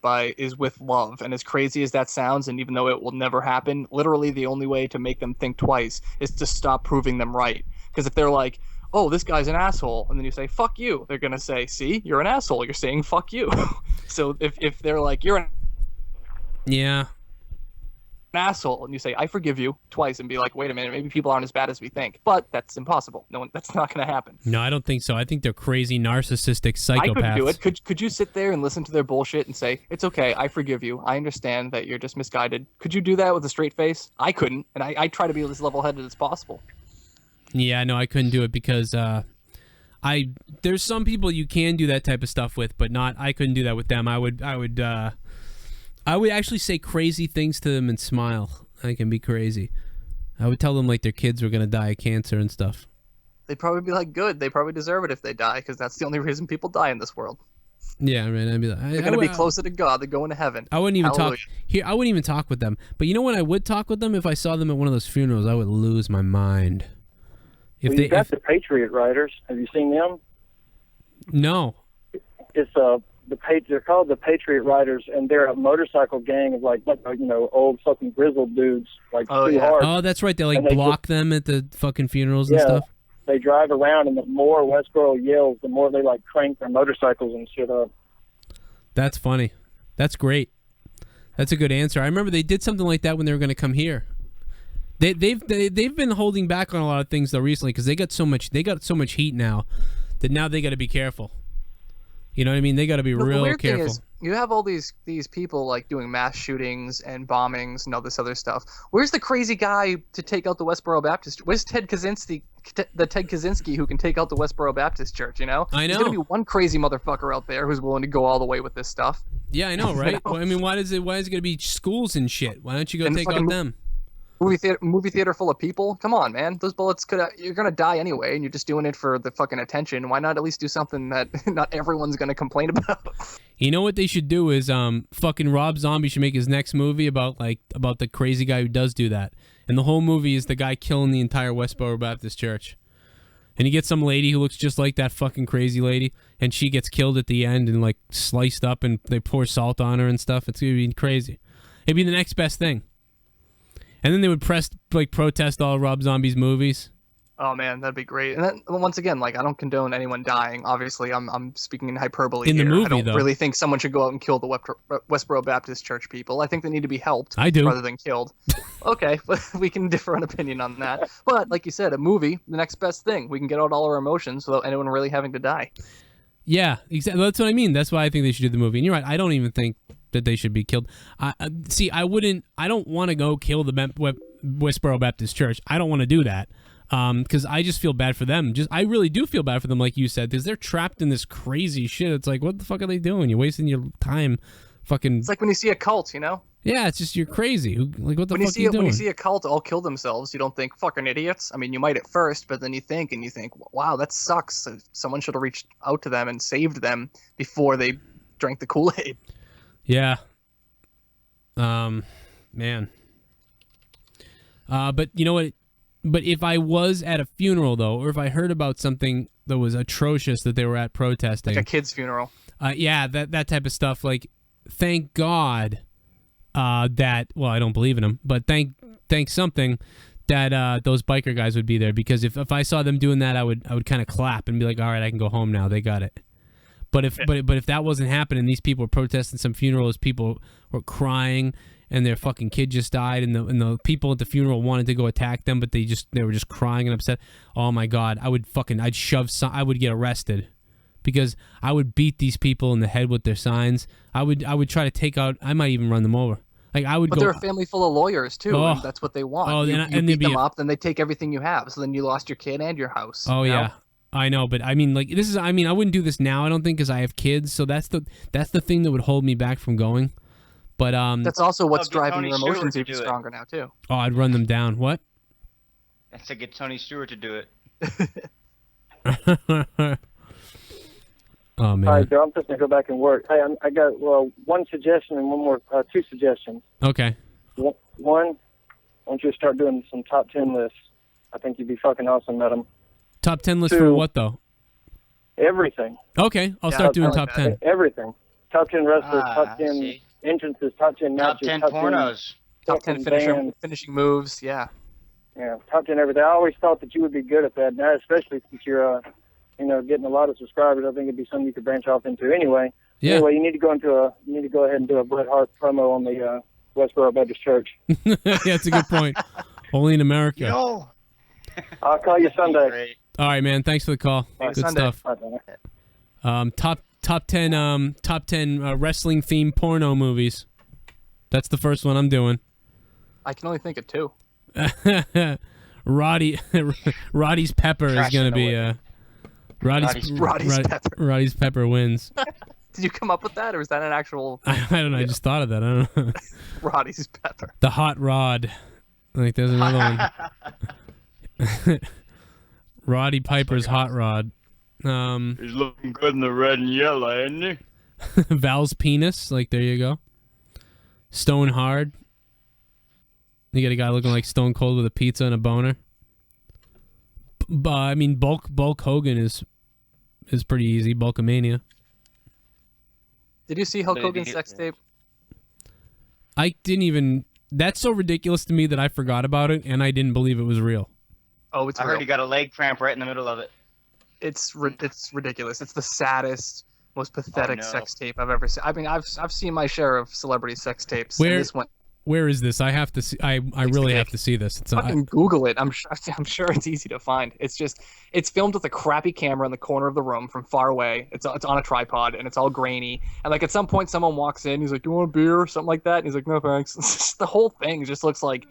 with love. And as crazy as that sounds, and even though it will never happen, literally the only way to make them think twice is to stop proving them right. Because if they're like, oh, this guy's an asshole, and then you say, fuck you, they're going to say, see, you're an asshole. You're saying fuck you. So if they're like, you're an asshole, and you say, I forgive you twice, and be like, wait a minute, maybe people aren't as bad as we think. But that's impossible. That's not going to happen. No, I don't think so. I think they're crazy, narcissistic psychopaths. I couldn't do it. Could you sit there and listen to their bullshit and say, it's okay, I forgive you. I understand that you're just misguided. Could you do that with a straight face? I couldn't, and I try to be as level-headed as possible. Yeah, no, I couldn't do it because there's some people you can do that type of stuff with, but I couldn't do that with them. I would actually say crazy things to them and smile. I can be crazy. I would tell them their kids were gonna die of cancer and stuff. They'd probably be like, good. They probably deserve it if they die, because that's the only reason people die in this world. Yeah, man. I'd be like, they're gonna be closer to God. They're going to heaven. I wouldn't even talk here. I wouldn't even talk with them. But you know when I would talk with them? If I saw them at one of those funerals, I would lose my mind. You've got the Patriot Riders. Have you seen them? No. It's they're called the Patriot Riders, and they're a motorcycle gang of old fucking grizzled dudes hard. Oh, that's right. They block them at the fucking funerals and stuff. They drive around, and the more Westboro yells, the more they crank their motorcycles and shit up. That's funny. That's great. That's a good answer. I remember they did something like that when they were going to come here. They've been holding back on a lot of things though recently because they got so much heat now that now they got to be careful. You know what I mean? They got to be real weird careful. Thing is, you have all these people doing mass shootings and bombings and all this other stuff. Where's the crazy guy to take out the Westboro Baptist? Where's Ted Kaczynski who can take out the Westboro Baptist Church? You know, I know. There's gonna be one crazy motherfucker out there who's willing to go all the way with this stuff. Yeah, I know, right? Well, I mean, why is it gonna be schools and shit? Why don't you go take out them? Movie theater full of people. Come on, man. Those bullets you're gonna die anyway, and you're just doing it for the fucking attention. Why not at least do something that not everyone's gonna complain about? You know what they should do is fucking Rob Zombie should make his next movie about the crazy guy who does do that. And the whole movie is the guy killing the entire Westboro Baptist Church. And you get some lady who looks just like that fucking crazy lady, and she gets killed at the end and like sliced up, and they pour salt on her and stuff. It's gonna be crazy. It'd be the next best thing. And then they would protest all Rob Zombie's movies. Oh man, that'd be great. And then, once again, like, I don't condone anyone dying. Obviously, I'm speaking in hyperbole in here. the movie, I don't though, really think someone should go out and kill the Westboro Baptist Church people. I think they need to be helped. I do. Rather than killed. Okay, but we can differ on opinion on that. But like you said, a movie, the next best thing. We can get out all our emotions without anyone really having to die. Yeah, exactly. That's what I mean. That's why I think they should do the movie. And you're right. I don't even think that they should be killed. See, I don't want to go kill the Westboro Baptist Church. I don't want to do that. Because I just feel bad for them. I really do feel bad for them, like you said, because they're trapped in this crazy shit. It's like, what the fuck are they doing? You're wasting your time, fucking. It's like when you see a cult, you know? Yeah, it's just you're crazy. Like, what the fuck are you doing? When you see a cult all kill themselves, you don't think fucking idiots. I mean, you might at first, but then you think, wow, that sucks. Someone should have reached out to them and saved them before they drank the Kool-Aid. Yeah. Man. But you know what? But if I was at a funeral, though, or if I heard about something that was atrocious that they were at protesting. Like a kid's funeral. Yeah, that type of stuff. Like, thank God that, well, I don't believe in them, but thank something that those biker guys would be there. Because if I saw them doing that, I would kind of clap and be like, all right, I can go home now. They got it. But if that wasn't happening, these people were protesting some funerals, people were crying, and their fucking kid just died, and the people at the funeral wanted to go attack them, but they were just crying and upset. Oh my God, I would get arrested, because I would beat these people in the head with their signs. I would try to take out. I might even run them over. Like I would. But they're a family full of lawyers too, and that's what they want. Oh, you beat them up, then they take everything you have. So then you lost your kid and your house. Oh yeah. I know, but I mean, like, this is. I mean, I wouldn't do this now. I don't think, because I have kids. So that's the thing that would hold me back from going. But that's also what's driving your emotions even stronger now too. Oh, I'd run them down. What? I said get Tony Stewart to do it. Oh man. All right, Joe, I'm just gonna go back and work. Hey, I got one suggestion and one more, two suggestions. Okay. One, I want you to start doing some top 10 lists. I think you'd be fucking awesome at them. Top 10 list for what though? Everything. Okay, I'll start doing top 10. Everything. Top 10 wrestlers, top 10 entrances, top 10 matches, top 10 pornos, top 10 finishing moves. Yeah. Yeah, top 10 everything. I always thought that you would be good at that, now, especially since you're, getting a lot of subscribers. I think it'd be something you could branch off into anyway. Yeah. Anyway, you need to go ahead and do a Bret Hart promo on the Westboro Baptist Church. Yeah, that's a good point. Only in America. Yo. I'll call you Sunday. All right, man. Thanks for the call. Good Sunday. stuff. Top 10 wrestling themed porno movies. That's the first one I'm doing. I can only think of two. Roddy's Pepper is gonna be Roddy's Pepper wins. Did you come up with that, or is that an actual? I don't know. I just thought of that. I don't know. Roddy's Pepper. The Hot Rod. Like there's another one. Roddy Piper's Hot Rod. He's looking good in the red and yellow, isn't he? Val's Penis. Like, there you go. Stone Hard. You got a guy looking like Stone Cold with a pizza and a boner. I mean, Bulk Hogan is pretty easy. Bulkamania. Did you see Hulk Hogan's sex tape? I didn't even. That's so ridiculous to me that I forgot about it, and I didn't believe it was real. Oh, it's I real. heard he got a leg cramp right in the middle of it. It's ridiculous. It's the saddest, most pathetic sex tape I've ever seen. I mean, I've seen my share of celebrity sex tapes. Where? And this one, Where is this? I have to see. I really have to see this. Fucking Google it. I'm sure it's easy to find. It's filmed with a crappy camera in the corner of the room from far away. It's on a tripod and it's all grainy. And like at some point, someone walks in. He's like, "Do you want a beer?" or something like that. And he's like, "No, thanks." It's just, the whole thing just looks like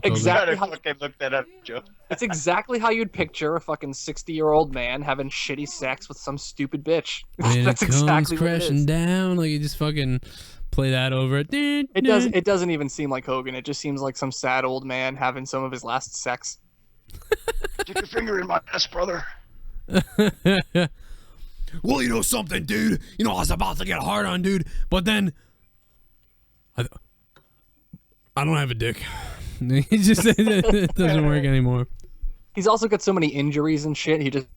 exactly how. Look that up, Joe. It's exactly how you'd picture a fucking 60-year-old man having shitty sex with some stupid bitch. And That's it comes exactly what it crashing is. down like he just fucking Play that over. It does. It doesn't even seem like Hogan. It just seems like some sad old man having some of his last sex. Stick your finger in my ass, brother. Well, you know something, dude. You know, I was about to get hard on, dude. But then... I don't have a dick. It doesn't work anymore. He's also got so many injuries and shit. He just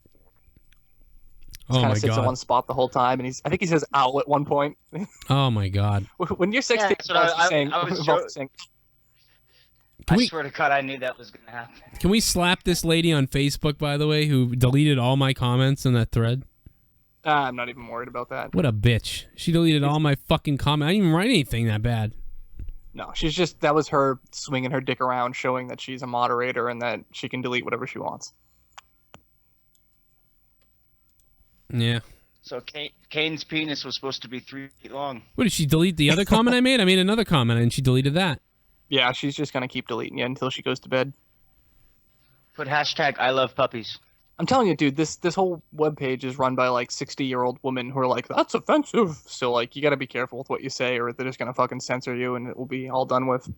kind of sits in one spot the whole time, and I think he says "ow" at one point. Oh my god! When you're 16, I swear to God, I knew that was gonna happen. Can we slap this lady on Facebook, by the way, who deleted all my comments in that thread? I'm not even worried about that. What a bitch! She deleted all my fucking comments. I didn't even write anything that bad. No, that was her swinging her dick around, showing that she's a moderator and that she can delete whatever she wants. Yeah. So Kane's penis was supposed to be 3 feet long. What, did she delete the other comment I made? I made another comment and she deleted that. Yeah, she's just gonna keep deleting it until she goes to bed. Put hashtag I love puppies. I'm telling you, dude, this whole webpage is run by like 60-year-old women who are like, that's offensive. So like, you gotta be careful with what you say, or they're just gonna fucking censor you, and it will be all done with.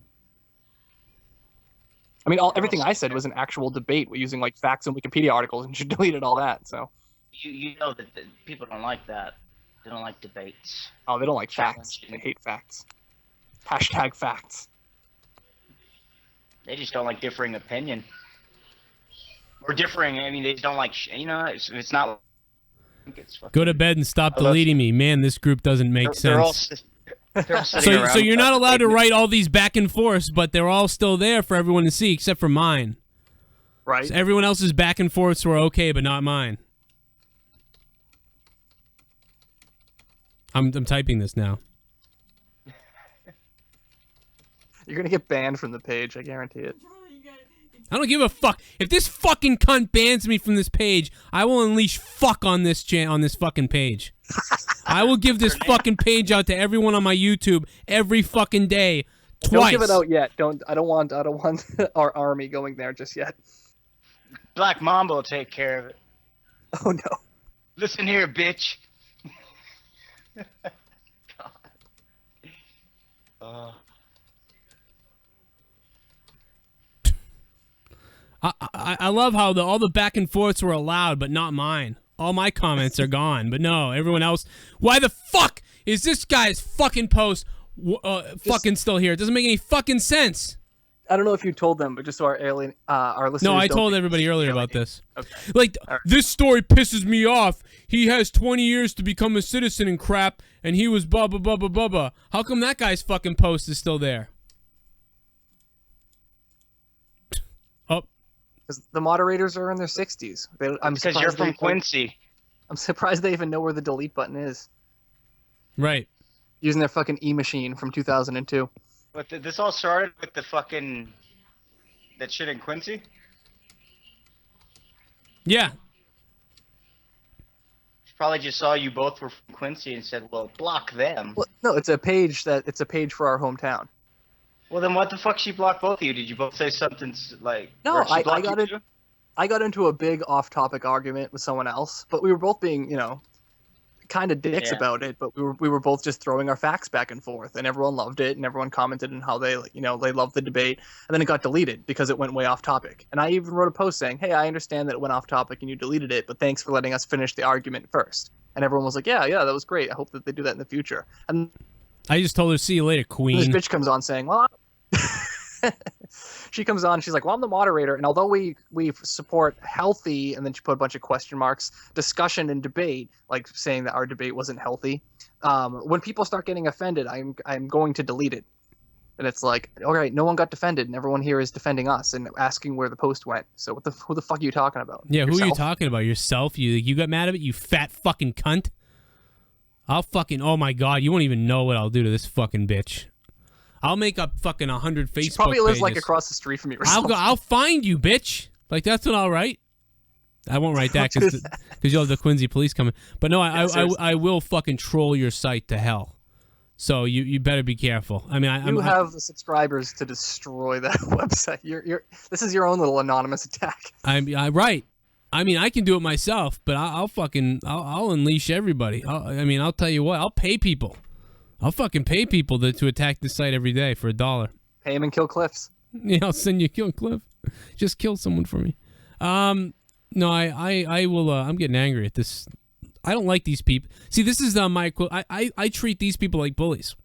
I mean, everything I said was an actual debate using like facts and Wikipedia articles, and she deleted all that. So. You know that people don't like that. They don't like debates. Oh, they don't like facts. They hate facts. Hashtag facts. They just don't like differing opinion. Or differing, I mean, they just don't like, it's not... Go to bed and stop deleting me. Man, this group doesn't make sense. They're all sitting around. So you're not allowed to write all these back and forths, but they're all still there for everyone to see, except for mine. Right. So everyone else's back and forths were okay, but not mine. I'm typing this now. You're gonna get banned from the page, I guarantee it. I don't give a fuck. If this fucking cunt bans me from this page, I will unleash fuck on this fucking page. I will give this fucking page out to everyone on my YouTube every fucking day, twice. Don't give it out yet. I don't want our army going there just yet. Black Mamba will take care of it. Oh no. Listen here, bitch. God. I love how all the back and forths were allowed, but not mine. All my comments are gone, but no, everyone else. Why the fuck is this guy's fucking post fucking still here? It doesn't make any fucking sense. I don't know if you told them, but just so our listeners. No, I told everybody earlier about this. Okay. Like, this story pisses me off. He has 20 years to become a citizen and crap, and he was blah, blah, blah, blah, blah, blah. How come that guy's fucking post is still there? Oh. Because the moderators are in their 60s. Because you're from Quincy. I'm surprised they even know where the delete button is. Right. Using their fucking e-machine from 2002. But this all started with the fucking... that shit in Quincy? Yeah. She probably just saw you both were from Quincy and said, well, block them. Well, no, it's a page for our hometown. Well, then what the fuck she blocked both of you? Did you both say something like... No, I got into a big off-topic argument with someone else, but we were both being, kind of dicks about it, but we were both just throwing our facts back and forth, and everyone loved it, and everyone commented on how they loved the debate, and then it got deleted because it went way off topic. And I even wrote a post saying, hey, I understand that it went off topic and you deleted it, but thanks for letting us finish the argument first. And everyone was like, yeah, that was great. I hope that they do that in the future. And I just told her, see you later, queen. This bitch comes on saying, well, she comes on, she's like, well, I'm the moderator, and although we support healthy, and then she put a bunch of question marks, discussion and debate, like saying that our debate wasn't healthy, when people start getting offended, I'm going to delete it. And it's like, all right, no one got defended, and everyone here is defending us and asking where the post went. So who the fuck are you talking about? Yeah, Yourself? Who are you talking about? Yourself? You got mad at it, you fat fucking cunt? I'll fucking, oh my god, you won't even know what I'll do to this fucking bitch. I'll make up fucking 100 Facebook pages. She probably lives like across the street from you or something. I'll find you, bitch. Like, that's what I'll write. I won't write that because you'll have the Quincy police coming. But no, I will fucking troll your site to hell. So you better be careful. I mean, you have the subscribers to destroy that website. This is your own little anonymous attack. Right. I mean, I can do it myself, but I'll unleash everybody. I'll tell you what. I'll pay people. I'll fucking pay people to attack this site every day for $1. Pay him and kill Cliffs. Yeah, I'll send you kill Cliff. Just kill someone for me. No, I will. I'm getting angry at this. I don't like these people. See, this is my quote. I treat these people like bullies.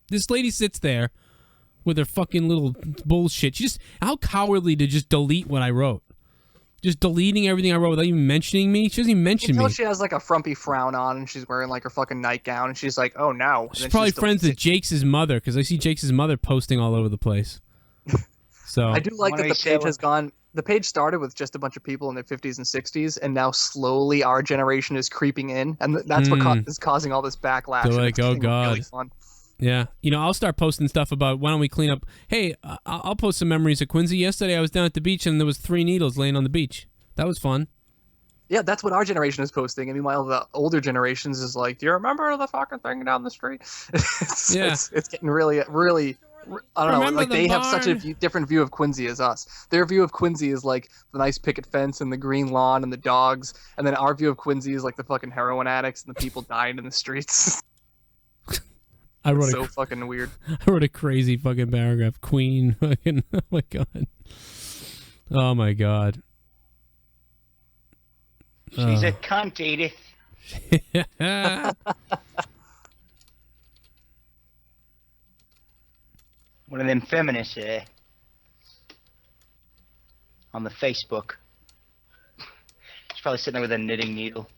This lady sits there with her fucking little bullshit. How cowardly to just delete what I wrote. Just deleting everything I wrote without even mentioning me. She doesn't even mention me. She has like a frumpy frown on, and she's wearing like her fucking nightgown, and she's like, "Oh no." She's probably friends with Jake's mother, because I see Jake's mother posting all over the place. So I do like that the page has gone. The page started with just a bunch of people in their 50s and 60s, and now slowly our generation is creeping in, and that's what is causing all this backlash. They're like, oh god. Really fun. Yeah, I'll start posting stuff about why don't we clean up. Hey, I'll post some memories of Quincy. Yesterday I was down at the beach and there was 3 needles laying on the beach. That was fun. Yeah, that's what our generation is posting. And meanwhile, the older generations is like, do you remember the fucking thing down the street? It's getting really, really. I don't know. Like they have such a different view of Quincy as us. Their view of Quincy is like the nice picket fence and the green lawn and the dogs, and then our view of Quincy is like the fucking heroin addicts and the people dying in the streets. It's so fucking weird. I wrote a crazy fucking paragraph. Queen. Fucking. Oh my god. Oh my god. She's a cunt, Edith. One of them feminists, on the Facebook. She's probably sitting there with a knitting needle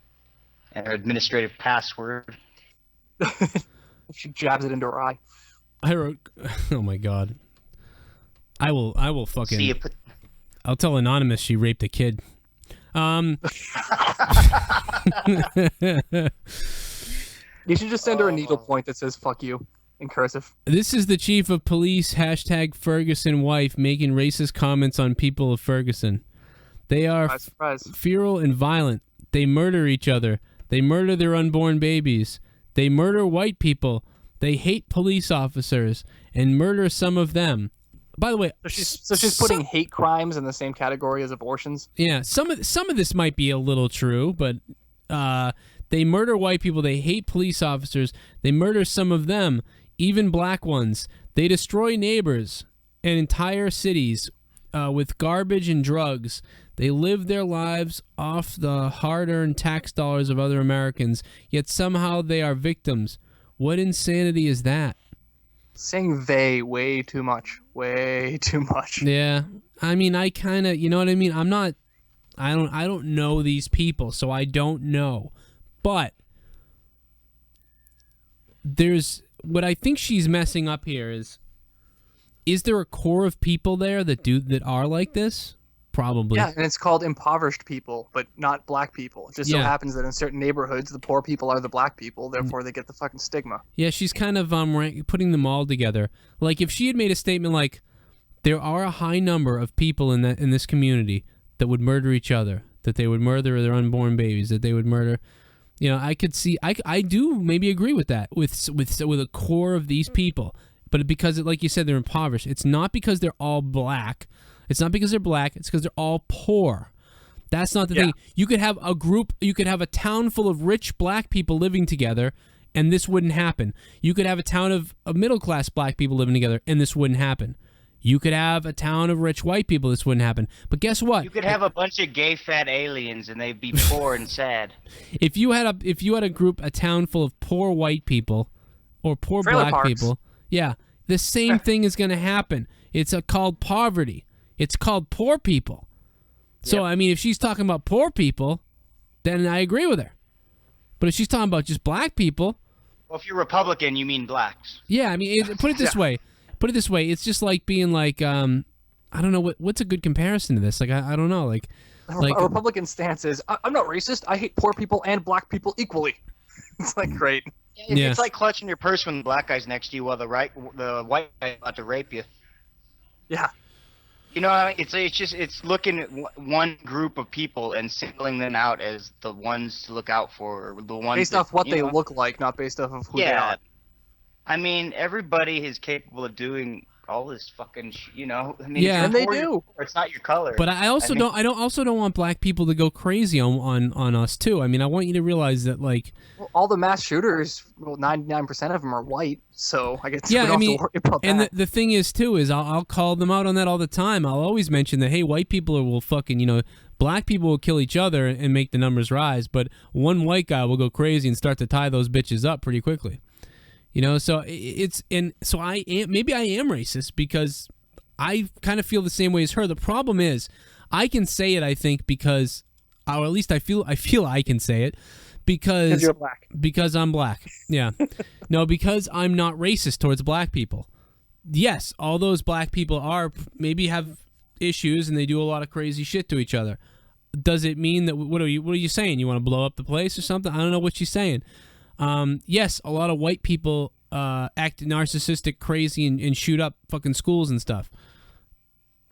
and her administrative password. She jabs it into her eye. I wrote, oh my god. I will fucking. I'll tell Anonymous she raped a kid. You should just send her a needlepoint that says "fuck you" in cursive. This is the chief of police #Ferguson wife making racist comments on people of Ferguson. They are feral and violent. They murder each other. They murder their unborn babies. They murder white people. They hate police officers and murder some of them. By the way, so she's putting hate crimes in the same category as abortions. Yeah, some of this might be a little true, but they murder white people. They hate police officers. They murder some of them, even black ones. They destroy neighbors and entire cities with garbage and drugs. They live their lives off the hard-earned tax dollars of other Americans, yet somehow they are victims. What insanity is that? Saying they way too much. Way too much. Yeah. I mean, I kind of, you know what I mean? I don't know these people, so I don't know. But what I think she's messing up here is there a core of people there that are like this? Probably. Yeah, and it's called impoverished people, but not black people. It just so happens that in certain neighborhoods, the poor people are the black people, therefore they get the fucking stigma. Yeah, she's kind of putting them all together. Like, if she had made a statement like, there are a high number of people in this community that would murder each other, that they would murder their unborn babies, that they would murder, I could see, I do maybe agree with that, with a core of these people. But because, like you said, they're impoverished. It's not because they're all black. It's not because they're black. It's because they're all poor. That's not the thing. You could have a town full of rich black people living together, and this wouldn't happen. You could have a town of middle-class black people living together, and this wouldn't happen. You could have a town of rich white people, this wouldn't happen. But guess what? You could have a bunch of gay fat aliens, and they'd be poor and sad. If you had a town full of poor white people, or poor black people, yeah, the same thing is going to happen. It's called poverty. It's called poor people. So, I mean, if she's talking about poor people, then I agree with her. But if she's talking about just black people... Well, if you're Republican, you mean blacks. Yeah, I mean, put it this way. Put it this way. It's just like being like, I don't know, what's a good comparison to this? Like, I don't know. Like a Republican stance is, I'm not racist. I hate poor people and black people equally. It's like, great. It's like clutching your purse when the black guy's next to you while the white guy's about to rape you. Yeah. You know what I mean? It's looking at one group of people and singling them out as the ones to look out for, or the ones based off what they look like, not based off of who they are. I mean, everybody is capable of doing all this fucking, you know. I mean, Yeah. if And you're they poor, you're do. poor. It's not your color. But I also mean- don't want black people to go crazy on us too. I mean, I want you to realize that, like, Well, all the mass shooters, well, 99% of them are white, so I guess yeah, we don't I mean, have to worry about and that. the thing is too is I'll call them out on that all the time. I'll always mention that, hey, white people will fucking, you know, black people will kill each other and make the numbers rise, but one white guy will go crazy and start to tie those bitches up pretty quickly. You know, so so I am racist because I kind of feel the same way as her. The problem is I can say it, I think, because, or at least I feel I can say it because you're black. Because I'm black. Yeah. No, because I'm not racist towards black people. Yes, all those black people are maybe have issues and they do a lot of crazy shit to each other. Does it mean that what are you saying? You want to blow up the place or something? I don't know what she's saying. Yes, a lot of white people act narcissistic, crazy, and shoot up fucking schools and stuff.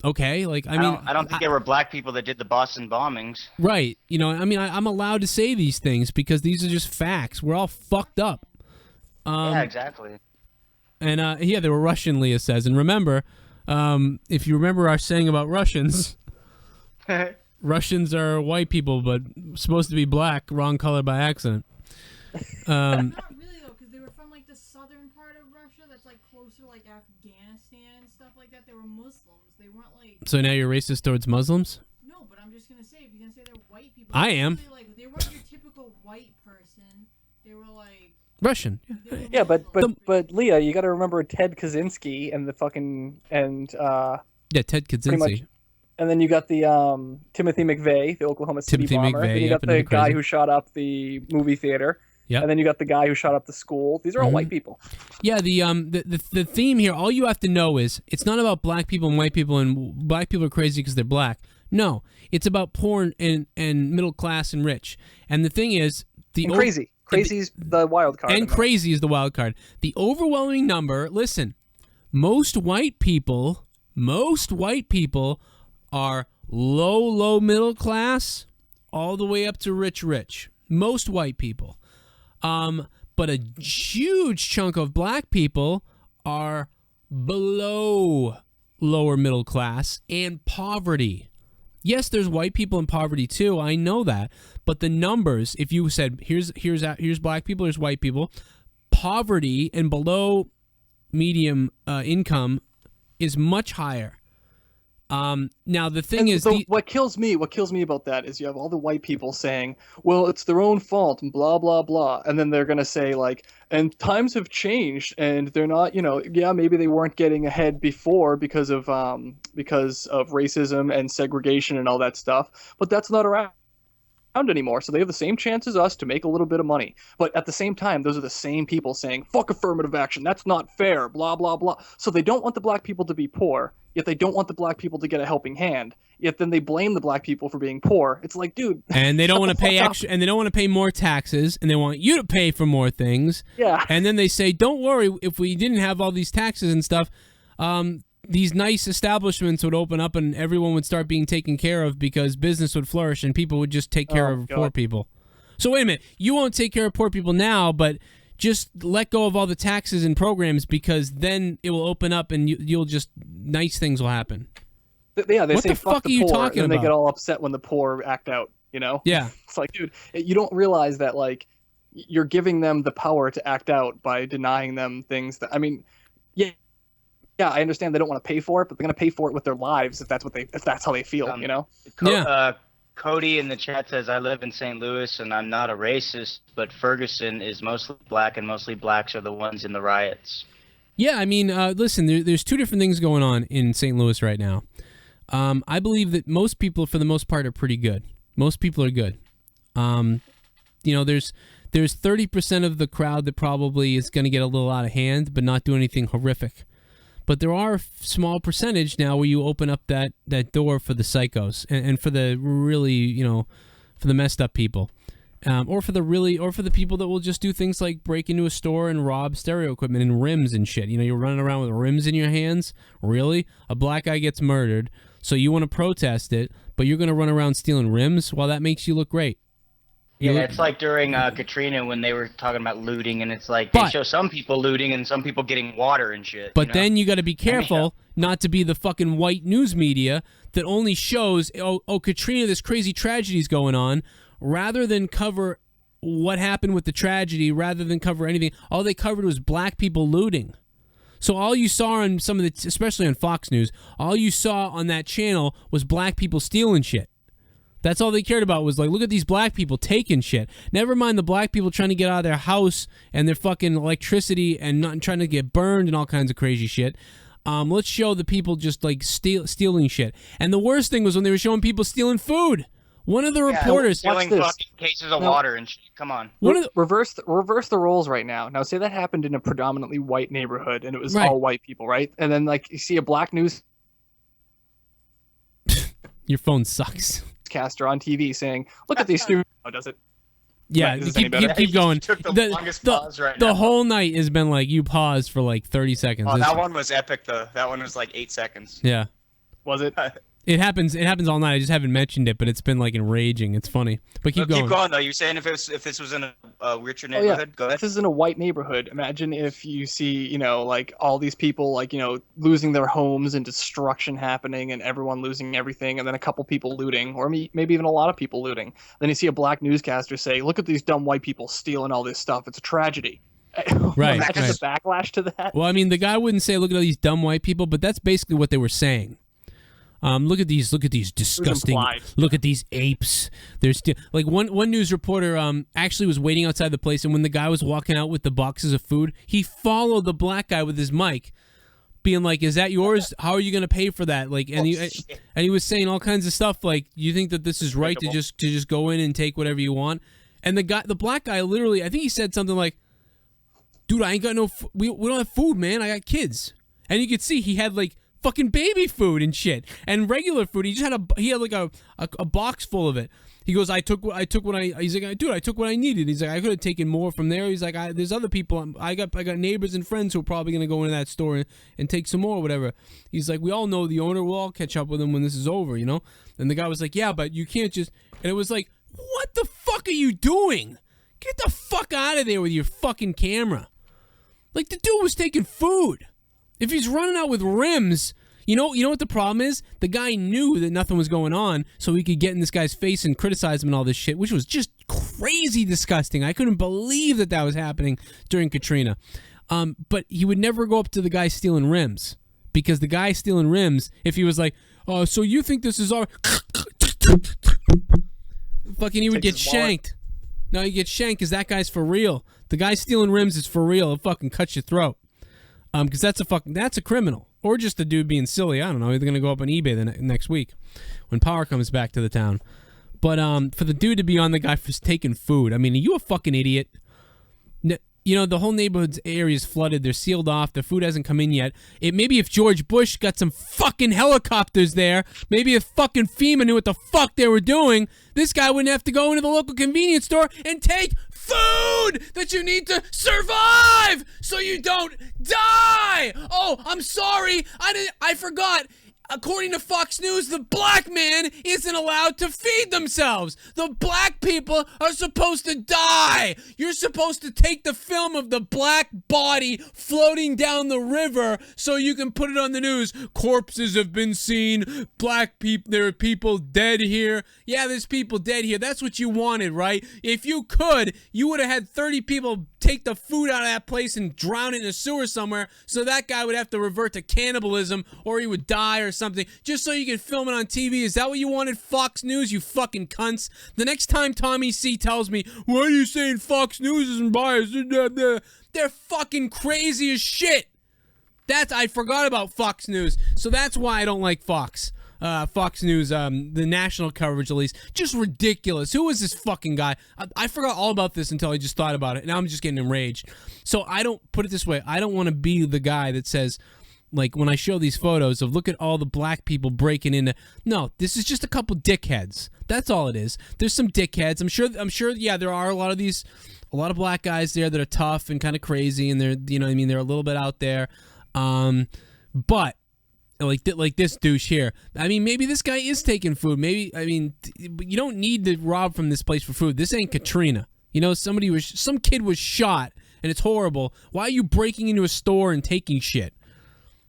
Okay, like I don't think there were black people that did the Boston bombings. Right. You know, I mean, I'm allowed to say these things because these are just facts. We're all fucked up. Yeah, exactly. And yeah, they were Russian, Leah says. And remember, if you remember our saying about Russians, Russians are white people, but supposed to be black, wrong color by accident. Not really though, because they were from like the southern part of Russia, that's like closer to like Afghanistan and stuff like that. They were Muslims. They weren't like. So now you're racist towards Muslims? No, but I'm just gonna say, if you're gonna say they're white people, I am. Really, like, they weren't your typical white person. They were like. Russian. Yeah, but Leah, you got to remember Ted Kaczynski and the fucking Yeah, Ted Kaczynski. and then you got the Timothy McVeigh, the Oklahoma City Timothy bomber. McVeigh, Then you yep, got the another guy crazy. who shot up the movie theater. Yep. And then you got the guy who shot up the school. These are all white people. Yeah, the theme here, all you have to know is it's not about black people and white people and black people are crazy because they're black. No, it's about poor and middle class and rich. And the thing is, Crazy. Crazy's the wild card. And crazy is the wild card. The overwhelming number, listen, most white people are low middle class all the way up to rich. Most white people. But a huge chunk of black people are below lower middle class and poverty. Yes, there's white people in poverty too. I know that. But the numbers, if you said here's black people, here's white people, poverty and below medium income is much higher. Now the thing is, what kills me about that is you have all the white people saying, well, it's their own fault and blah blah blah, and then they're gonna say like, and times have changed and they're not, yeah, maybe they weren't getting ahead before because of racism and segregation and all that stuff, but that's not around anymore, so they have the same chance as us to make a little bit of money. But at the same time, those are the same people saying, fuck affirmative action, that's not fair, blah blah blah. So they don't want the black people to be poor, yet they don't want the black people to get a helping hand, yet then they blame the black people for being poor. It's like, dude, and they don't want to pay extra, and they don't want to pay more taxes, and they want you to pay for more things. Yeah. And then they say, don't worry, if we didn't have all these taxes and stuff, these nice establishments would open up and everyone would start being taken care of because business would flourish and people would just take care of poor people. So wait a minute, you won't take care of poor people now, but just let go of all the taxes and programs because then it will open up and you'll just nice things will happen. Yeah, they what say the fuck fuck are the you poor, talking and about? they get all upset when the poor act out, Yeah. It's like, dude, you don't realize that like you're giving them the power to act out by denying them things that, I mean, yeah, I understand they don't want to pay for it, but they're going to pay for it with their lives if that's how they feel, Cody in the chat says, I live in St. Louis and I'm not a racist, but Ferguson is mostly black and mostly blacks are the ones in the riots. Yeah, I mean, listen, there's two different things going on in St. Louis right now. I believe that most people, for the most part, are pretty good. Most people are good. There's 30% of the crowd that probably is going to get a little out of hand, but not do anything horrific. But there are a small percentage now where you open up that door for the psychos and for the really, for the messed up people. Or for the people that will just do things like break into a store and rob stereo equipment and rims and shit. You're running around with rims in your hands. Really? A black guy gets murdered, so you want to protest it, but you're going to run around stealing rims? Well, that makes you look great. Yeah, it's like during Katrina when they were talking about looting, and it's like they show some people looting and some people getting water and shit. But then you got to be careful not to be the fucking white news media that only shows, oh, Katrina, this crazy tragedy's going on, rather than cover what happened with the tragedy, rather than cover anything. All they covered was black people looting. So all you saw on some of the, especially on Fox News, all you saw on that channel was black people stealing shit. That's all they cared about was like, look at these black people taking shit. Never mind the black people trying to get out of their house and their fucking electricity and not trying to get burned and all kinds of crazy shit. Let's show the people just like stealing shit. And the worst thing was when they were showing people stealing food. One of the reporters stealing fucking cases of water and shit. Come on. Reverse the roles right now. Now say that happened in a predominantly white neighborhood and it was all white people, right? And then like you see a black news Your phone sucks. Caster on TV saying, "Look at these students." Oh, does it? Yeah, keep going. Took the longest pause right the now. whole night has been like you paused for like 30 seconds. Oh, that one was epic though. That one was like 8 seconds. Yeah. Was it? It happens all night. I just haven't mentioned it, but it's been like enraging. It's funny. But keep going. Keep going though. You're saying if this was in a richer neighborhood, go ahead. If this is in a white neighborhood, imagine if you see, like all these people like, losing their homes and destruction happening and everyone losing everything and then a couple people looting or maybe even a lot of people looting. Then you see a black newscaster say, "Look at these dumb white people stealing all this stuff. It's a tragedy." Right. Imagine the backlash to that. Well, I mean, the guy wouldn't say, "Look at all these dumb white people," but that's basically what they were saying. Look at these disgusting. Look at these apes. They're still like one news reporter actually was waiting outside the place, and when the guy was walking out with the boxes of food, he followed the black guy with his mic, being like, "Is that yours? How are you gonna pay for that?" Like, and he was saying all kinds of stuff like, "You think that this is right to just go in and take whatever you want?" And the black guy literally, I think he said something like, "Dude, I ain't got we don't have food, man. I got kids." And you could see he had like fucking baby food and shit and regular food. He just had like a box full of it. He goes, he's like, "Dude, I took what I needed." He's like, "I could have taken more from there." He's like, "There's other people. I got neighbors and friends who are probably gonna go into that store and take some more or whatever." He's like, "We all know the owner. We'll all catch up with him when this is over, you know." And the guy was like, "Yeah, but you can't just." And it was like, "What the fuck are you doing? Get the fuck out of there with your fucking camera!" Like, the dude was taking food. If he's running out with rims, you know what the problem is? The guy knew that nothing was going on, so he could get in this guy's face and criticize him and all this shit, which was just crazy disgusting. I couldn't believe that was happening during Katrina. But he would never go up to the guy stealing rims, because the guy stealing rims, if he was like, "Oh, so you think this is our..." Fucking he would get shanked. No, he gets shanked because that guy's for real. The guy stealing rims is for real. He'll fucking cut your throat. Because that's a criminal, or just a dude being silly. I don't know. They're gonna go up on eBay the next week when power comes back to the town. But for the dude to be on the guy for taking food, I mean, are you a fucking idiot? The whole neighborhood's area is flooded. They're sealed off. The food hasn't come in yet. Maybe if George Bush got some fucking helicopters there, maybe if fucking FEMA knew what the fuck they were doing, this guy wouldn't have to go into the local convenience store and take food that you need to survive so you don't die. Oh, I'm sorry. I forgot. According to Fox News, the black man isn't allowed to feed themselves. The black people are supposed to die. You're supposed to take the film of the black body floating down the river so you can put it on the news. Corpses have been seen. There are people dead here. Yeah, there's people dead here. That's what you wanted, right? If you could, you would have had 30 people take the food out of that place and drown it in a sewer somewhere, so that guy would have to revert to cannibalism or he would die or something, just so you can film it on TV. Is that what you wanted, Fox News, you fucking cunts? The next time Tommy C tells me, "Why are you saying Fox News isn't biased?" They're fucking crazy as shit. I forgot about Fox News, so that's why I don't like Fox. Fox News, the national coverage at least, just ridiculous. Who is this fucking guy? I forgot all about this until I just thought about it. Now I'm just getting enraged. So I don't, put it this way, I don't want to be the guy that says, like, when I show these photos of, look at all the black people breaking into, no, this is just a couple dickheads. That's all it is. There's some dickheads. I'm sure, yeah, there are a lot of black guys there that are tough and kind of crazy, and they're, they're a little bit out there. But like this douche here. I mean, maybe this guy is taking food. Maybe, I mean, you don't need to rob from this place for food. This ain't Katrina. You know, some kid was shot, and it's horrible. Why are you breaking into a store and taking shit?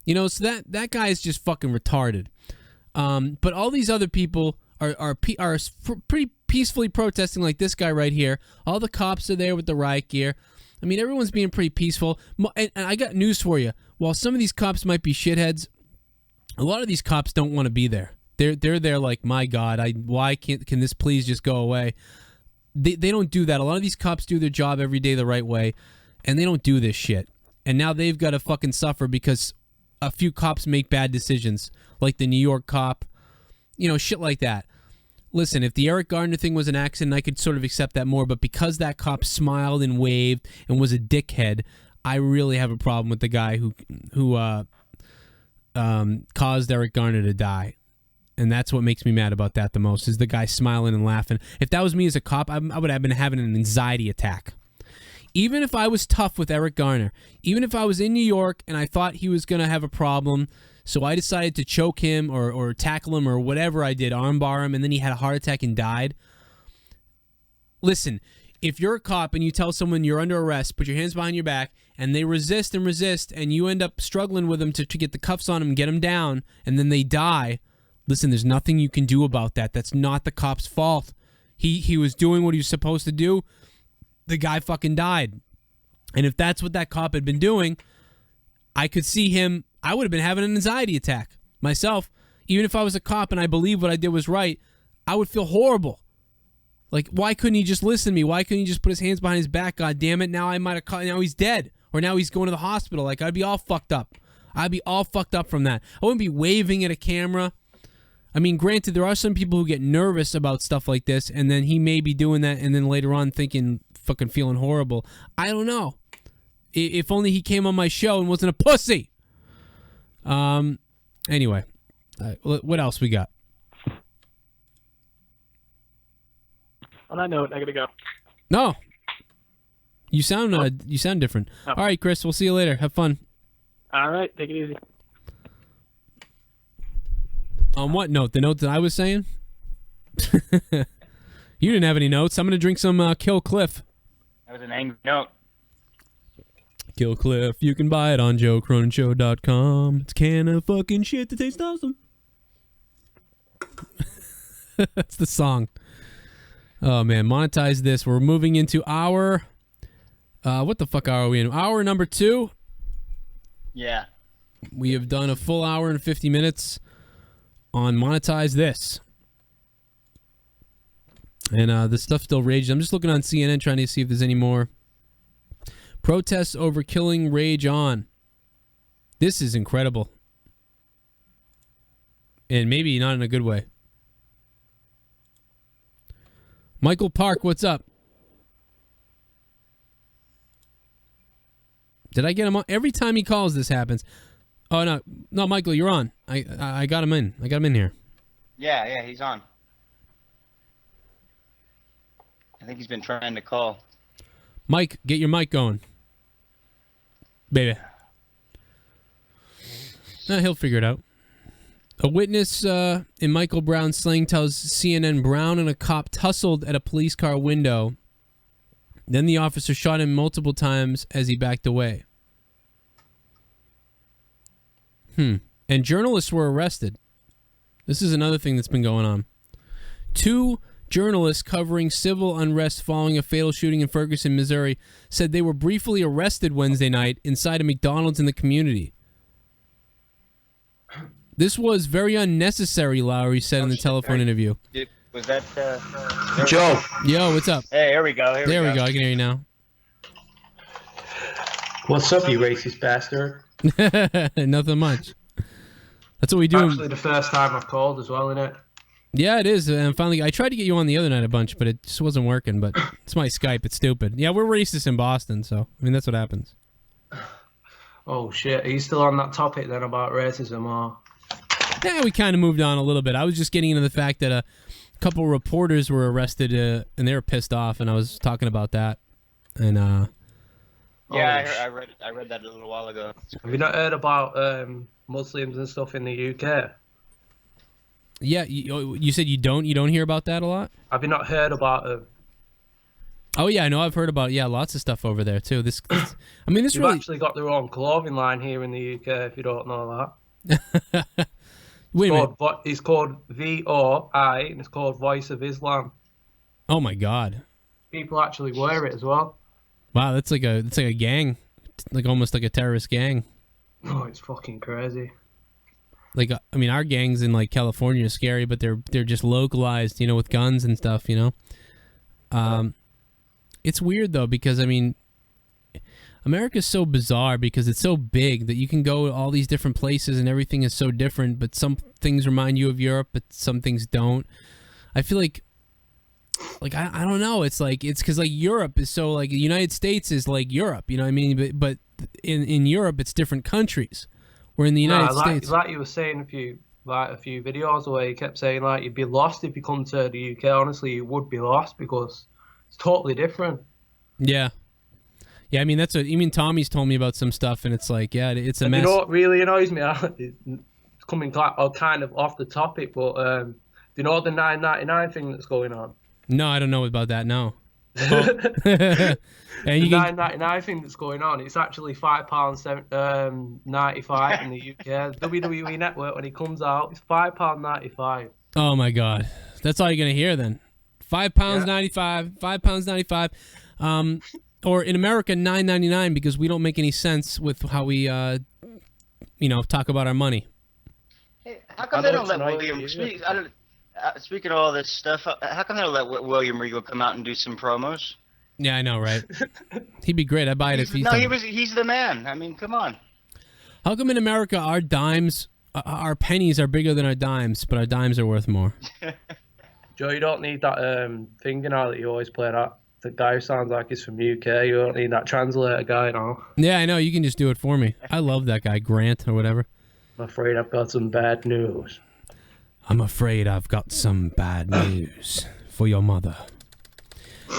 You know, so that guy is just fucking retarded. But all these other people are pretty peacefully protesting, like this guy right here. All the cops are there with the riot gear. I mean, everyone's being pretty peaceful. And I got news for you. While some of these cops might be shitheads, a lot of these cops don't want to be there. They're there like, my God, why can this please just go away? They don't do that. A lot of these cops do their job every day the right way, and they don't do this shit. And now they've got to fucking suffer because a few cops make bad decisions, like the New York cop, you know, shit like that. Listen, if the Eric Garner thing was an accident, I could sort of accept that more, but because that cop smiled and waved and was a dickhead, I really have a problem with the guy who caused Eric Garner to die. And that's what makes me mad about that the most, is the guy smiling and laughing. If that was me as a cop, I would have been having an anxiety attack. Even if I was tough with Eric Garner, even if I was in New York and I thought he was going to have a problem, so I decided to choke him or tackle him or whatever I did, armbar him, and then he had a heart attack and died. Listen, if you're a cop and you tell someone you're under arrest, put your hands behind your back, and they resist and resist, and you end up struggling with them to get the cuffs on them and get them down, and then they die, listen, there's nothing you can do about that. That's not the cop's fault. He was doing what he was supposed to do. The guy fucking died. And if that's what that cop had been doing, I could see him, I would have been having an anxiety attack myself. Even if I was a cop and I believed what I did was right, I would feel horrible. Like, why couldn't he just listen to me? Why couldn't he just put his hands behind his back? God damn it. Now I might have caught, now he's dead. Or now he's going to the hospital. Like, I'd be all fucked up. I'd be all fucked up from that. I wouldn't be waving at a camera. I mean, granted, there are some people who get nervous about stuff like this, and then he may be doing that, and then later on fucking feeling horrible. I don't know. If only he came on my show and wasn't a pussy. Anyway, what else we got? On that note, I gotta go. No. You sound different. Oh. All right, Chris, we'll see you later. Have fun. All right, take it easy. On what note? The note that I was saying? You didn't have any notes. I'm going to drink some Kill Cliff. That was an angry note. Kill Cliff. You can buy it on JoeCronenShow.com. It's a can of fucking shit that tastes awesome. That's the song. Oh, man. Monetize this. We're moving into our... what the fuck are we in? Hour number 2? Yeah. We have done a full hour and 50 minutes on Monetize This. And the stuff still rages. I'm just looking on CNN trying to see if there's any more. Protests over killing rage on. This is incredible. And maybe not in a good way. Michael Park, what's up? Did I get him on? Every time he calls, this happens. Oh, no, Michael, you're on. I got him in. I got him in here. Yeah, he's on. I think he's been trying to call. Mike, get your mic going. Baby. He'll figure it out. A witness in Michael Brown's slaying tells CNN Brown and a cop tussled at a police car window. Then the officer shot him multiple times as he backed away. And journalists were arrested. This is another thing that's been going on. 2 journalists covering civil unrest following a fatal shooting in Ferguson, Missouri, said they were briefly arrested Wednesday night inside a McDonald's in the community. This was very unnecessary, Lowry said in the telephone interview. Was that... Joe. Yo, what's up? Hey, here we go. There we go. I can hear you now. What's up, you racist bastard? Nothing much. That's what we do. Actually, the first time I've called as well, isn't it? Yeah, it is. And finally, I tried to get you on the other night a bunch, but it just wasn't working. But it's my Skype. It's stupid. Yeah, we're racist in Boston, so I mean that's what happens. Oh shit! Are you still on that topic then about racism, or? Yeah, we kind of moved on a little bit. I was just getting into the fact that a couple reporters were arrested and they were pissed off, and I was talking about that. And Yeah, Oh, I read that a little while ago. have you not heard about Muslims and stuff in the UK? Yeah, you said you don't hear about that a lot? Have you not heard about them? Oh yeah, I know. I've heard about lots of stuff over there too. This I mean, this They've really actually got their own clothing line here in the UK. If you don't know that. Wait a minute. It's called VOI, and it's called Voice of Islam. Oh my God. People actually wear it as well. Wow, that's like a gang, like almost like a terrorist gang. Oh, it's fucking crazy. Like I mean, our gangs in like California are scary, but they're just localized, with guns and stuff, It's weird though because I mean, America's so bizarre because it's so big that you can go to all these different places and everything is so different. But some things remind you of Europe, but some things don't. I feel like I don't know. It's because like Europe is so like the United States is like Europe, you know what I mean? But in Europe it's different countries. Where in the United States, like you were saying a few videos away, you kept saying like you'd be lost if you come to the UK. Honestly, you would be lost because it's totally different. Yeah. Yeah, I mean that's what Tommy's told me about some stuff, and it's like, yeah, it's a mess. You know what really annoys me? It's coming kind of off the topic, but do you know the 9.99 thing that's going on? No, I don't know about that. No. The 9.99 thing that's going on, it's actually £5.95 in the UK. WWE Network, when it comes out, it's £5.95. Oh my God, that's all you're gonna hear then. £5.95, £5.95, or in America $9.99 because we don't make any sense with how we talk about our money. Hey, how come they don't let William speak? Speaking of all this stuff, how come they don't let William Regal come out and do some promos? Yeah, I know, right? He'd be great. I'd buy it if he's. No, he's the man. I mean, come on. How come in America our dimes, our pennies are bigger than our dimes, but our dimes are worth more? Joe, you don't need that thing, that you always play that. The guy who sounds like he's from UK. You don't need that translator guy, Yeah, I know. You can just do it for me. I love that guy, Grant or whatever. I'm afraid I've got some bad news. I'm afraid I've got some bad news for your mother.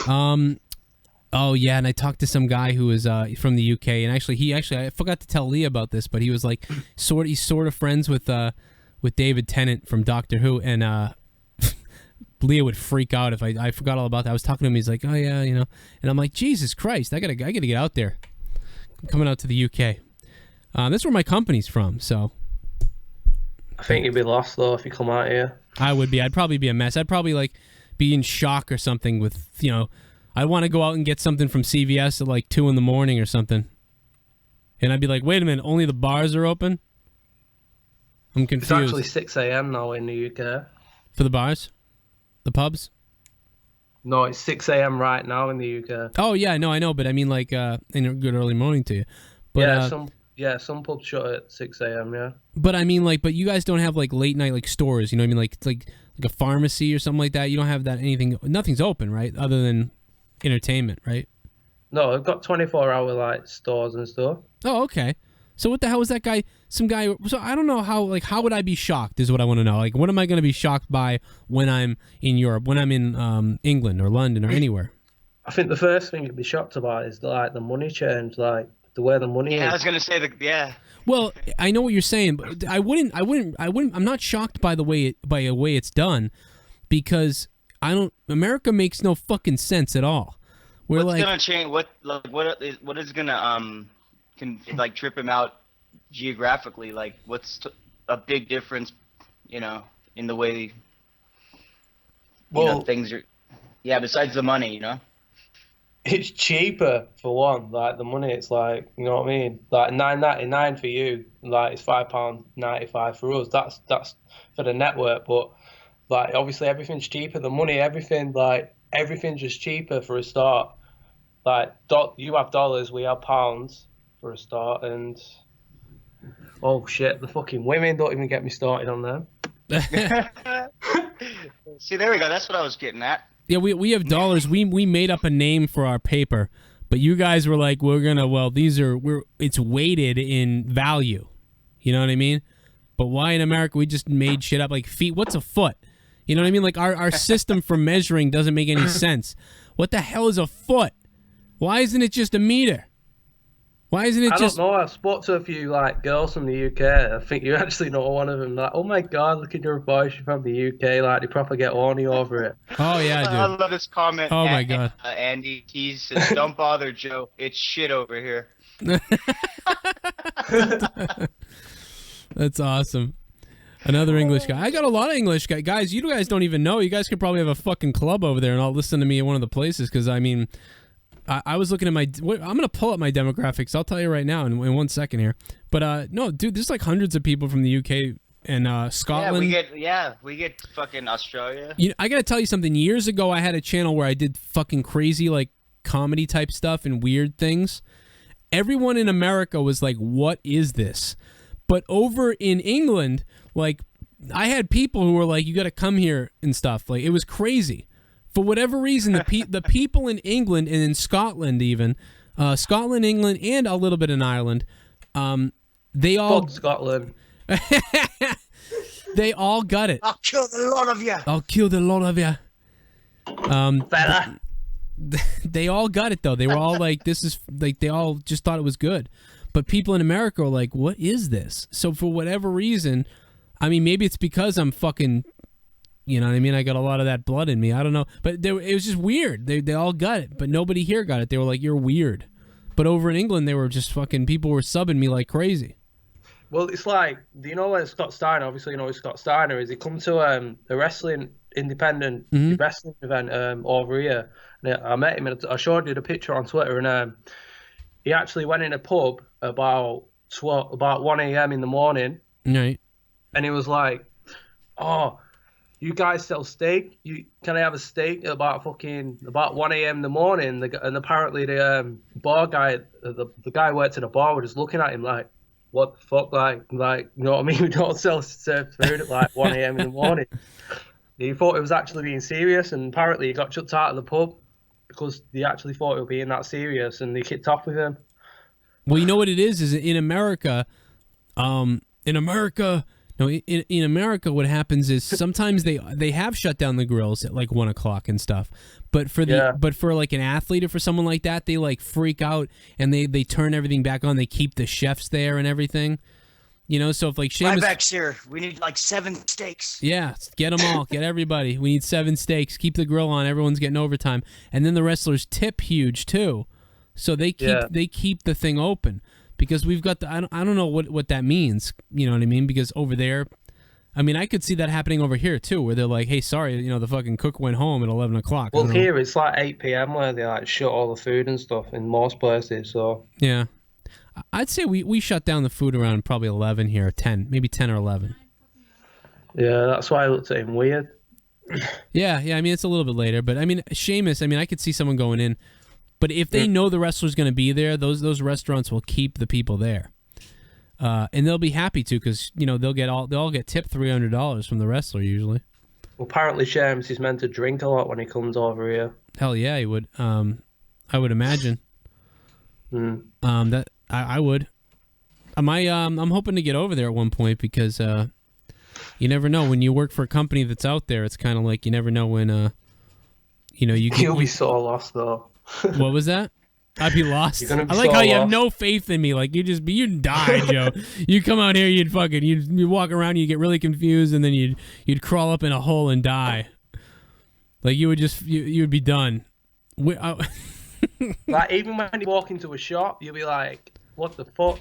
Oh yeah, and I talked to some guy who was from the UK, and actually I forgot to tell Lee about this, but he was like he's sort of friends with David Tennant from Doctor Who, and Leah would freak out if I forgot all about that. I was talking to him, he's like, oh yeah, and I'm like, Jesus Christ, I gotta get out there. I'm coming out to the UK. That's where my company's from, so. I think you'd be lost though if you come out here. I would be. I'd probably be a mess. I'd probably like be in shock or something with, I'd want to go out and get something from CVS at like 2 in the morning or something. And I'd be like, wait a minute, only the bars are open? I'm confused. It's actually 6 a.m. now in the UK. For the bars? The pubs? No, it's 6 a.m. right now in the UK. Oh, yeah, no, I know, but I mean like in a good early morning to you. But, some pubs shut at 6 a.m., yeah. But I mean but you guys don't have like late night like stores, you know what I mean? Like it's like a pharmacy or something like that. You don't have that nothing's open, right? Other than entertainment, right? No, I've got 24-hour like stores and stuff. Oh, okay. So what the hell was that guy? So I don't know how would I be shocked is what I want to know. Like what am I going to be shocked by when I'm in Europe, when I'm in England or London or anywhere? I think the first thing you'd be shocked about is like the money change, like the way the money is. I was going to say yeah. Well, I know what you're saying, but I wouldn't I'm not shocked by the way it's done because America makes no fucking sense at all. What's gonna change? What is gonna trip him out geographically? Like what's a big difference, in the way things are. Yeah, besides the money, It's cheaper for one. Like the money, it's like you know what I mean. Like $9.99 for you, like it's £5.95 for us. That's for the network, but like obviously everything's cheaper. The money, everything's just cheaper for a start. Like you have dollars, we have pounds for a start, and oh shit, the fucking women don't even get me started on them. See, there we go. That's what I was getting at. Yeah, we have dollars. We made up a name for our paper, but you guys were like, it's weighted in value. You know what I mean? But why in America we just made shit up like feet? What's a foot? You know what I mean? Like our system for measuring doesn't make any sense. What the hell is a foot? Why isn't it just a meter? Why isn't it I just? don't know. I've spoke to a few like girls from the UK. I think you actually know one of them. Like, oh my god, look at your voice. You're from the UK. Like, they proper get horny over it. Oh yeah, I dude. love this comment. Oh my god. Andy T says, "Don't bother, Joe. It's shit over here." That's awesome. Another English guy. I got a lot of English guys. You guys don't even know. You guys could probably have a fucking club over there and all listen to me at one of the places. Because I mean, I was looking at my. I'm gonna pull up my demographics. I'll tell you right now in 1 second here. But no, dude, there's like hundreds of people from the UK and Scotland. We get fucking Australia. You know, I gotta tell you something. Years ago, I had a channel where I did fucking crazy like comedy type stuff and weird things. Everyone in America was like, "What is this?" But over in England, like, I had people who were like, "You got to come here" and stuff. Like, it was crazy. For whatever reason, the people in England and in Scotland, even Scotland, England, and a little bit in Ireland, they all Fuck Scotland. they all got it. I'll kill the lot of you. I'll kill the lot of you. Fella. They all got it though. They were all like, "This is like." They all just thought it was good. But people in America are like, "What is this?" So for whatever reason, I mean, maybe it's because I'm fucking, you know what I mean? I got a lot of that blood in me. I don't know. But it was just weird. They all got it, but nobody here got it. They were like, "You're weird." But over in England, they were just fucking, people were subbing me like crazy. Well, it's like, do you know where Scott Steiner? Obviously, you know who Scott Steiner is. He come to a wrestling independent wrestling event over here. And I met him, and I showed you the picture on Twitter. And he actually went in a pub about 1 a.m. in the morning. Right. And he was like, "Oh, you guys sell steak? Can I have a steak?" At about 1 a.m. in the morning. And apparently the bar guy, the guy who worked at the bar, was just looking at him like, "What the fuck?" Like, you know what I mean? We don't serve food at like 1 a.m. in the morning. He thought it was actually being serious, and apparently he got chucked out of the pub because they actually thought it was being that serious, and they kicked off with him. Well, you know what it is in America, in America, what happens is sometimes they have shut down the grills at like 1 o'clock and stuff. But for like an athlete or for someone like that, they like freak out and they turn everything back on. They keep the chefs there and everything. You know, so if like Sheamus, Ryback's here. We need like 7 steaks. Yeah, get them all. Get everybody. We need 7 steaks. Keep the grill on. Everyone's getting overtime. And then the wrestlers tip huge too. So they keep the thing open because we've got the I don't know what that means. You know what I mean? Because over there, I mean, I could see that happening over here too, where they're like, "Hey, sorry, you know, the fucking cook went home at 11 o'clock." Well, here it's like 8 p.m. where they like shut all the food and stuff in most places. So yeah, I'd say we shut down the food around probably 11 here, 10, maybe 10 or 11. Yeah, that's why I looked at him weird. Yeah. I mean, it's a little bit later, but I mean, Sheamus. I mean, I could see someone going in. But if they know the wrestler's going to be there, those restaurants will keep the people there, and they'll be happy to because you know they'll all get tipped $300 from the wrestler usually. Well, apparently Sheamus is meant to drink a lot when he comes over here. Hell yeah, he would. I would imagine. That I would. I'm hoping to get over there at one point because you never know when you work for a company that's out there. It's kind of like you never know when you know You'll be so lost though. What was that? I'd be lost. I like how you have no faith in me. Like you'd die, Joe. You come out here, you'd walk around, you get really confused, and then you'd crawl up in a hole and die. Like you would be done. Like even when you walk into a shop, you'll be like, "What the fuck?"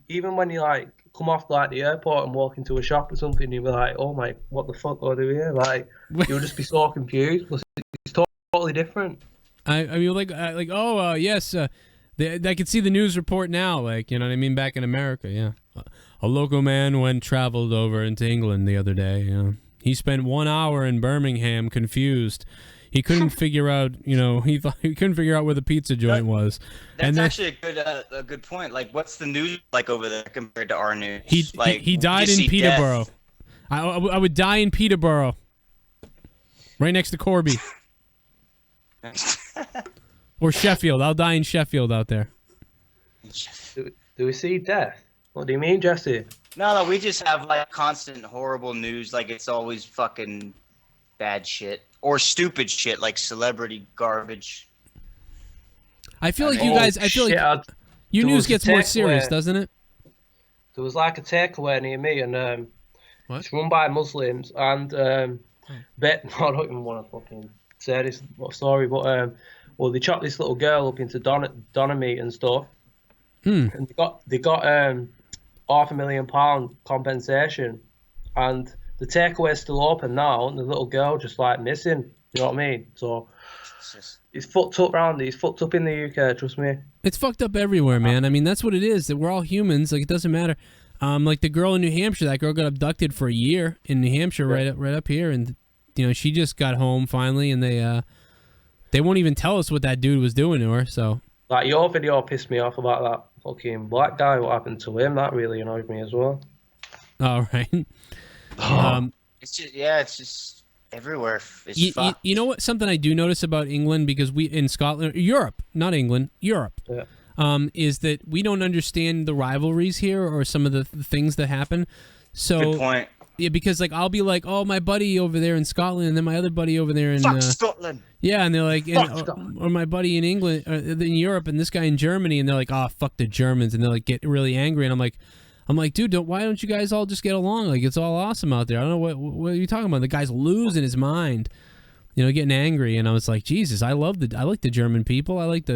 Even when you like come off like the airport and walk into a shop or something, you'll be like, "Oh my, what the fuck do I do here?" Like you'll just be so confused. It's totally different. I mean, yes, I could see the news report now, like, you know what I mean, back in America, yeah. A local man traveled over into England the other day, you know. He spent 1 hour in Birmingham confused. He couldn't figure out, you know, he couldn't figure out where the pizza joint was. That's actually a good point. Like, what's the news like over there compared to our news? He died in Peterborough. I would die in Peterborough. Right next to Corby. Or Sheffield. I'll die in Sheffield out there. Do we see death? What do you mean, Jesse? No, we just have like constant horrible news. Like it's always fucking bad shit or stupid shit, like celebrity garbage. I feel like you guys. I feel like Your there news was a gets more serious, takeaway. doesn't it? There was like a takeaway near me, and What? it's run by Muslims, and I don't even want to fucking say this story, but well, they chopped this little girl up into doner meat and stuff, and they got £500,000 compensation, and the takeaway's still open now, and the little girl just like missing. You know what I mean? So it's fucked up round. It's fucked up in the UK. Trust me. It's fucked up everywhere, man. I mean, that's what it is. That we're all humans. Like, it doesn't matter. Like the girl in New Hampshire, that girl got abducted for a year in New Hampshire, right up here, and she just got home finally, and they won't even tell us what that dude was doing to her. So, like, your video pissed me off about that fucking black guy. What happened to him? That really annoyed me as well. All right. It's just everywhere. It's fucked. You know what? Something I do notice about England, because we in Scotland, Europe, not England, Europe. Yeah. Is that we don't understand the rivalries here or some of the things that happen. So, Good point. Yeah, because like I'll be like, oh, my buddy over there in Scotland, and then my other buddy over there in Scotland. Yeah, and they're like, or my buddy in England, in Europe, and this guy in Germany, and they're like, oh, fuck the Germans, and they're like, get really angry, and I'm like, dude, why don't you guys all just get along? Like, it's all awesome out there. I don't know what are you talking about. The guy's losing his mind, getting angry, and I was like, Jesus, I like the German people. I like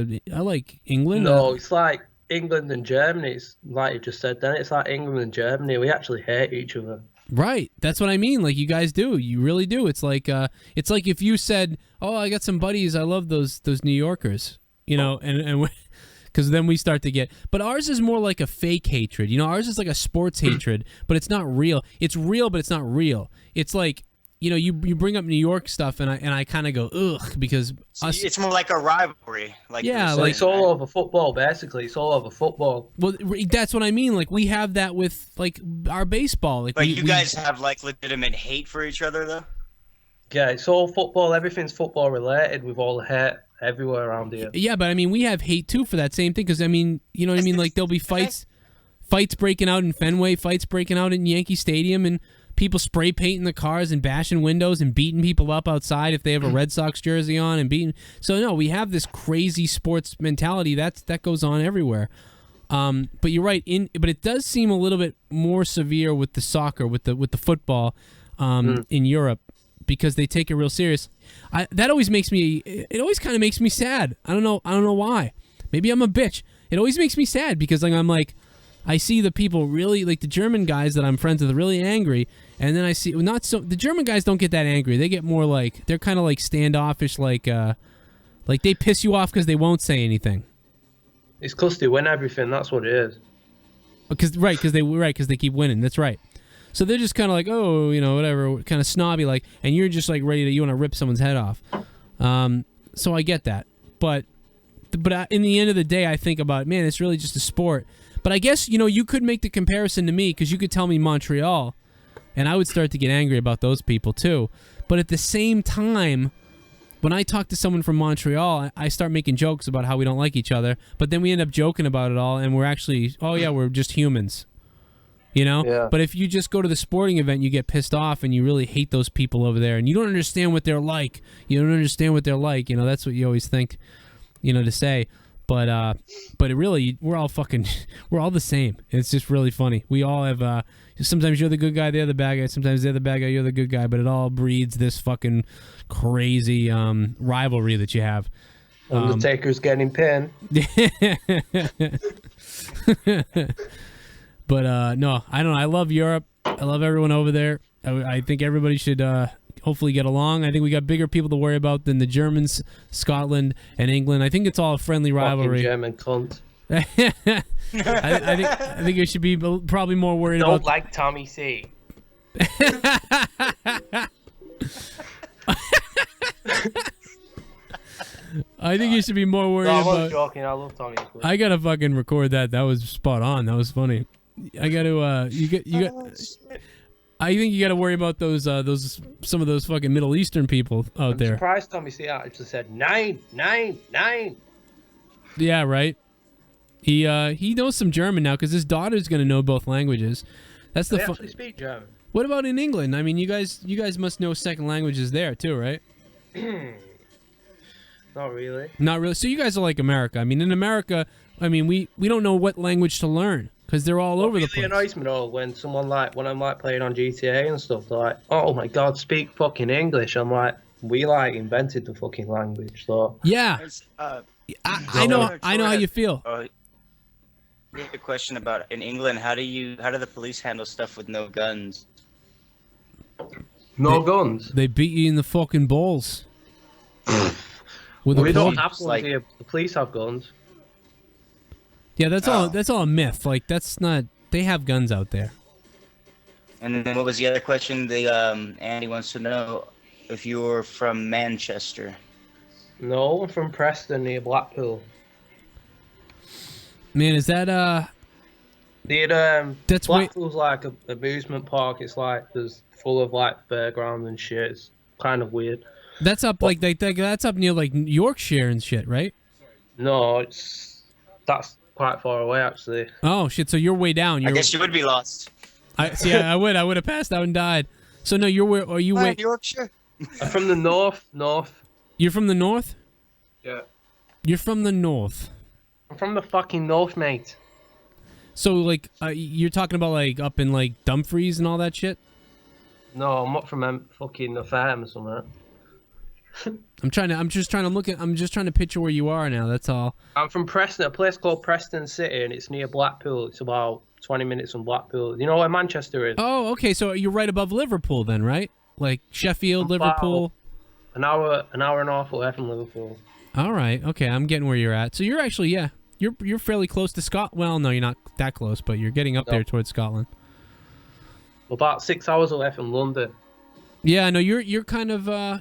England. No, it's like England and Germany. It's like you just said. Then it's like England and Germany. We actually hate each other. Right. That's what I mean. Like, you guys do. You really do. It's like if you said, oh, I got some buddies. I love those New Yorkers. And because then we start to get. But ours is more like a fake hatred. Ours is like a sports hatred, but it's not real. It's real, but it's not real. It's like, you bring up New York stuff, and I kind of go ugh, because it's more like a rivalry. Like, yeah, like it's all over football. Basically, it's all over football. Well, that's what I mean. Like, we have that with like our baseball. Like, but you guys have like legitimate hate for each other, though. Yeah, it's all football. Everything's football related. We've all hate everywhere around here. Yeah, but I mean, we have hate too for that same thing. Because I mean, you know what I mean? Like, there'll be fights breaking out in Fenway, fights breaking out in Yankee Stadium, and people spray painting the cars and bashing windows and beating people up outside if they have a Red Sox jersey on and beating. So no, we have this crazy sports mentality that goes on everywhere. But you're right. But it does seem a little bit more severe with the soccer, with the football, in Europe, because they take it real serious. That always makes me. It always kind of makes me sad. I don't know why. Maybe I'm a bitch. It always makes me sad because I'm like. I see the people really, like the German guys that I'm friends with, are really angry, and then I see the German guys don't get that angry. They get more like, they're kind of like standoffish, like they piss you off because they won't say anything. It's because they win everything. That's what it is. Because they keep winning. That's right. So they're just kind of like, oh, whatever, kind of snobby, like, and you're just like you want to rip someone's head off. So I get that, but in the end of the day, I think about, man, it's really just a sport. But I guess, you could make the comparison to me, because you could tell me Montreal, and I would start to get angry about those people too. But at the same time, when I talk to someone from Montreal, I start making jokes about how we don't like each other, but then we end up joking about it all, and we're actually, oh yeah, we're just humans. Yeah. But if you just go to the sporting event, you get pissed off, and you really hate those people over there, and you don't understand what they're like. That's what you always think, to say. But it really, we're all the same. It's just really funny. We all have, sometimes you're the good guy, they're the bad guy. Sometimes they're the bad guy, you're the good guy. But it all breeds this fucking crazy rivalry that you have. Undertaker's getting pinned. But no, I don't know. I love Europe. I love everyone over there. I think everybody should hopefully get along. I think we got bigger people to worry about than the Germans, Scotland, and England. I think it's all a friendly rivalry. German cunt. I think we should be probably more worried Don't about. like Tommy C. I think you should be more worried I was about. joking. I love Tommy. I gotta fucking record that. That was spot on. That was funny. I gotta. You got. I think you got to worry about those some of those fucking Middle Eastern people out there. I'm surprised Tommy C actually said 9. Yeah, right. He knows some German now because his daughter's gonna know both languages. That's the They actually speak German. What about in England? I mean, you guys must know second languages there too, right? Not really. Not really. So you guys are like America. I mean, in America, I mean, we don't know what language to learn because they're all over the place. It annoys me though when someone when I'm playing on GTA and stuff, they're like, oh my god, speak fucking English. I'm like, we invented the fucking language, so. Yeah. I know how you feel. A question about in England, how do the police handle stuff with no guns? No guns? They beat you in the fucking balls. We don't have guns here. The police have guns. Yeah, that's all a myth. Like that's not. They have guns out there. And then what was the other question? Andy wants to know if you're from Manchester. No, I'm from Preston near Blackpool. Man, is that that's Blackpool's like an amusement park. It's there's full of fairgrounds and shit. It's kind of weird. That's up that's up near Yorkshire and shit, right? No, that's quite far away actually. Oh shit! So you're way down. I guess you would be lost. I would have passed out and died. So no, are you way Yorkshire? I'm from the north. You're from the north? Yeah. You're from the north. I'm from the fucking north, mate. So you're talking about up in Dumfries and all that shit? No, I'm not from fucking the farm or something. I'm just trying to picture where you are now. That's all. I'm from Preston, a place called Preston City, and it's near Blackpool. It's about 20 minutes from Blackpool. You know where Manchester is? Oh, okay. So you're right above Liverpool, then, right? Like Sheffield, Liverpool. An hour and a half away from Liverpool. All right. Okay, I'm getting where you're at. So you're actually, you're fairly close to Scotland. Well, no, you're not that close, but you're getting up there towards Scotland. About 6 hours away from London. Yeah, no, you're kind of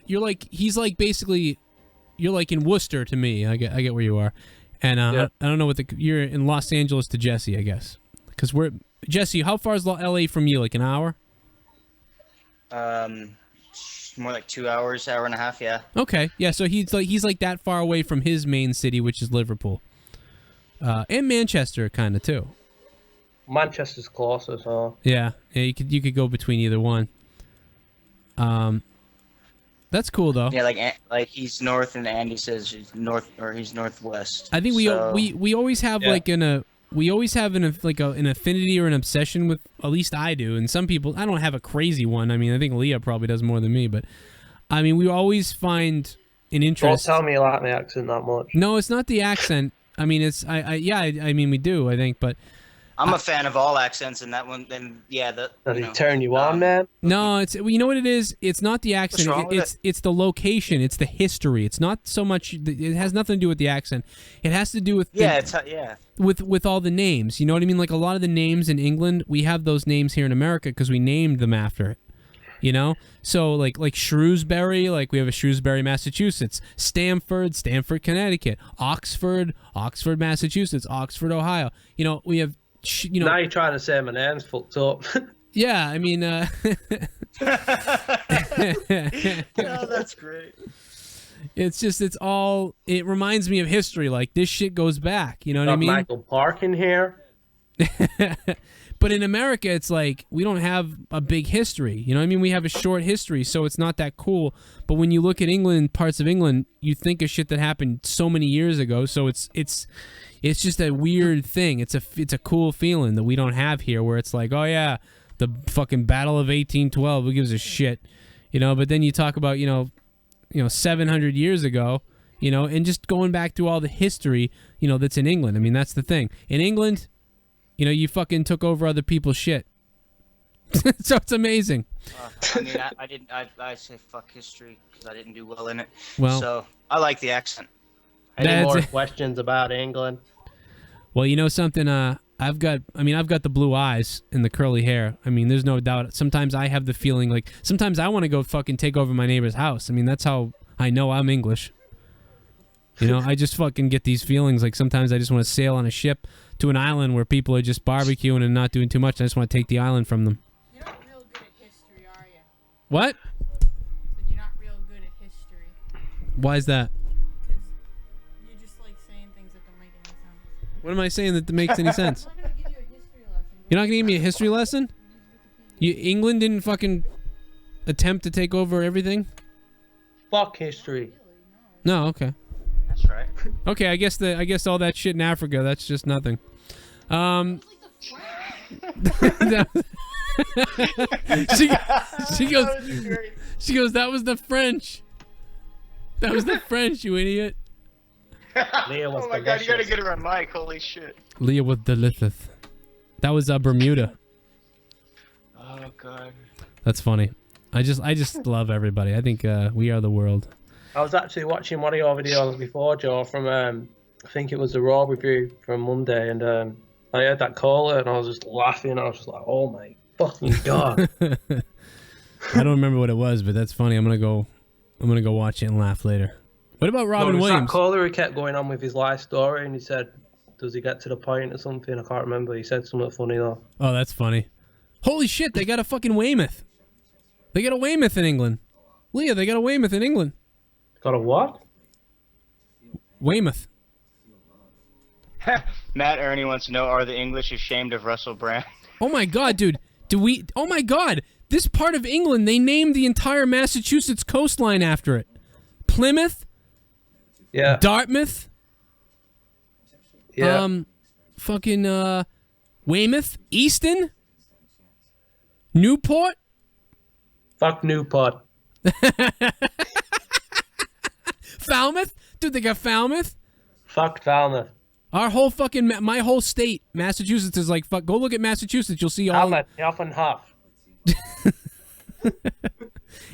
he's basically you're in Worcester to me. I get where you are, and I don't know you're in Los Angeles to Jesse, I guess, because Jesse. How far is LA from you? Like an hour? More like 2 hours, hour and a half. Yeah. Okay, yeah. So he's that far away from his main city, which is Liverpool, and Manchester, kind of too. Manchester's closer, so. Yeah, you could go between either one. That's cool though. Yeah, like he's north and Andy says he's north or he's northwest. I think we always have an affinity or an obsession with, at least I do, and some people, I don't have a crazy one. I mean, I think Leah probably does more than me, but I mean, we always find an interest. Don't tell me you like my accent that much. No, it's not the accent. I mean, it's I mean we do, I think, but I'm a fan of all accents, and that one, then yeah, Does he turn you on, man? No, you know what it is? It's not the accent. It's the location. It's the history. It's not so much. It has nothing to do with the accent. It has to do with with all the names. You know what I mean? Like a lot of the names in England, we have those names here in America because we named them after it. You know, so like Shrewsbury, like we have a Shrewsbury, Massachusetts, Stamford, Connecticut, Oxford, Massachusetts, Oxford, Ohio. You know, we have. Now you're trying to say my name's fucked up. Yeah, I mean, oh, that's great. It reminds me of history. Like this shit goes back. You know what I mean? Michael Park in here. But in America, it's like we don't have a big history. You know what I mean? We have a short history, so it's not that cool. But when you look at England, parts of England, you think of shit that happened so many years ago. So it's just a weird thing. It's a cool feeling that we don't have here, where it's like, oh yeah, the fucking Battle of 1812. Who gives a shit? You know. But then you talk about 700 years ago, and just going back through all the history, that's in England. I mean, that's the thing. In England, you fucking took over other people's shit. So it's amazing. I mean, I say fuck history because I didn't do well in it. Well, so I like the accent. Any more questions about England? Well, you know something, I've got the blue eyes and the curly hair. I mean, there's no doubt. Sometimes I have the feeling like sometimes I want to go fucking take over my neighbor's house. I mean, that's how I know I'm English. I just fucking get these feelings. Like sometimes I just want to sail on a ship to an island where people are just barbecuing and not doing too much. I just want to take the island from them. You're not real good at history, are you? What? You're not real good at history. Why is that? Because you just like saying things that don't make any sense. What am I saying that makes any sense? I'm not going to give you a history lesson. You're not going to give me a history lesson? England didn't fucking attempt to take over everything? Fuck history. No, okay. That's right. Okay, I guess all that shit in Africa, that's just nothing. She goes, that was the French. That was the French, you idiot. Leah was Oh my god, you gotta delicious. get her on mic. Holy shit. Leah with delicious. That was Bermuda. Oh god. That's funny. I just love everybody. I think we are the world. I was actually watching one of your videos before, Joe, from I think it was the Raw review from Monday, and I heard that caller and I was just laughing. I was just like, oh my fucking god. I don't remember what it was, but that's funny. I'm gonna go watch it and laugh later. What about Robin No, it was Williams? that caller who kept going on with his life story, and he said, does he get to the point or something? I can't remember. He said something funny though. Oh, that's funny. Holy shit, they got a fucking Weymouth. They got a Weymouth in England. Leah, they got a Weymouth in England. Got a what? Weymouth. Matt Ernie wants to know, are the English ashamed of Russell Brand? Oh my god, dude. Oh my god. This part of England, they named the entire Massachusetts coastline after it. Plymouth. Yeah. Dartmouth. Yeah. Fucking, Weymouth. Easton. Newport. Fuck Newport. Falmouth. Dude, they got Falmouth. Fuck Falmouth. Our whole fucking, my whole state, Massachusetts, is like, fuck, go look at Massachusetts, you'll see all... Falmouth, half and half.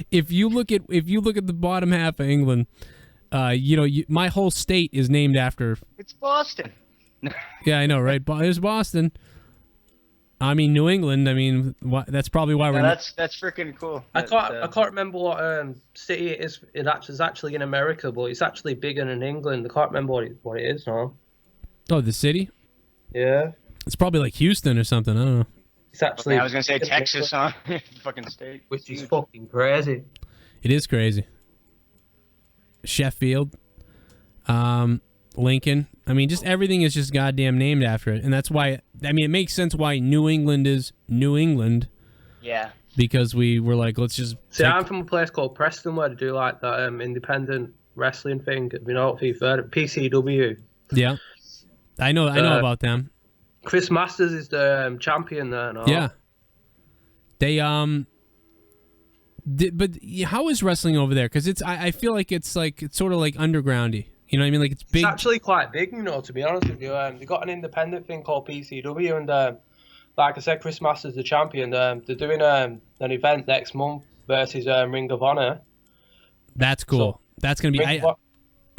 If you look at the bottom half of England, my whole state is named after... It's Boston. Yeah, I know, right? It's Boston. I mean, New England, I mean, that's probably why we're... That's freaking cool. I can't remember what city it is. It's actually in America, but it's actually bigger than England. I can't remember what it is now. Oh, the city? Yeah. It's probably like Houston or something. I don't know. It's actually. I was gonna say Texas, huh? Fucking state. Which is fucking crazy. It is crazy. Sheffield, Lincoln. I mean, just everything is just goddamn named after it, and that's why. I mean, it makes sense why New England is New England. Yeah. Because we were like, let's just. See, I'm from a place called Preston where they do like that independent wrestling thing. You know, if you've heard of PCW. Yeah. I know about them. Chris Masters is the champion there now. Yeah. They but how is wrestling over there? Because I feel like it's sort of like undergroundy. You know what I mean? Like it's big. It's actually quite big, you know. To be honest with you, they got an independent thing called PCW, and like I said, Chris Masters the champion. They're doing an event next month versus Ring of Honor. That's cool. So, that's gonna be.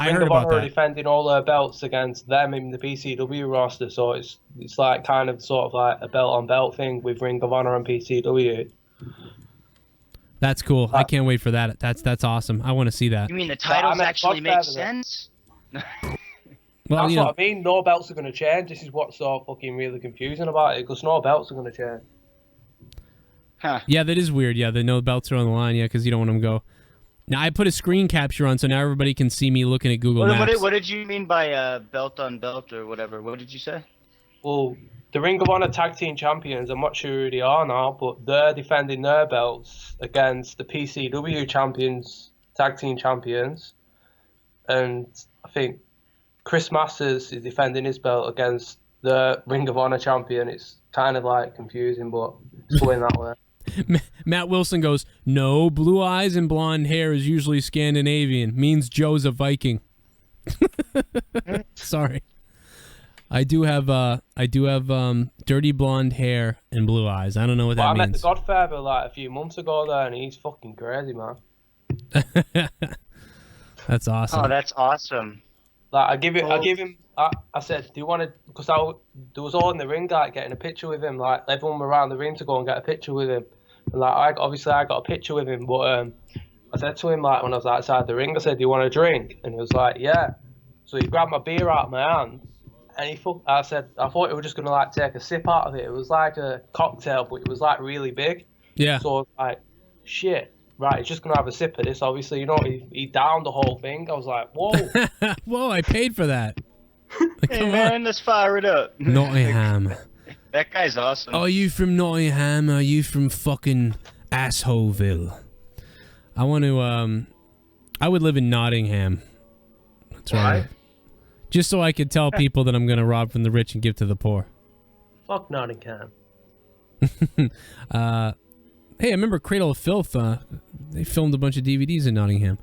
I heard Ring of about Honor that. are defending all their belts against them in the PCW roster, so it's like kind of sort of like a belt on belt thing with Ring of Honor and PCW. That's cool. I can't wait for that. That's awesome. I want to see that. You mean the titles actually make sense? Well, that's what I mean. No belts are going to change. This is what's so fucking really confusing about it, because no belts are going to change. Huh. Yeah, that is weird. Yeah, the no belts are on the line. Yeah, because you don't want them to go. Now, I put a screen capture on, so now everybody can see me looking at Google Maps. What did you mean by belt on belt or whatever? What did you say? Well, the Ring of Honor Tag Team Champions, I'm not sure who they are now, but they're defending their belts against the PCW Champions, Tag Team Champions. And I think Chris Masters is defending his belt against the Ring of Honor Champion. It's kind of like confusing, but it's going that way. Matt Wilson goes, no, blue eyes and blonde hair is usually Scandinavian. Means Joe's a Viking. Sorry. I do have dirty blonde hair and blue eyes. I don't know what that means. I met the Godfather like a few months ago there, and he's fucking crazy, man. That's awesome. Oh, that's awesome. Like I said, do you want to? Because there was all in the ring, like getting a picture with him. Like everyone around the ring to go and get a picture with him. And like I got a picture with him, but I said to him like when I was outside the ring, I said, "Do you want a drink?" And he was like, "Yeah." So he grabbed my beer out of my hand, and I thought he was just gonna like take a sip out of it. It was like a cocktail, but it was like really big. Yeah. So I was like, shit. Right, he's just gonna have a sip of this. Obviously, you know, he downed the whole thing. I was like, whoa. Whoa, I paid for that. Hey man, let's fire it up. Nottingham. That guy's awesome. Are you from Nottingham? Are you from fucking Assholeville? I want to, I would live in Nottingham. That's right. Just so I could tell people that I'm going to rob from the rich and give to the poor. Fuck Nottingham. Hey, I remember Cradle of Filth. They filmed a bunch of DVDs in Nottingham.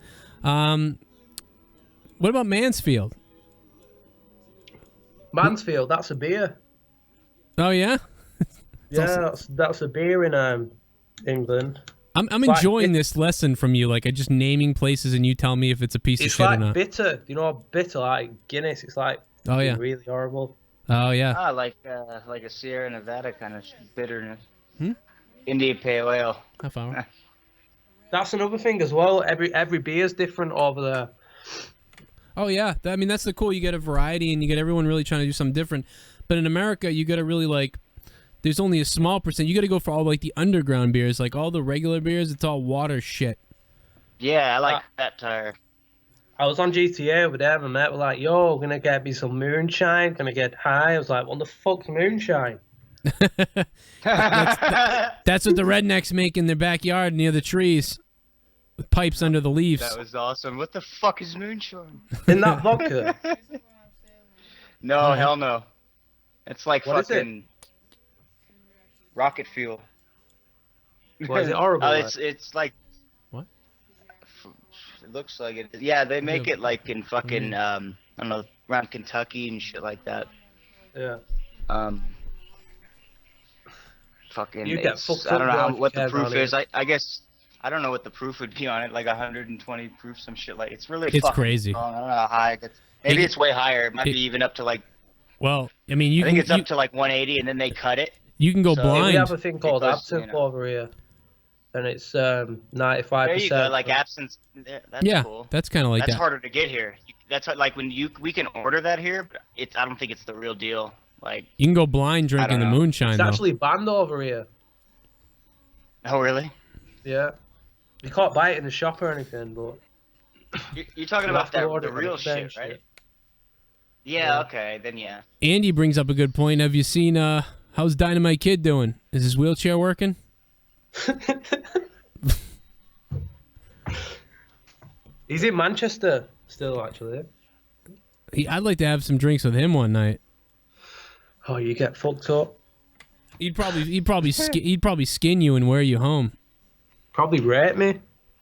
What about Mansfield? Mansfield, that's a beer. Oh yeah. Yeah, that's a beer in England. I'm enjoying this lesson from you. Like, I just naming places and you tell me if it's a piece of shit or not. It's like bitter. You know, bitter like Guinness. It's like really horrible. Oh yeah. Ah, like a Sierra Nevada kind of bitterness. India Pale Ale. Half hour. That's another thing as well. Every beer is different over there. Oh yeah. I mean, that's the cool. You get a variety and you get everyone really trying to do something different. But in America, you got to really like. There's only a small percent. You got to go for all like the underground beers, like all the regular beers. It's all water shit. Yeah, I like that tire. I was on GTA over there, and my mate were like, "Yo, gonna get me some moonshine. Gonna get high." I was like, "What the fuck's moonshine?" That's what the rednecks make in their backyard near the trees, with pipes under the leaves. That was awesome. What the fuck is moonshine? Isn't that vodka? No, hell no. It's like what fucking rocket fuel. Why is it horrible? It's like what? It looks like it. Yeah, they make it like in fucking I don't know, around Kentucky and shit like that. Yeah. Fucking. You get fucked I don't up know what the proof is. it. I guess I don't know what the proof would be on it. Like 120 proof, some shit like. It's really. It's fucking crazy. Strong. I don't know how high it gets. Maybe it's way higher. It might be even up to like. Well, I mean, I think it's up to like 180, and then they cut it. You can go blind. We have a thing called absinthe over here, and it's 95%. There you go, like absinthe. That's cool. That's kind of like that's that. harder to get here. That's like when we can order that here, but I don't think it's the real deal. Like you can go blind drinking the moonshine. It's actually banned over here. Oh really? Yeah. You can't buy it in the shop or anything, but you're talking about the real shit, right? Yeah, okay, then yeah. Andy brings up a good point. Have you seen how's Dynamite Kid doing? Is his wheelchair working? He's in Manchester still, actually. I'd like to have some drinks with him one night. Oh, you get fucked up. He'd probably skin you and wear you home. Probably rape me.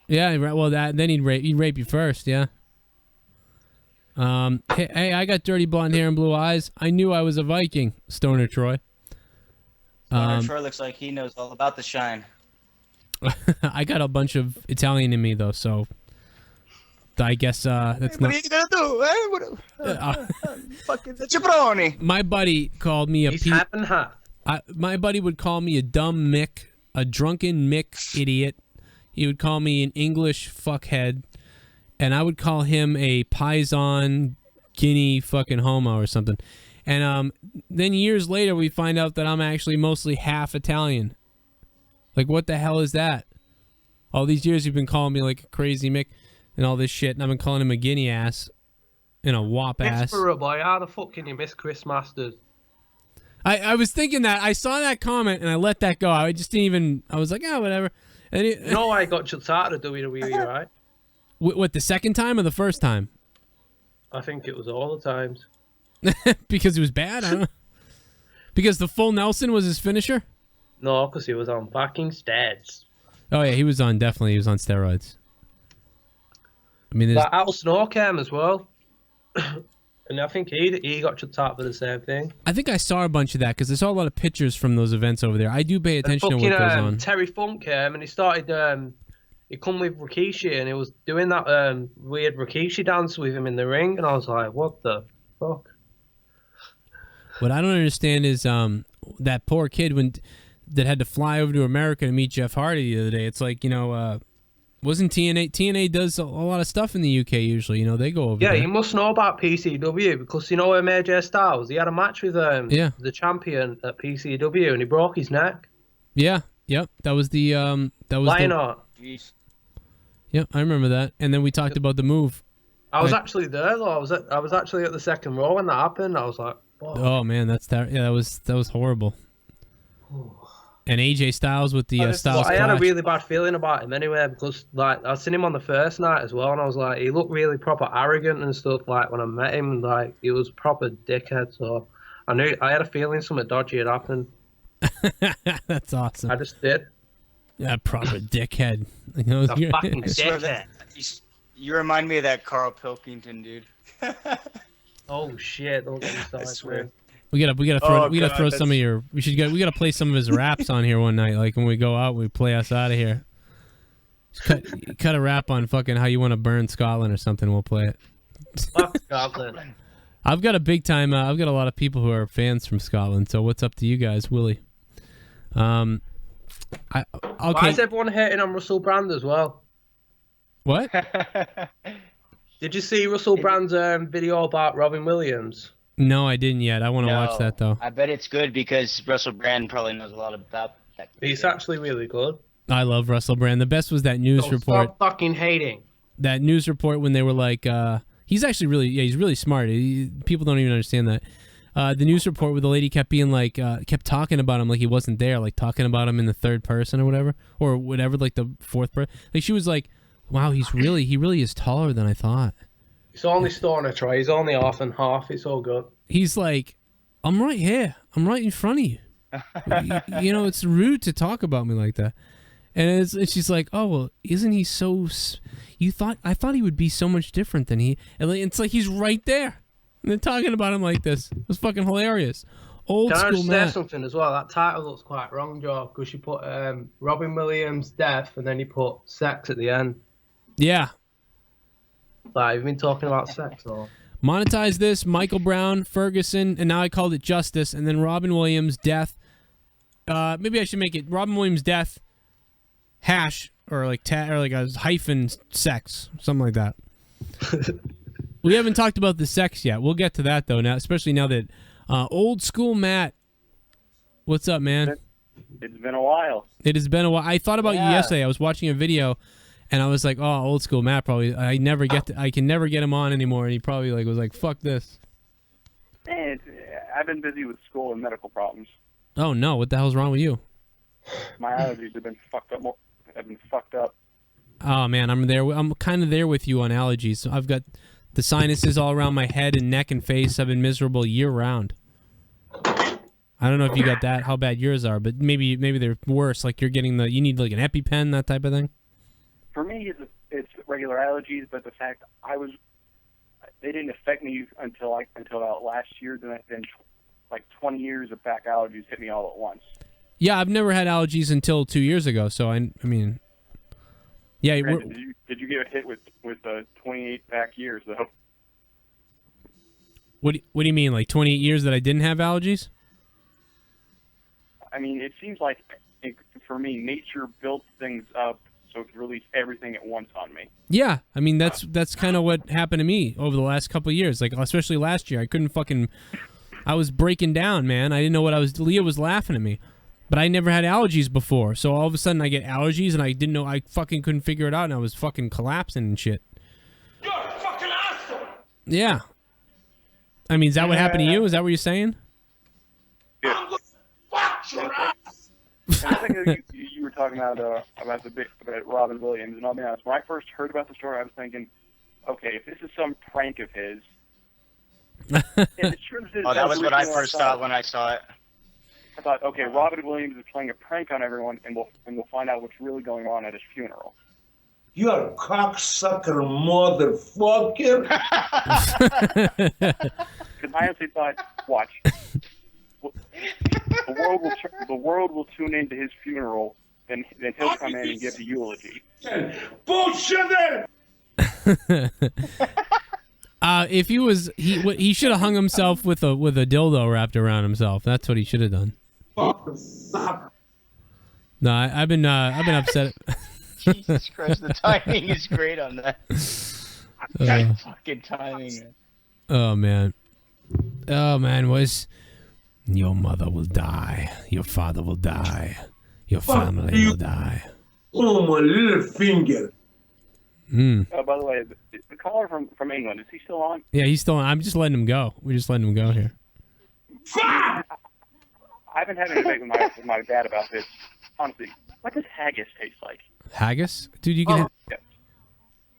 Yeah, well then he'd rape you first, yeah. Hey, I got dirty blonde hair and blue eyes. I knew I was a Viking, Stoner Troy. Stoner Troy looks like he knows all about the shine. I got a bunch of Italian in me though, so I guess that's not. What are you gonna do? Fucking the jabroni. My buddy called me a. He's half and half. My buddy would call me a dumb Mick, a drunken Mick idiot. He would call me an English fuckhead. And I would call him a Paisan Guinea fucking homo or something. And then years later, we find out that I'm actually mostly half Italian. Like, what the hell is that? All these years you've been calling me like a crazy Mick and all this shit, and I've been calling him a Guinea ass and a wop ass. Pittsburgh boy, how the fuck can you miss Chris Masters? I was thinking that. I saw that comment and I let that go. I just didn't even... I was like, oh, whatever. And you know why I got chucked out of WWE, right? What, the second time or the first time? I think it was all the times. Because it was bad? I don't know. Because the full Nelson was his finisher? No, because he was on fucking steroids. Oh, yeah, he was on steroids. I mean, there's... But Al Snow came as well. And I think he got chucked out for the same thing. I think I saw a bunch of that because I saw a lot of pictures from those events over there. I do pay attention to what goes on. Terry Funk came and he started... He come with Rikishi and he was doing that weird Rikishi dance with him in the ring, and I was like, what the fuck? What I don't understand is that poor kid that had to fly over to America to meet Jeff Hardy the other day. It's like, wasn't TNA does a lot of stuff in the UK usually, they go over there. Yeah, you must know about PCW because where AJ Styles, he had a match with the champion at PCW and he broke his neck. Yeah, yep, that was the Lionheart. Yep, I remember that. And then we talked about the move. I was actually there though. I was actually at the second row when that happened. I was like, whoa. Oh man, that was horrible. And AJ Styles with the Styles I had a clutch. really bad feeling about him anyway because like I seen him on the first night as well, and I was like, he looked really proper arrogant and stuff. Like when I met him, like he was proper dickhead. So I had a feeling something dodgy had happened. That's awesome. I just did. Yeah, proper dickhead. You know, The fucking I swear dickhead. that- you remind me of that Carl Pilkington dude. Oh shit! Don't get me started. I swear. we gotta throw Oh, we gotta God, throw some of your. We gotta play some of his raps on here one night. Like when we go out, we play us out of here. Just cut a rap on fucking how you want to burn Scotland or something. We'll play it. Fuck Scotland. I've got a big time. I've got a lot of people who are fans from Scotland. So what's up to you guys, Willie? Okay. Why is everyone hating on Russell Brand as well? What? Did you see Russell Brand's video about Robin Williams? No, I didn't yet. I want to watch that though. I bet it's good because Russell Brand probably knows a lot about that. It's actually really good. I love Russell Brand. The best was that news report. Stop fucking hating. That news report when they were like, he's actually really, he's really smart. People don't even understand that. The news report where the lady kept being like, kept talking about him like he wasn't there, like talking about him in the third person or whatever, like the fourth person. Like she was like, wow, he really is taller than I thought. It's only Stoner Troy. He's only half and half. It's all good. He's like, I'm right here. I'm right in front of you. You know, it's rude to talk about me like that. And she's like, oh, well, isn't he so... I thought he would be so much different than he... And it's like he's right there. And they're talking about him like this. It was fucking hilarious. Old Can I school just say Matt. something as well? That title looks quite wrong, Joe, because you put Robin Williams' death and then you put sex at the end. Yeah. Like, you've been talking about sex or... Monetize this, Michael Brown, Ferguson, and now I called it Justice, and then Robin Williams' death. Maybe I should make it Robin Williams' death, hash, or like a hyphen sex, something like that. We haven't talked about the sex yet. We'll get to that though now, especially now that old school Matt. What's up, man? It's been a while. It has been a while. I thought about you yesterday. I was watching a video, and I was like, "Oh, old school Matt probably. I can never get him on anymore." And he probably was like, "Fuck this." I've been busy with school and medical problems. Oh no! What the hell's wrong with you? My allergies have been fucked up. Oh man, I'm there. I'm kind of there with you on allergies. So I've got the sinuses all around my head and neck and face. I've been miserable year round. I don't know if you got that, how bad yours are, but maybe they're worse. Like you need like an EpiPen, that type of thing. For me, it's regular allergies, but the fact they didn't affect me until about last year. Then like 20 years of back allergies hit me all at once. Yeah, I've never had allergies until 2 years ago. So I mean, yeah. Brandon, did you get hit with 28 back years though? What do you mean, like 28 years that I didn't have allergies? I mean, it seems like for me, nature built things up so it could release everything at once on me. Yeah, I mean that's kind of what happened to me over the last couple of years. Like especially last year, I was breaking down, man. I didn't know what I was. Leah was laughing at me, but I never had allergies before. So all of a sudden I get allergies, and I didn't know. I fucking couldn't figure it out, and I was fucking collapsing and shit. You're a fucking asshole! Yeah. I mean, is that what happened to you? Is that what you're saying? Yeah. And I think you were talking about Robin Williams, and I'll be honest. When I first heard about the story, I was thinking, okay, if this is some prank of his, Oh, that was what I first thought when I saw it. I thought, okay, Robin Williams is playing a prank on everyone, and we'll find out what's really going on at his funeral. You're a cocksucker, motherfucker! Because I honestly thought, watch, the world will tune into his funeral, then he'll come in and give the eulogy. Bullshit! If he should have hung himself with a dildo wrapped around himself. That's what he should have done. No, I've been upset. Jesus Christ, the timing is great on that. Fucking timing. Oh man, was your mother will die, your father will die, your family will die. Oh, my little finger. Oh, by the way, the caller from England, is he still on? Yeah, he's still on. I'm just letting him go. We're just letting him go here. I've been having a debate with my dad about this. Honestly, what does haggis taste like? Haggis? Dude, you can... Yeah.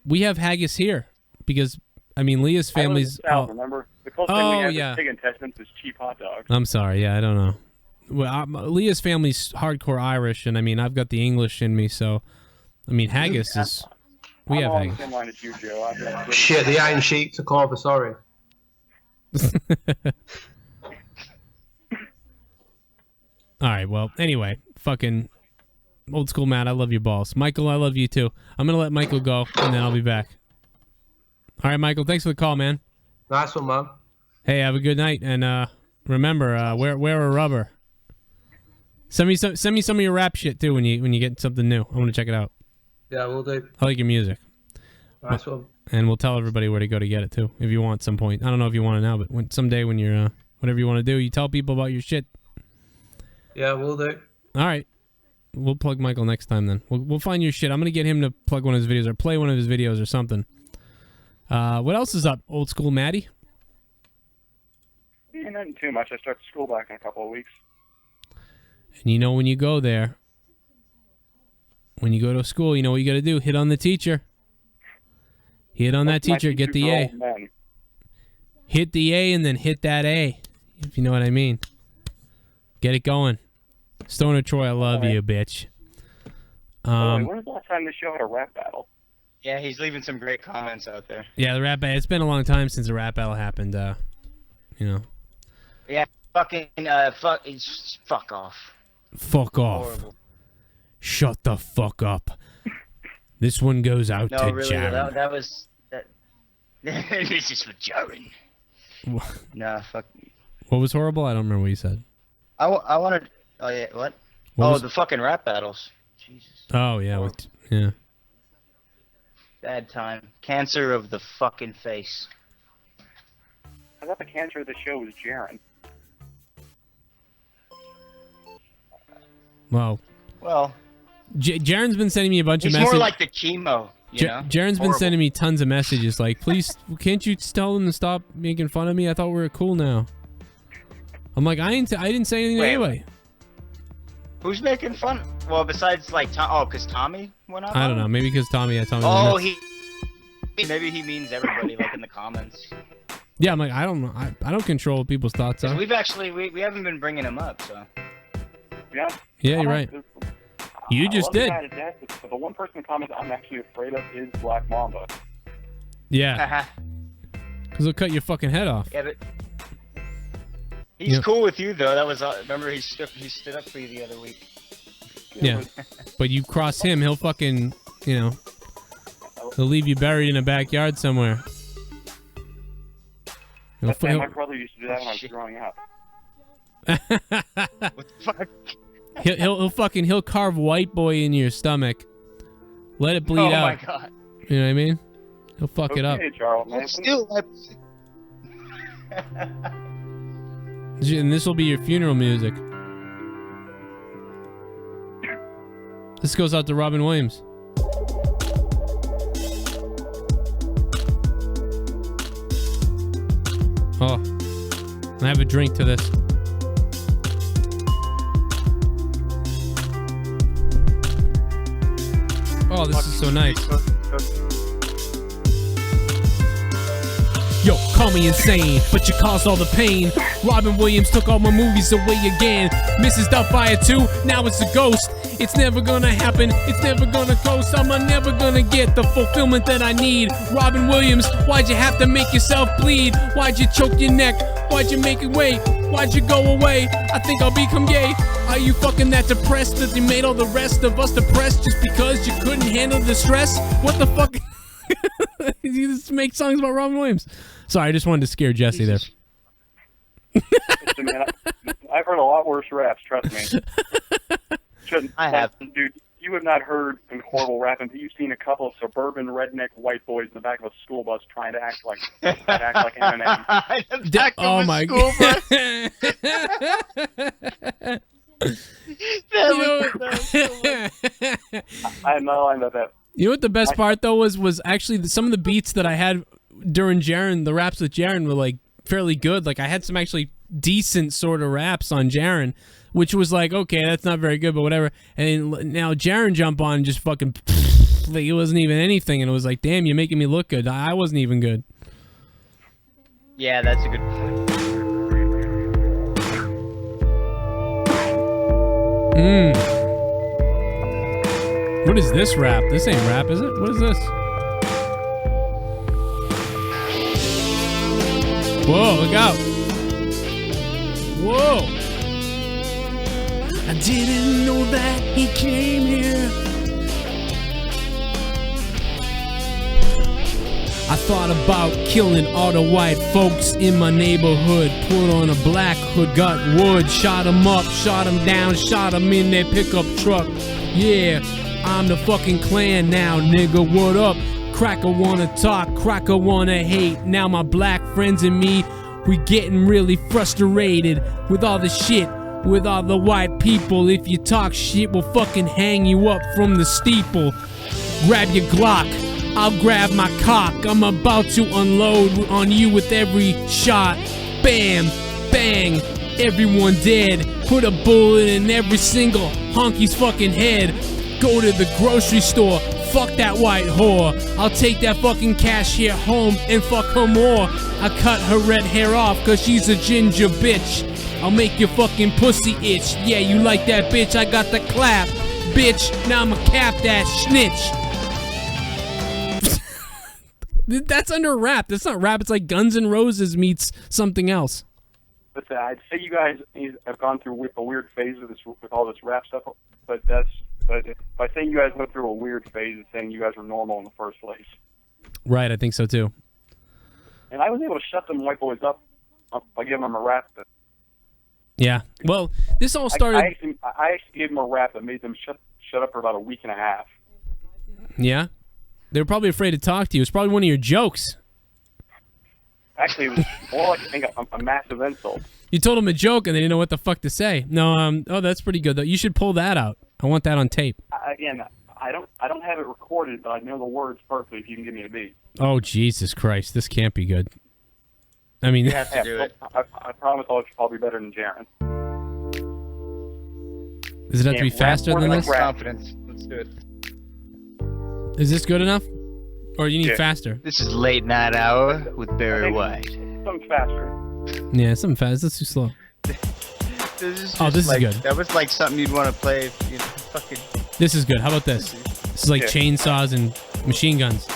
We have haggis here because, I mean, Leah's family's... I live in the South, remember? The closest thing we have yeah. to pig intestines is cheap hot dogs. I'm sorry. Yeah, I don't know. Well, Leah's family's hardcore Irish, and I mean, I've got the English in me, so... I mean, haggis is... We have I'm haggis. on the same line as you, Joe. Shit, the Iron Sheik took over, sorry. All right, well, anyway, fucking old school Matt, I love your balls. Michael, I love you too. I'm going to let Michael go, and then I'll be back. All right, Michael, thanks for the call, man. Nice one, man. Hey, have a good night, and remember, wear a rubber. Send me some of your rap shit, too, when you get something new. I want to check it out. Yeah, we'll do. I like your music. Nice one. And we'll tell everybody where to go to get it, too, if you want some point. I don't know if you want it now, but someday when you're, whatever you want to do, you tell people about your shit. Yeah, we'll do. All right. We'll plug Michael next time then. We'll find your shit. I'm going to get him to plug one of his videos or play one of his videos or something. What else is up, old school Maddie? Yeah, nothing too much. I start school back in a couple of weeks. And you know when you go there, when you go to school, you know what you got to do? Hit on the teacher. Hit on that teacher, get the A. Hit the A and then hit that A, if you know what I mean. Get it going. Stoner Troy, I love you, bitch. When was the last time this show had a rap battle? Yeah, he's leaving some great comments out there. Yeah, the rap battle. It's been a long time since the rap battle happened. You know. Yeah, fucking fuck off. Fuck off. Horrible. Shut the fuck up. This one goes out No, to really, Jaron. that was that. This is for Jaron. Nah, fuck. What was horrible? I don't remember what you said. I wanted. Oh yeah, what? The fucking rap battles. Jesus. Oh yeah, yeah. Bad time. Cancer of the fucking face. I thought the cancer of the show was Jaron. Well. Jaron's been sending me a bunch of messages. He's more like the chemo. You know? Jaron's been sending me tons of messages like, please, can't you tell them to stop making fun of me? I thought we were cool now. I'm like, I didn't say anything anyway. Who's making fun? Well, besides like because Tommy went up. I don't know. Maybe because Tommy. Oh, maybe he means everybody like in the comments. Yeah, I'm like, I don't know. I don't control what people's thoughts are. We've actually we haven't been bringing him up, so. Yeah. Yeah, you're right. You just did. But the one person in the comments I'm actually afraid of is Black Mamba. Yeah. Because he'll cut your fucking head off. Yeah, but he's cool with you though. That was remember he stood up for you the other week. Yeah. But you cross him, he'll fucking, he'll leave you buried in a backyard somewhere. My brother used to do that when I was growing up. What the fuck? He'll carve white boy in your stomach. Let it bleed out. Oh my god. You know what I mean? He'll fuck it up. Charles, man. And this will be your funeral music. This goes out to Robin Williams. Oh, I have a drink to this. Oh, this is so nice. Yo, call me insane, but you caused all the pain. Robin Williams took all my movies away again. Mrs. Doubtfire 2, now it's a ghost. It's never gonna happen, it's never gonna ghost. I'm never gonna get the fulfillment that I need. Robin Williams, why'd you have to make yourself bleed? Why'd you choke your neck? Why'd you make it wait? Why'd you go away? I think I'll become gay. Are you fucking that depressed that you made all the rest of us depressed just because you couldn't handle the stress? What the fuck? You just make songs about Robin Williams. Sorry, I just wanted to scare Jesse there. Listen, man, I've heard a lot worse raps, trust me. I have. Dude, you have not heard some horrible rapping, but you've seen a couple of suburban redneck white boys in the back of a school bus trying to act like Eminem. Oh my god. I am not lying about that. You know what the best part though was actually some of the beats that I had during Jaron, the raps with Jaron were like fairly good. Like I had some actually decent sort of raps on Jaren, which was like, okay, that's not very good, but whatever. And now Jaren jump on and just fucking like it wasn't even anything, and it was like, damn, you're making me look good. I wasn't even good. Yeah, that's a good point. What is this rap? This ain't rap, is it? What is this? Whoa, look out. Whoa. I didn't know that he came here. I thought about killing all the white folks in my neighborhood. Put on a black hood, got wood, shot them up, shot them down, shot them in their pickup truck. Yeah, I'm the fucking clan now, nigga, what up? Cracker wanna talk, cracker wanna hate. Now my black friends and me, we getting really frustrated with all the shit, with all the white people. If you talk shit, we'll fucking hang you up from the steeple. Grab your Glock, I'll grab my cock. I'm about to unload on you with every shot. Bam, bang, everyone dead. Put a bullet in every single honky's fucking head. Go to the grocery store, fuck that white whore. I'll take that fucking cashier home and fuck her more. I cut her red hair off cause she's a ginger bitch. I'll make your fucking pussy itch. Yeah, you like that bitch, I got the clap. Bitch, now I'ma cap that snitch. That's under rap. That's not rap. It's like Guns N' Roses meets something else. But I'd say you guys have gone through a weird phase with all this rap stuff. But by saying you guys went through a weird phase, it's saying you guys were normal in the first place. Right, I think so too. And I was able to shut them white boys up by giving them a rap. Yeah. Well, this all started. I actually gave them a rap that made them shut up for about a week and a half. Yeah. They were probably afraid to talk to you. It's probably one of your jokes. Actually, it was more like I think a massive insult. You told them a joke and they didn't know what the fuck to say. No, oh, that's pretty good though. You should pull that out. I want that on tape. Again, I don't have it recorded, but I know the words perfectly. If you can give me a beat. Oh Jesus Christ! This can't be good. I mean, you have to do it. I promise I'll be better than Jaren. Does it have to be faster than this? Confidence. Let's do it. Is this good enough? Or you need faster? This is Late Night Hour with Barry White. Something faster. Yeah, something fast. That's too slow. This is like, good. That was like something you'd want to play if you fucking... This is good. How about this? This is like chainsaws and machine guns.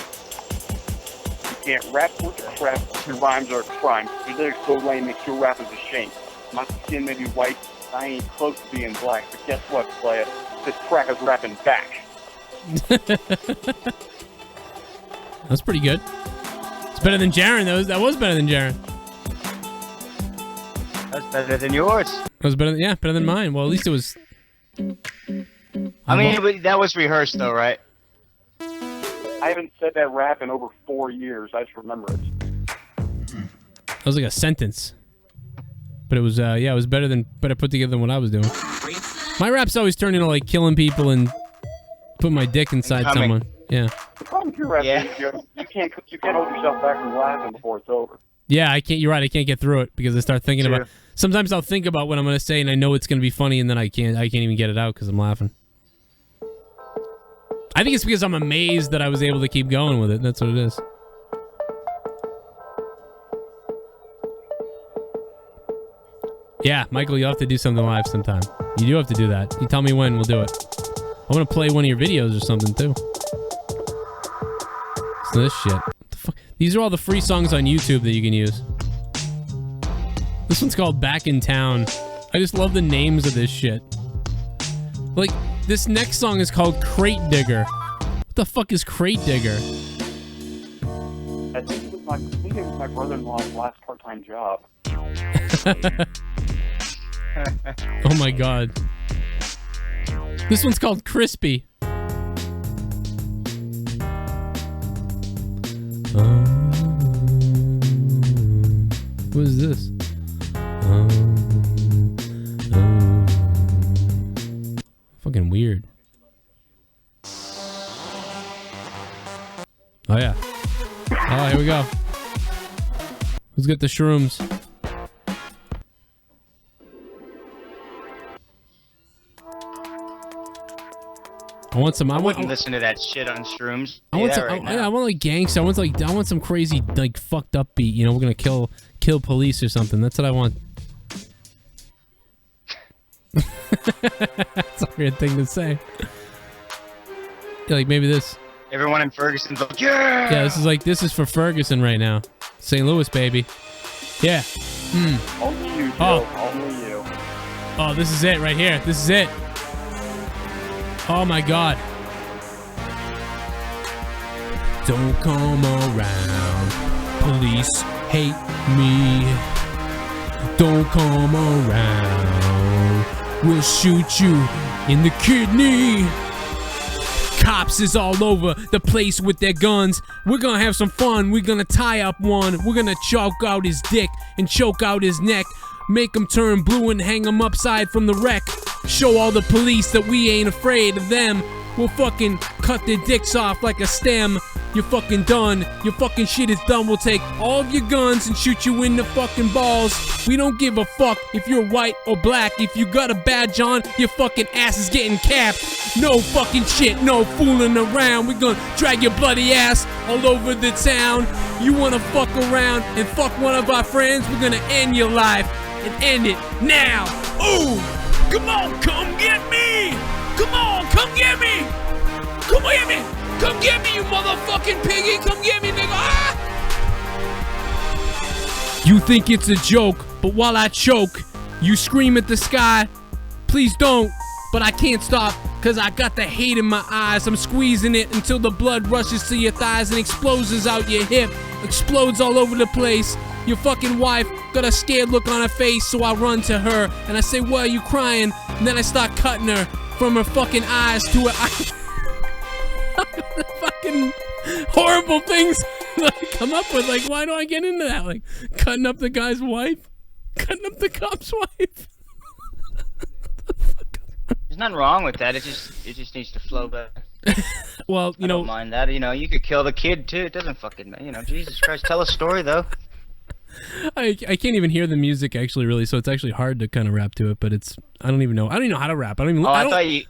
You can't rap with crap. Your rhymes are a crime. Your lyrics so lame makes your rap is a shame. My skin may be white. I ain't close to being black. But guess what, player? This cracker's rapping back. That's pretty good. It's better than Jaren. That was better than Jaren. That's better than yours. That was better. Better than mine. Well, at least it was. I mean, but that was rehearsed, though, right? I haven't said that rap in over 4 years. I just remember it. That was like a sentence. But it was, it was better put together than what I was doing. My raps always turn into like killing people and put my dick inside someone. Yeah. The problem with your rap is you can't hold yourself back from laughing before it's over. Yeah, I can't. You're right. I can't get through it because I start thinking about. Sometimes I'll think about what I'm gonna say and I know it's gonna be funny and then I can't even get it out because I'm laughing. I think it's because I'm amazed that I was able to keep going with it. That's what it is. Yeah, Michael, you'll have to do something live sometime. You do have to do that. You tell me when, we'll do it. I want to play one of your videos or something too. So this shit. What the fuck? These are all the free songs on YouTube that you can use. This one's called Back in Town. I just love the names of this shit. Like, this next song is called Crate Digger. What the fuck is Crate Digger? I think it was my brother-in-law's last part-time job. Oh my god. This one's called Crispy. What is this? Fucking weird. Oh yeah. Oh, here we go. Who's got the shrooms? want some. I wouldn't listen to that shit on shrooms. I want Say some. that right now. Yeah, I want like gangsta. I want some crazy like fucked up beat. You know, we're gonna kill police or something. That's what I want. That's a weird thing to say. Yeah, like maybe this. Everyone in Ferguson's like, yeah. Yeah, this is for Ferguson right now. St. Louis, baby. Yeah. Only you, Joe. Oh. Only you. Oh, this is it right here. This is it. Oh my God. Don't come around. Police hate me. Don't come around. We'll shoot you in the kidney. Cops is all over the place with their guns. We're gonna have some fun. We're gonna tie up one. We're gonna choke out his dick and choke out his neck. Make him turn blue and hang him upside from the wreck. Show all the police that we ain't afraid of them. We'll fucking cut their dicks off like a stem. You're fucking done. Your fucking shit is done. We'll take all of your guns and shoot you in the fucking balls. We don't give a fuck if you're white or black. If you got a badge on, your fucking ass is getting capped. No fucking shit, no fooling around. We're gonna drag your bloody ass all over the town. You wanna fuck around and fuck one of our friends? We're gonna end your life and end it now. Ooh, come on, come get me. Come on, come get me. Come get me. Come get me, you motherfucking piggy. Come get me, nigga. Ah! You think it's a joke, but while I choke, you scream at the sky. Please don't, but I can't stop, cause I got the hate in my eyes. I'm squeezing it until the blood rushes to your thighs and explodes out your hip. Explodes all over the place. Your fucking wife got a scared look on her face, so I run to her and I say, why are you crying? And then I start cutting her from her fucking eyes to her eyes. The fucking horrible things that I come up with. Like, why do I get into that? Like, cutting up the guy's wife? Cutting up the cop's wife? There's nothing wrong with that. It just needs to flow better. Well, you know, don't mind that. You know, you could kill the kid too. It doesn't fucking, you know, Jesus Christ. Tell a story though. I can't even hear the music actually, really. So it's actually hard to kind of rap to it. But it's, I don't even know. I don't even know how to rap. I don't even. Oh, I thought you.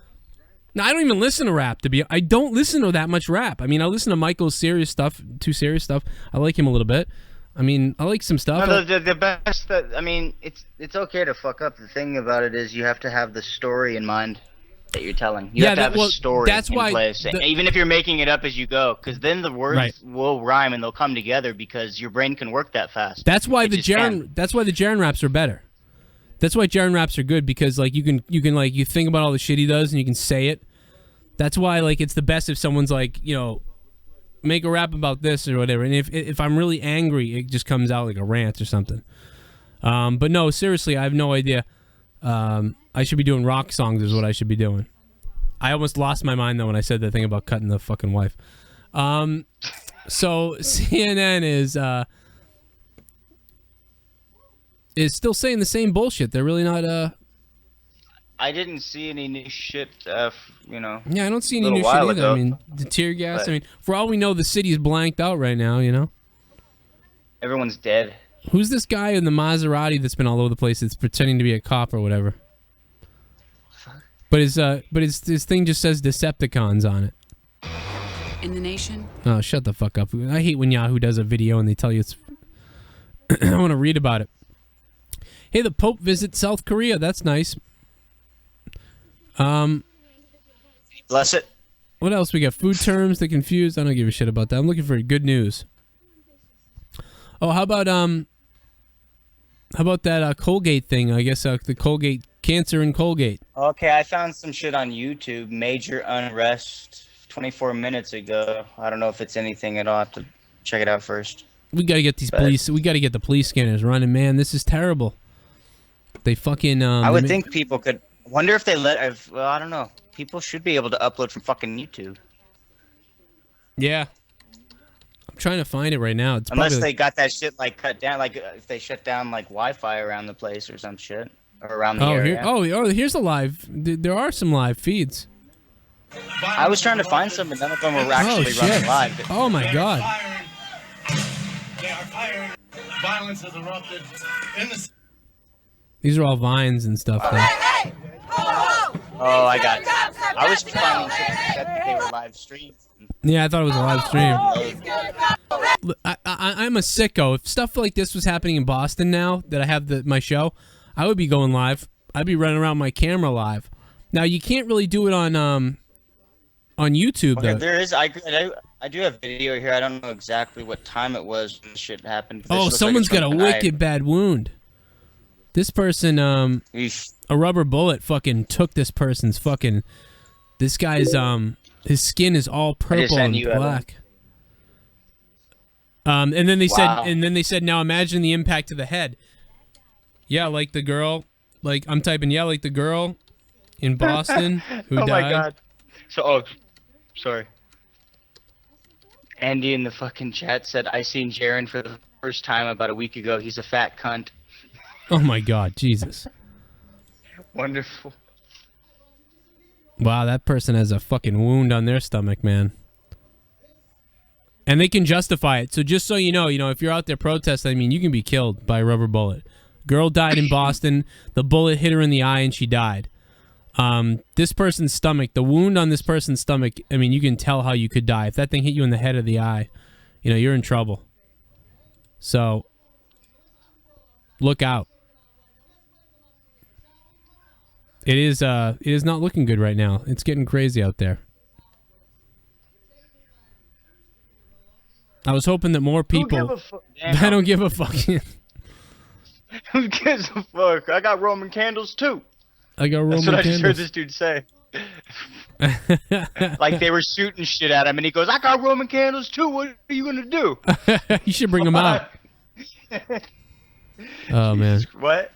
No, I don't even listen to rap. I don't listen to that much rap. I mean, I listen to Michael's serious stuff, too serious stuff. I like him a little bit. I mean, I like some stuff. No, the best that, I mean, it's okay to fuck up. The thing about it is you have to have the story in mind that you're telling. You have to have a story that's in why place, even if you're making it up as you go, because then the words will rhyme and they'll come together because your brain can work that fast. That's why the Jaren raps are better. That's why Jaren raps are good, because like you can like you think about all the shit he does and you can say it. That's why like it's the best if someone's like, you know, make a rap about this or whatever. And if I'm really angry, it just comes out like a rant or something. But no, seriously, I have no idea. I should be doing rock songs is what I should be doing. I almost lost my mind though when I said that thing about cutting the fucking wife. So CNN is still saying the same bullshit. They're really not I didn't see any new shit, you know. Yeah, I don't see any new shit either. I mean, the tear gas. I mean, for all we know, the city's blanked out right now, you know? Everyone's dead. Who's this guy in the Maserati that's been all over the place that's pretending to be a cop or whatever? But his thing just says Decepticons on it. In the nation? Oh, shut the fuck up. I hate when Yahoo does a video and they tell you it's... I want to read about it. Hey, the Pope visits South Korea. That's nice. Bless it. What else we got? Food terms, the confused. I don't give a shit about that. I'm looking for good news. Oh, how about that Colgate thing? I guess the Colgate cancer in Colgate. Okay, I found some shit on YouTube. Major unrest 24 minutes ago. I don't know if it's anything at all. I have to check it out first. We gotta get these police. We gotta get the police scanners running, man. This is terrible. They fucking. I would think people could. Wonder if they let. Well, I don't know. People should be able to upload from fucking YouTube. Yeah. I'm trying to find it right now. It's unless they got that shit like cut down, like if they shut down like Wi-Fi around the place or some shit, or around the area. Here's a live. There are some live feeds. I was trying to find some, but none of them were actually running live. Oh my god. They are firing. Violence has erupted in the. These are all vines and stuff. Oh, I got it. I was finally said that they were live streamed. Yeah, I thought it was a live stream. I'm a sicko. If stuff like this was happening in Boston now that I have my show, I would be going live. I'd be running around my camera live. Now you can't really do it on YouTube Okay, though. there is. I do have video here. I don't know exactly what time it was when this shit happened. But this Oh, looks like someone's it's got a from wicked bad wound. This person, a rubber bullet fucking took this person's fucking. This guy's his skin is all purple and black. And then they said, now imagine the impact to the head. Yeah, like the girl, like I'm typing, yeah, like the girl in Boston who died. Oh my god. So, sorry. Andy in the fucking chat said, I seen Jaren for the first time about a week ago. He's a fat cunt. Oh my god, Jesus. Wonderful. Wow, that person has a fucking wound on their stomach, man. And they can justify it. So just so you know, if you're out there protesting, I mean, you can be killed by a rubber bullet. Girl died in Boston. The bullet hit her in the eye and she died. This person's stomach, the wound on this person's stomach, I mean, you can tell how you could die. If that thing hit you in the head or the eye, you're in trouble. So, look out. It is not looking good right now. It's getting crazy out there. I was hoping that more people. I don't give a fuck. Who gives a fuck? I got Roman candles too. I got Roman That's what I just heard candles. this dude say. Like they were shooting shit at him, and he goes, "I got Roman candles too. What are you gonna do?" You should bring them out. Oh man. What?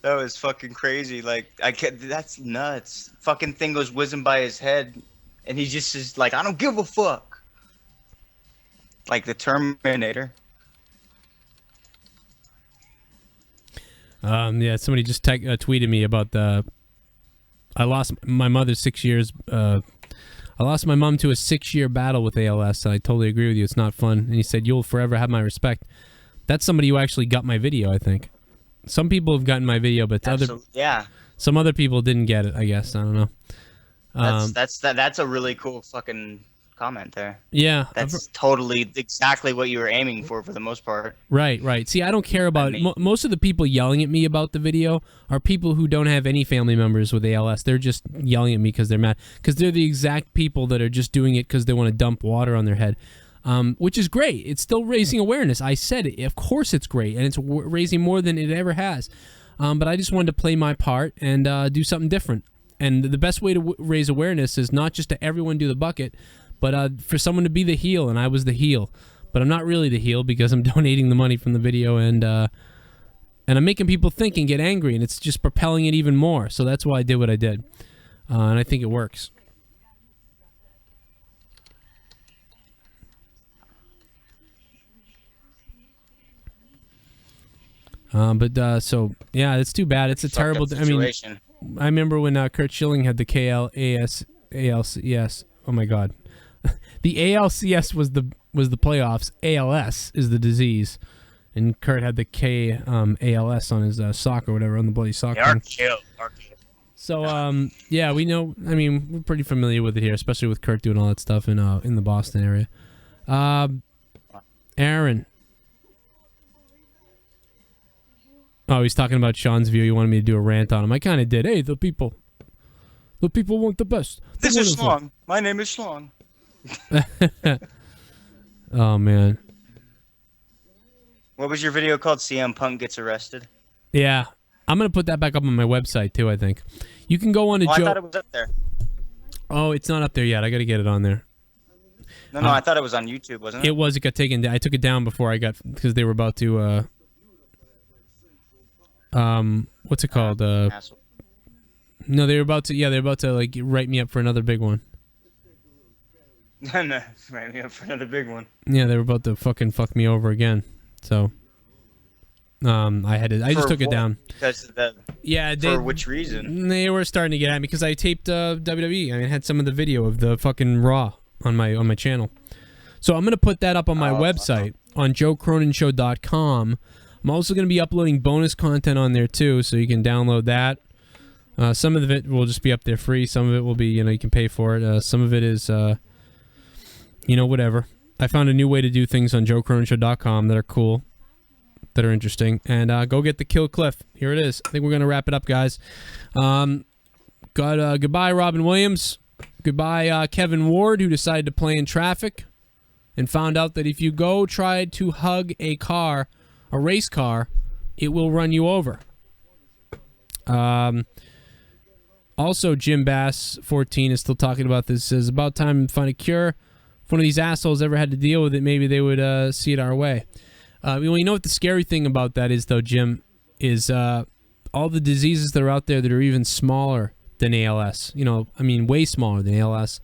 That was fucking crazy. Like that's nuts. Fucking thing goes whizzing by his head, and he just is like, "I don't give a fuck." Like the Terminator. Yeah, somebody just tweeted me about I lost my mother 6 years. I lost my mom to a 6-year battle with ALS. I totally agree with you. It's not fun. And he said, "You'll forever have my respect." That's somebody who actually got my video, I think. Some people have gotten my video, but some other people didn't get it, I guess. I don't know. That's a really cool fucking comment there. Yeah. That's totally exactly what you were aiming for the most part. Right. See, I don't care about most of the people yelling at me about the video are people who don't have any family members with ALS. They're just yelling at me because they're mad. Because they're the exact people that are just doing it because they want to dump water on their head. Which is great. It's still raising awareness. I said it. Of course it's great. And it's raising more than it ever has. But I just wanted to play my part and do something different. And the best way to raise awareness is not just to everyone do the bucket, but for someone to be the heel, and I was the heel. But I'm not really the heel because I'm donating the money from the video, and I'm making people think and get angry, and it's just propelling it even more. So that's why I did what I did. And I think it works. So yeah, it's too bad. It's a terrible. Situation. I remember when Kurt Schilling had the ALCS. Oh my God, the ALCS was the playoffs. ALS is the disease, and Kurt had the ALS on his sock or whatever on the bloody sock. So yeah, we know. I mean, we're pretty familiar with it here, especially with Kurt doing all that stuff in the Boston area. Aaron. Oh, he's talking about Sean's view. He wanted me to do a rant on him. I kind of did. Hey, the people want the best. This is Schlong. My name is Schlong. Oh, man. What was your video called? CM Punk Gets Arrested? Yeah. I'm going to put that back up on my website, too, I think. You can go on to I thought it was up there. Oh, it's not up there yet. I got to get it on there. No, I thought it was on YouTube, wasn't it? It was. It got taken down. I took it down before I got... Because they were about to... what's it called? No, they were about to. Yeah, they're about to like write me up for another big one. No, write me up for another big one. Yeah, they were about to fucking fuck me over again. So, I had to. I just took it down. Because of the. Yeah. For which reason? They were starting to get at me because I taped WWE. I had some of the video of the fucking Raw on my channel. So I'm gonna put that up on my website on JoeCronenShow.com. I'm also going to be uploading bonus content on there too, so you can download that. Some of it will just be up there free. Some of it will be, you can pay for it. Some of it is, whatever. I found a new way to do things on JoeCronShow.com that are cool, that are interesting. And go get the Kill Cliff. Here it is. I think we're going to wrap it up, guys. Goodbye, Robin Williams. Goodbye, Kevin Ward, who decided to play in traffic and found out that if you go try to hug a race car, it will run you over. Also, Jim Bass, 14, is still talking about this. Says, about time to find a cure. If one of these assholes ever had to deal with it, maybe they would see it our way. You know what the scary thing about that is, though, Jim, is all the diseases that are out there that are even smaller than ALS. Way smaller than ALS.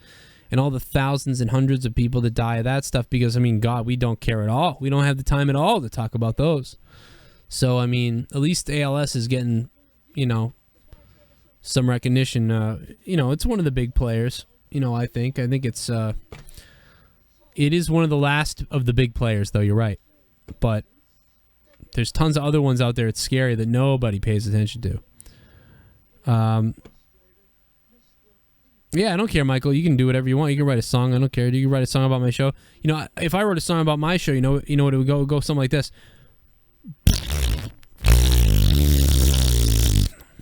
And all the thousands and hundreds of people that die of that stuff because, God, we don't care at all. We don't have the time at all to talk about those. So, at least ALS is getting, some recognition. It's one of the big players, I think. I think it is one of the last of the big players, though, you're right. But there's tons of other ones out there. It's scary that nobody pays attention to. Yeah, I don't care, Michael. You can do whatever you want. You can write a song. I don't care. You can write a song about my show. If I wrote a song about my show, you know what it would go something like this.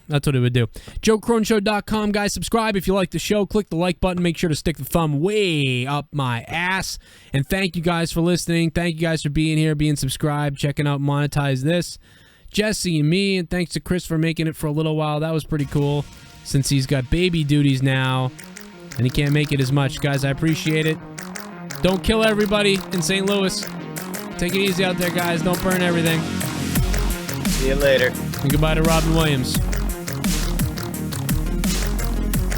That's what it would do. JoeCronShow.com, guys. Subscribe if you like the show. Click the like button. Make sure to stick the thumb way up my ass. And thank you guys for listening. Thank you guys for being here, being subscribed, checking out Monetize This. Jesse and me, and thanks to Chris for making it for a little while. That was pretty cool since he's got baby duties now and he can't make it as much. Guys, I appreciate it. Don't kill everybody in St. Louis. Take it easy out there, guys. Don't burn everything. See you later. And goodbye to Robin Williams.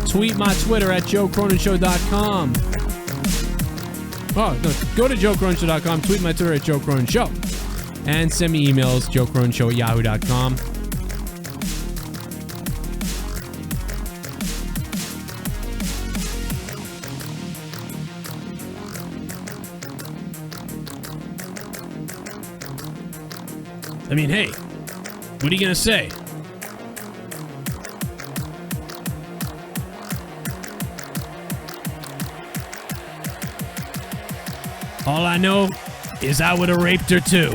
Tweet my Twitter at JoeCronenShow.com. Oh, no, go to JoeCronenShow.com. Tweet my Twitter at JoeCronenShow. And send me emails, JoeCronenShow@yahoo.com. Hey, what are you going to say? All I know is I would have raped her too.